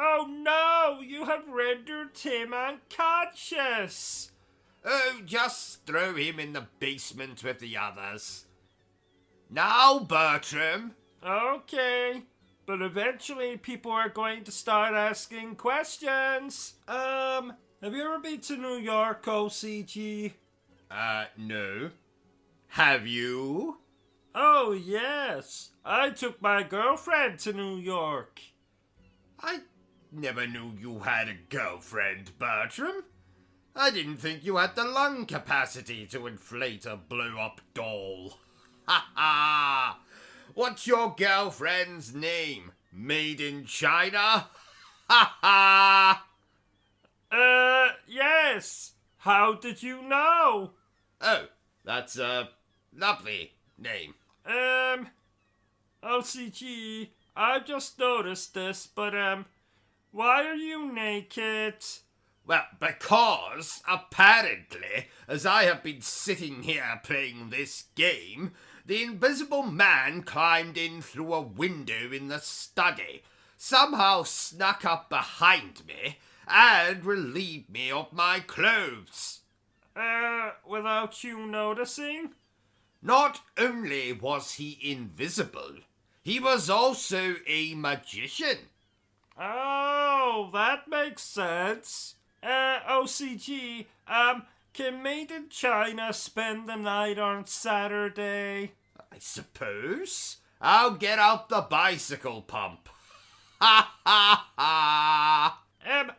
Oh no, you have rendered him unconscious. Oh, just throw him in the basement with the others. Now, Bertram. Okay, but eventually people are going to start asking questions. Have you ever been to New York, OCG? No. Have you? Oh, yes. I took my girlfriend to New York. I never knew you had a girlfriend, Bertram. I didn't think you had the lung capacity to inflate a blow-up doll. Ha ha! What's your girlfriend's name? Made in China? Ha ha! Yes. How did you know? Oh, that's a lovely name. OCG, I've just noticed this, but, why are you naked? Well, because, apparently, as I have been sitting here playing this game, the Invisible Man climbed in through a window in the study, somehow snuck up behind me, and relieved me of my clothes. Without you noticing? Not only was he invisible, he was also a magician. Oh, that makes sense. OCG, can Made in China spend the night on Saturday? I suppose. I'll get out the bicycle pump. Ha ha ha!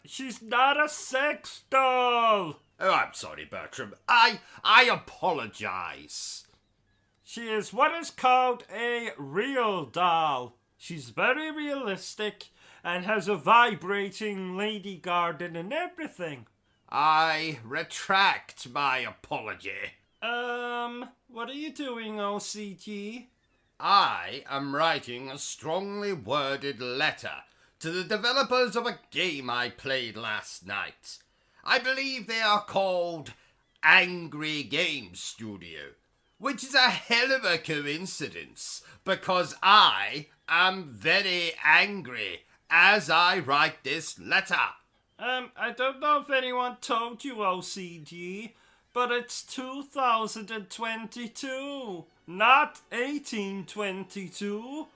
She's not a sex doll. Oh, I'm sorry, Bertram. I apologize. She is what is called a real doll. She's very realistic and has a vibrating lady garden and everything. I retract my apology. What are you doing, OCG? I am writing a strongly worded letter to the developers of a game I played last night. I believe they are called Angry Game Studio, which is a hell of a coincidence because I am very angry as I write this letter. I don't know if anyone told you, OCG, but it's 2022, not 1822.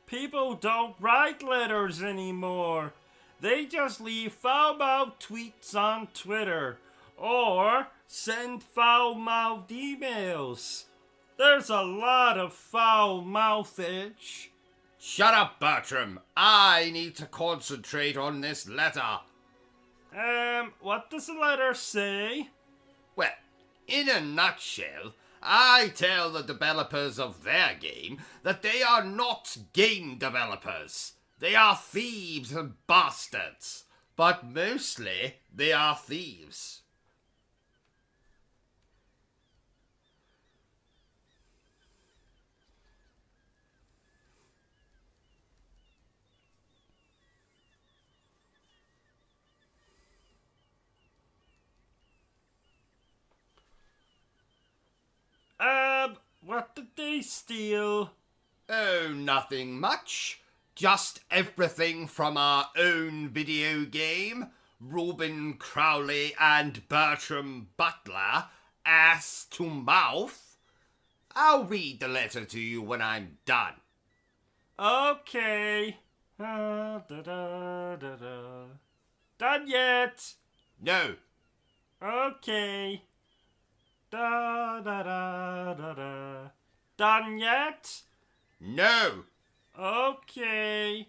People don't write letters anymore. They just leave foul-mouthed tweets on Twitter or send foul-mouthed emails. There's a lot of foul-mouthage. Shut up, Bertram. I need to concentrate on this letter. What does the letter say? Well, in a nutshell, I tell the developers of their game that they are not game developers. They are thieves and bastards. But mostly, they are thieves. What did they steal? Oh, nothing much. Just everything from our own video game, Reuben Crowley and Bertram Butler, ass to mouth. I'll read the letter to you when I'm done. Okay. Done yet? No. Okay. Done yet? No. Okay.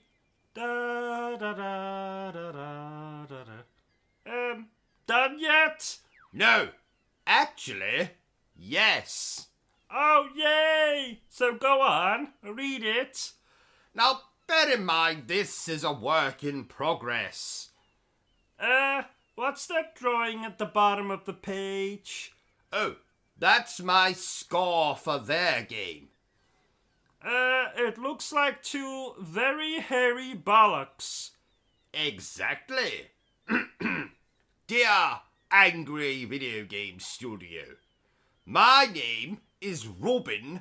Done yet? No. Actually, yes. Oh, yay! So go on, read it. Now, bear in mind this is a work in progress. What's that drawing at the bottom of the page? Oh, that's my score for their game. It looks like two very hairy bollocks. Exactly. Dear Angry Video Game Studio, my name is Robin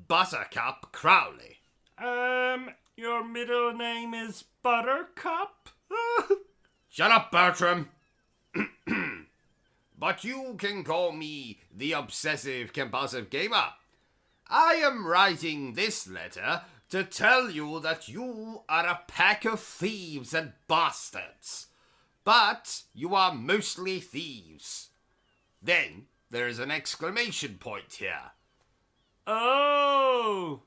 Buttercup Crowley. Your middle name is Buttercup? Shut up, Bertram. But you can call me the Obsessive Compulsive Gamer. I am writing this letter to tell you that you are a pack of thieves and bastards. But you are mostly thieves. Then there is an exclamation point here. Oh!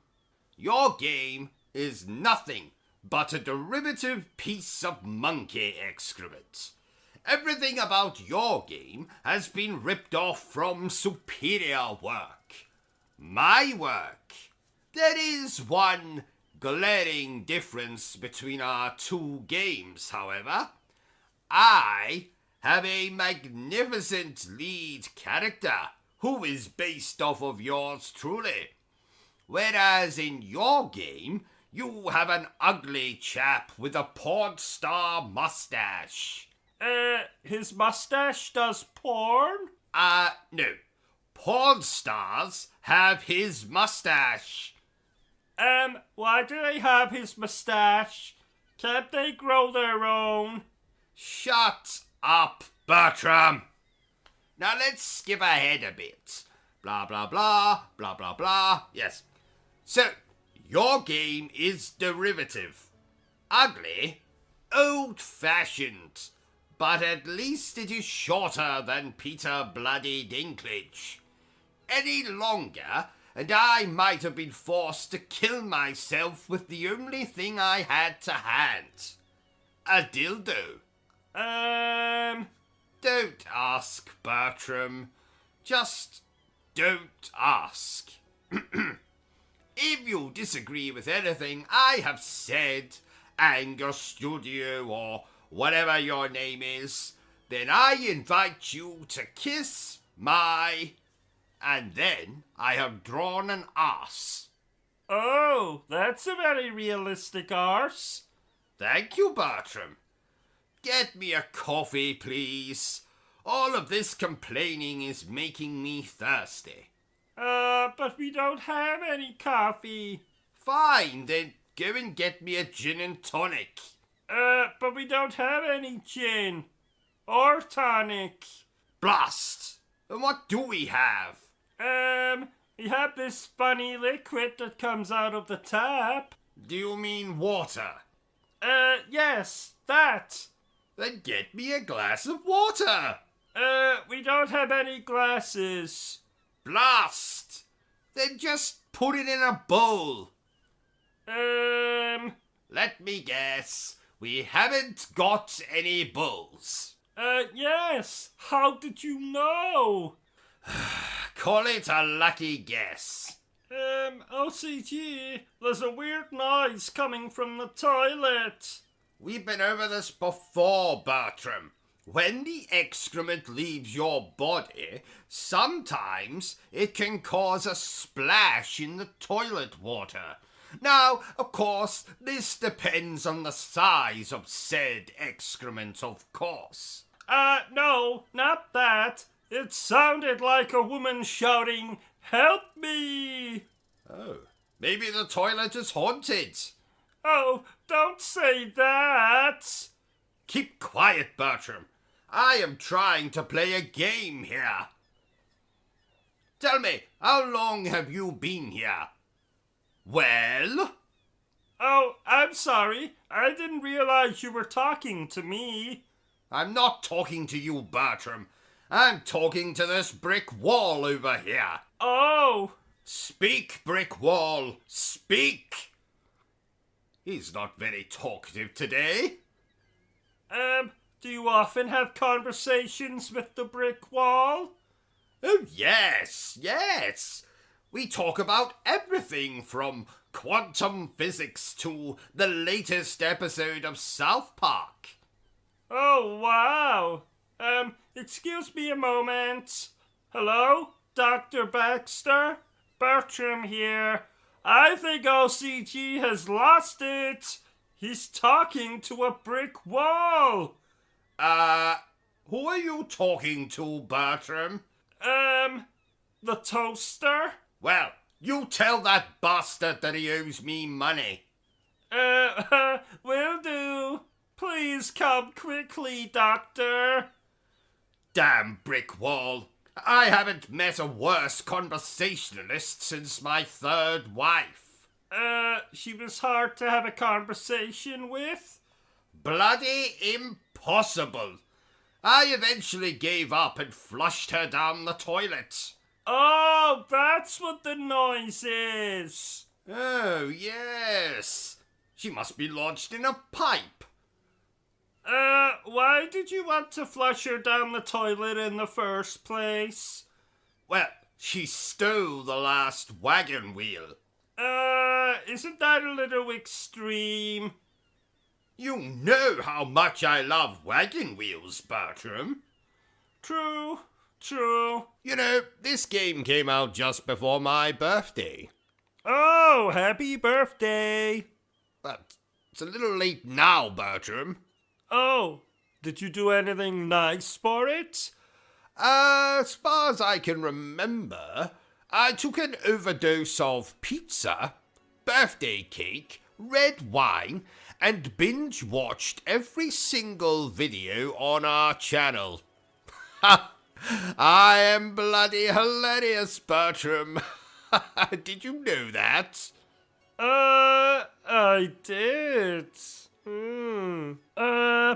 Your game is nothing but a derivative piece of monkey excrement. Everything about your game has been ripped off from superior work. My work. There is one glaring difference between our two games, however. I have a magnificent lead character who is based off of yours truly. Whereas in your game, you have an ugly chap with a porn star mustache. His mustache does porn? No. Porn stars have his mustache. Why do they have his mustache? Can't they grow their own? Shut up, Bertram. Now let's skip ahead a bit. Blah, blah, blah, blah, blah, blah. Yes. So, your game is derivative. Ugly, old-fashioned. But at least it is shorter than Peter Bloody Dinklage. Any longer, and I might have been forced to kill myself with the only thing I had to hand. A dildo. Don't ask, Bertram. Just don't ask. If you disagree with anything I have said, Anger Studio or whatever your name is, then I invite you to kiss my... And then I have drawn an arse. Oh, that's a very realistic arse. Thank you, Bertram. Get me a coffee, please. All of this complaining is making me thirsty. But we don't have any coffee. Fine, then go and get me a gin and tonic. But we don't have any gin. Or tonic. Blast! And what do we have? We have this funny liquid that comes out of the tap. Do you mean water? Yes, that. Then get me a glass of water. We don't have any glasses. Blast! Then just put it in a bowl. Let me guess. We haven't got any bowls. Yes. How did you know? Call it a lucky guess. OCG, there's a weird noise coming from the toilet. We've been over this before, Bertram. When the excrement leaves your body, sometimes it can cause a splash in the toilet water. Now, of course, this depends on the size of said excrement, of course. No, not that. It sounded like a woman shouting, "Help me!" Oh, maybe the toilet is haunted. Oh, don't say that. Keep quiet, Bertram. I am trying to play a game here. Tell me, how long have you been here? Well? Oh, I'm sorry. I didn't realize you were talking to me. I'm not talking to you, Bertram. I'm talking to this brick wall over here. Oh! Speak, brick wall, speak! He's not very talkative today. Do you often have conversations with the brick wall? Oh, yes. We talk about everything from quantum physics to the latest episode of South Park. Oh, wow. Excuse me a moment. Hello, Dr. Baxter? Bertram here. I think OCG has lost it. He's talking to a brick wall. Who are you talking to, Bertram? The toaster? Well, you tell that bastard that he owes me money. Will do. Please come quickly, Doctor. Damn brick wall. I haven't met a worse conversationalist since my third wife. She was hard to have a conversation with? Bloody impossible. I eventually gave up and flushed her down the toilet. Oh, that's what the noise is. Oh, yes. She must be lodged in a pipe. Why did you want to flush her down the toilet in the first place? Well, she stole the last wagon wheel. Isn't that a little extreme? You know how much I love wagon wheels, Bertram. True. You know, this game came out just before my birthday. Oh, happy birthday. But it's a little late now, Bertram. Oh, did you do anything nice for it? As far as I can remember, I took an overdose of pizza, birthday cake, red wine, and binge-watched every single video on our channel. Ha! I am bloody hilarious, Bertram. Did you know that? I did.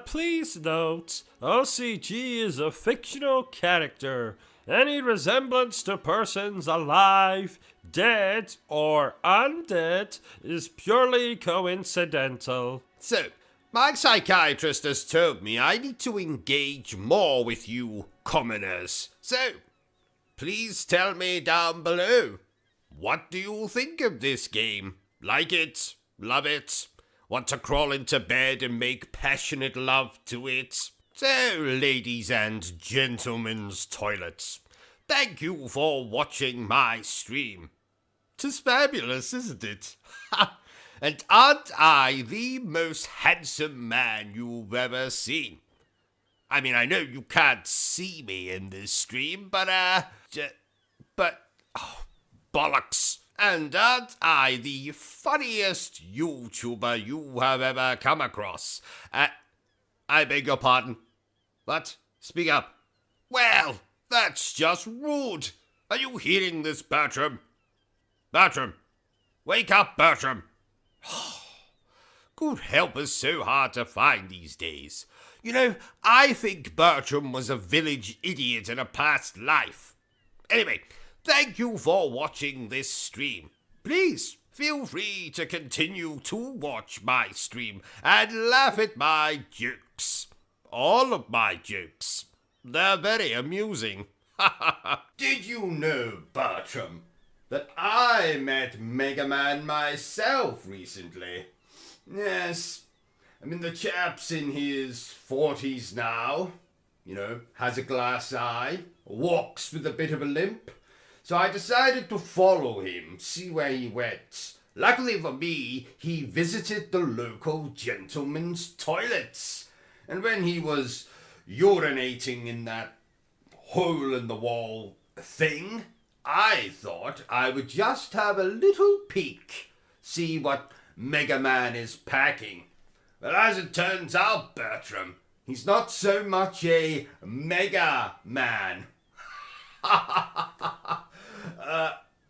Please note, OCG is a fictional character. Any resemblance to persons alive, dead, or undead is purely coincidental. So, my psychiatrist has told me I need to engage more with you commoners. So, please tell me down below. What do you think of this game? Like it? Love it? Want to crawl into bed and make passionate love to it? So, ladies and gentlemen's toilets, thank you for watching my stream. 'Tis fabulous, isn't it? And aren't I the most handsome man you've ever seen? I mean, I know you can't see me in this stream, but bollocks. And aren't I the funniest YouTuber you have ever come across? I beg your pardon. What? Speak up. Well, that's just rude. Are you hearing this, Bertram? Bertram! Wake up, Bertram! Good help is so hard to find these days. You know, I think Bertram was a village idiot in a past life. Anyway, thank you for watching this stream. Please feel free to continue to watch my stream and laugh at my jokes. All of my jokes. They're very amusing. Did you know, Bertram, that I met Mega Man myself recently? Yes, I mean, the chap's in his 40s now, you know, has a glass eye, walks with a bit of a limp. So I decided to follow him, see where he went. Luckily for me, he visited the local gentleman's toilets. And when he was urinating in that hole-in-the-wall thing, I thought I would just have a little peek, see what Mega Man is packing. Well, as it turns out, Bertram, he's not so much a Mega Man.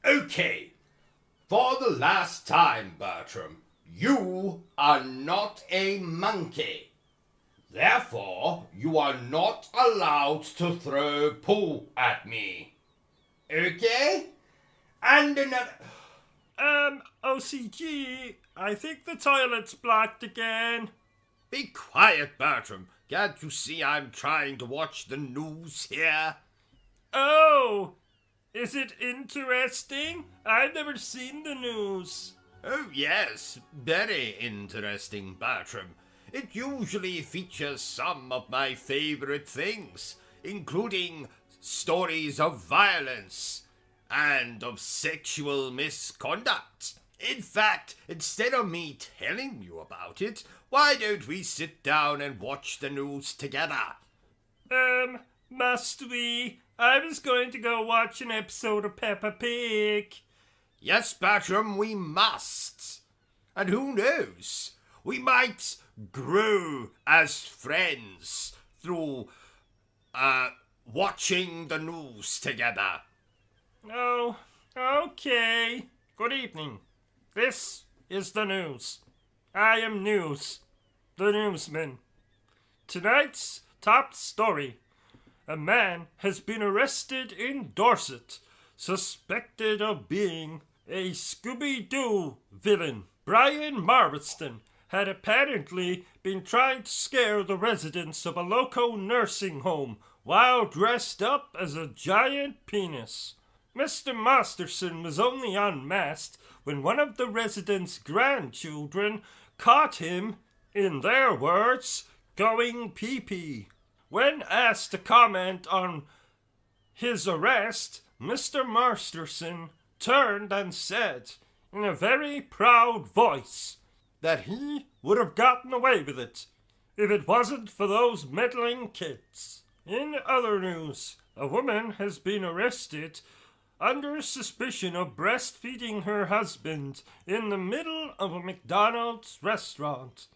Okay. For the last time, Bertram, you are not a monkey. Therefore, you are not allowed to throw poo at me. Okay? And another... OCG, I think the toilet's blocked again. Be quiet, Bertram. Can't you see I'm trying to watch the news here? Oh, is it interesting? I've never seen the news. Oh yes, very interesting, Bertram. It usually features some of my favorite things, including stories of violence and of sexual misconduct. In fact, instead of me telling you about it, why don't we sit down and watch the news together? Must we? I was going to go watch an episode of Peppa Pig. Yes, Bertram, we must. And who knows? We might grow as friends through, watching the news together. Oh, okay. Good evening. This is the news. I am News, the newsman. Tonight's top story. A man has been arrested in Dorset, suspected of being a Scooby-Doo villain. Brian Marston had apparently been trying to scare the residents of a local nursing home while dressed up as a giant penis. Mr. Masterson was only unmasked when one of the residents' grandchildren caught him, in their words, going pee-pee. When asked to comment on his arrest, Mr. Masterson turned and said, in a very proud voice, that he would have gotten away with it if it wasn't for those meddling kids. In other news, a woman has been arrested under suspicion of breastfeeding her husband in the middle of a McDonald's restaurant.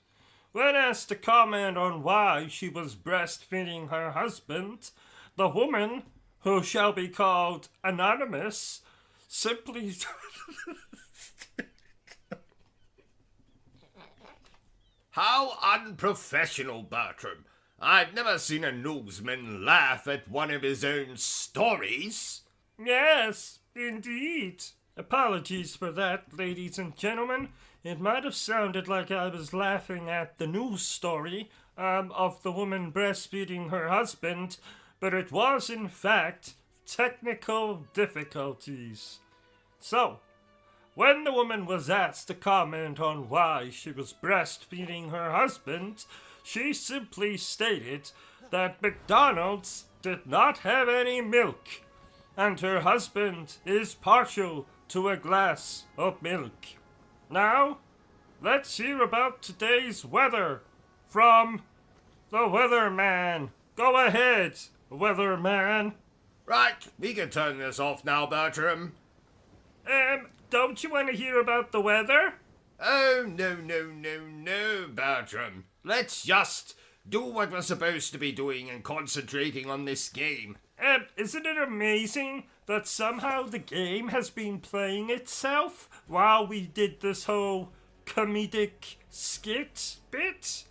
When asked to comment on why she was breastfeeding her husband, the woman, who shall be called Anonymous, simply... How unprofessional, Bertram. I've never seen a newsman laugh at one of his own stories. Yes, indeed. Apologies for that, ladies and gentlemen. It might have sounded like I was laughing at the news story of the woman breastfeeding her husband, but it was, in fact, technical difficulties. So, when the woman was asked to comment on why she was breastfeeding her husband, she simply stated that McDonald's did not have any milk, and her husband is partial to a glass of milk. Now, let's hear about today's weather from the Weatherman. Go ahead, Weatherman. Right, we can turn this off now, Bertram. Don't you want to hear about the weather? Oh, no, Bertram. Let's just do what we're supposed to be doing and concentrating on this game. Isn't it amazing that somehow the game has been playing itself while we did this whole comedic skit bit?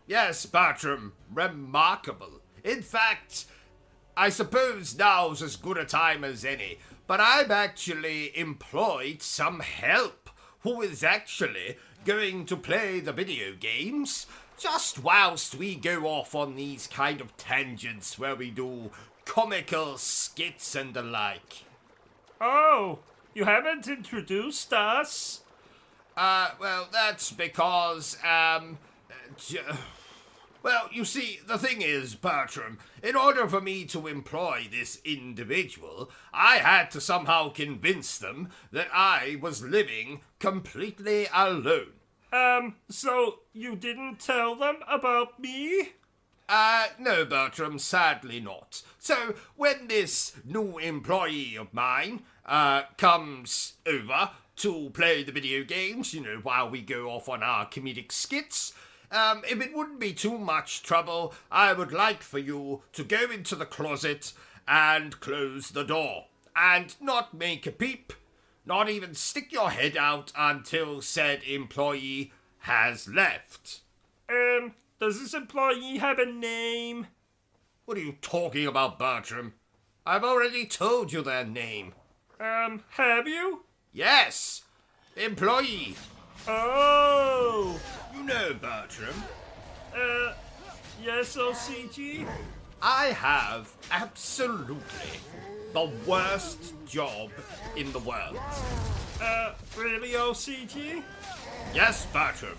Yes, Bertram, remarkable. In fact, I suppose now's as good a time as any, but I've actually employed some help who is actually going to play the video games just whilst we go off on these kind of tangents where we do comical skits and the like. Oh, you haven't introduced us? Well, that's because, well, you see, the thing is, Bertram, in order for me to employ this individual, I had to somehow convince them that I was living completely alone. So you didn't tell them about me? No, Bertram, sadly not. So, when this new employee of mine, comes over to play the video games, you know, while we go off on our comedic skits, if it wouldn't be too much trouble, I would like for you to go into the closet and close the door, and not make a peep, not even stick your head out until said employee has left. Does this employee have a name? What are you talking about, Bertram? I've already told you their name. Have you? Yes! Employee. Oh! You know, Bertram. Yes, OCG? I have absolutely the worst job in the world. Really, OCG? Yes, Bertram.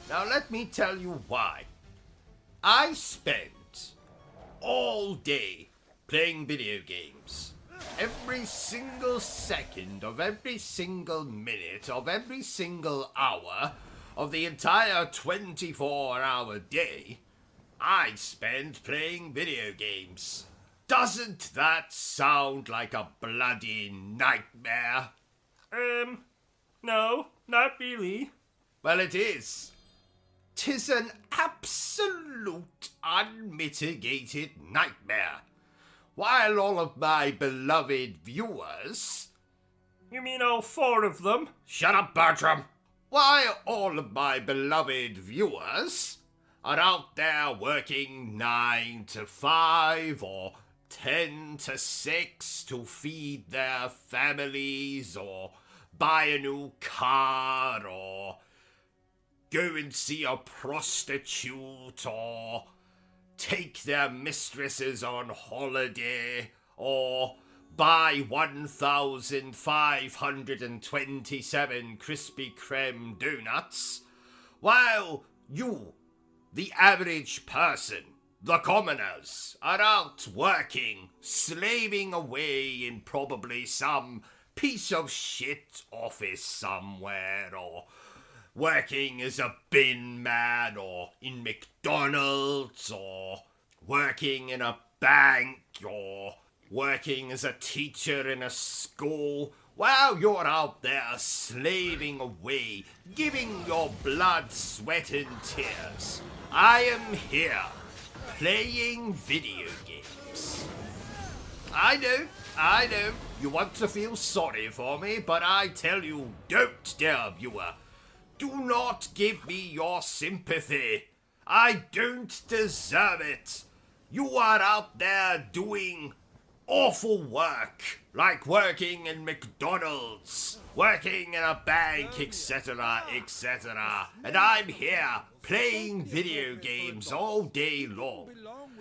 Now let me tell you why. I spent all day playing video games. Every single second of every single minute of every single hour of the entire 24-hour day, I spent playing video games. Doesn't that sound like a bloody nightmare? No, not really. Well, it is. 'Tis an absolute unmitigated nightmare. While all of my beloved viewers... You mean all 4 of them? Shut up, Bertram! While all of my beloved viewers are out there working 9 to 5 or 10 to 6 to feed their families or buy a new car or go and see a prostitute or take their mistresses on holiday or buy 1,527 Krispy Kreme donuts, while you, the average person, the commoners, are out working, slaving away in probably some piece of shit office somewhere, or working as a bin man, or in McDonald's, or working in a bank, or working as a teacher in a school, while you're out there slaving away, giving your blood, sweat and tears, I am here, playing video games. I know, you want to feel sorry for me, but I tell you, don't, dear viewer. Do not give me your sympathy. I don't deserve it. You are out there doing awful work, like working in McDonald's, working in a bank, etc., etc. And I'm here playing video games all day long.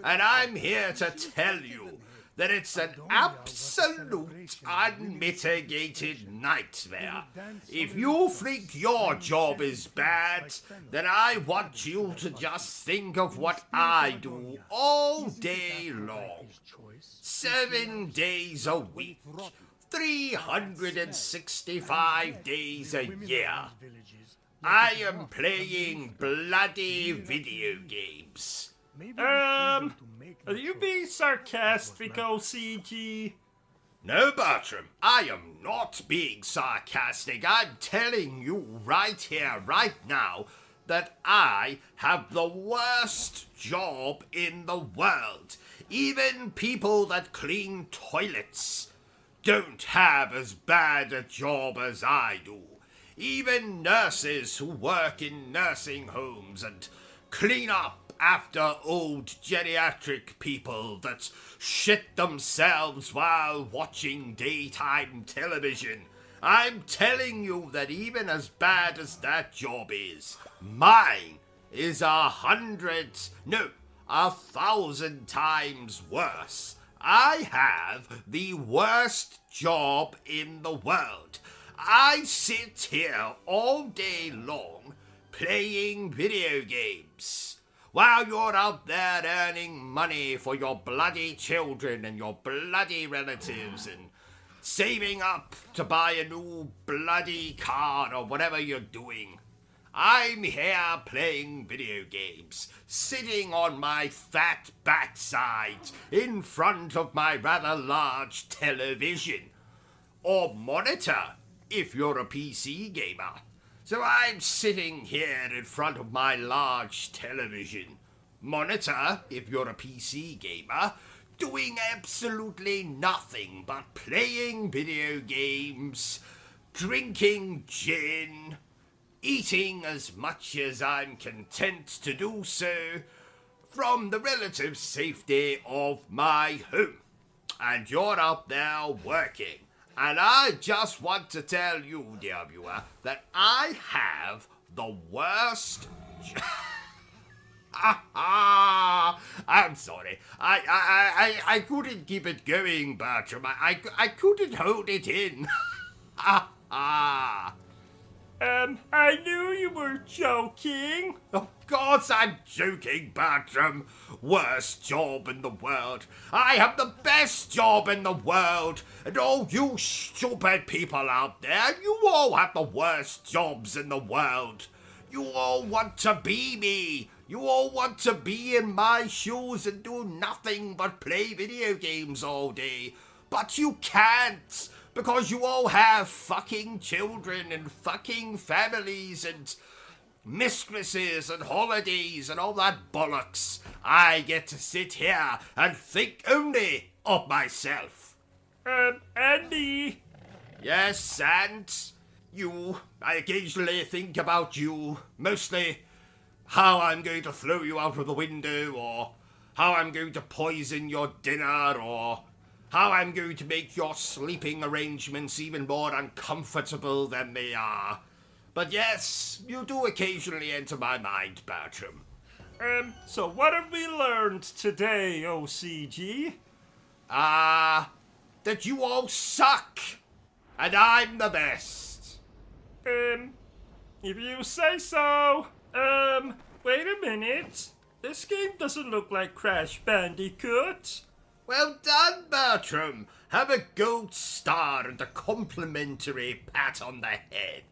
And I'm here to tell you that it's an absolute unmitigated nightmare. If you think your job is bad, then I want you to just think of what I do all day long. 7 days a week, 365 days a year. I am playing bloody video games. Are you being sarcastic, OCG? No, Bertram, I am not being sarcastic. I'm telling you right here, right now, that I have the worst job in the world. Even people that clean toilets don't have as bad a job as I do. Even nurses who work in nursing homes and clean up after old geriatric people that shit themselves while watching daytime television. I'm telling you that even as bad as that job is, mine is 1,000 times worse. I have the worst job in the world. I sit here all day long playing video games while you're out there earning money for your bloody children and your bloody relatives and saving up to buy a new bloody car or whatever you're doing. I'm here playing video games, sitting on my fat backside in front of my rather large television. Or monitor, if you're a PC gamer. So I'm sitting here in front of my large television. Monitor, if you're a PC gamer, doing absolutely nothing but playing video games, drinking gin, eating as much as I'm content to do so from the relative safety of my home. And you're out there working. And I just want to tell you, dear viewer, that I have the worst... I'm sorry. I couldn't keep it going, Bertram. I couldn't hold it in. I knew you were joking. Of course I'm joking, Bertram. Worst job in the world. I have the best job in the world. And all you stupid people out there, you all have the worst jobs in the world. You all want to be me. You all want to be in my shoes and do nothing but play video games all day. But you can't. Because you all have fucking children and fucking families and mistresses and holidays and all that bollocks. I get to sit here and think only of myself. Andy. Yes, and you. I occasionally think about you. Mostly how I'm going to throw you out of the window, or how I'm going to poison your dinner, or how I'm going to make your sleeping arrangements even more uncomfortable than they are. But yes, you do occasionally enter my mind, Bertram. So what have we learned today, OCG? That you all suck, and I'm the best. If you say so. Wait a minute. This game doesn't look like Crash Bandicoot. Well done, Bertram. Have a gold star and a complimentary pat on the head.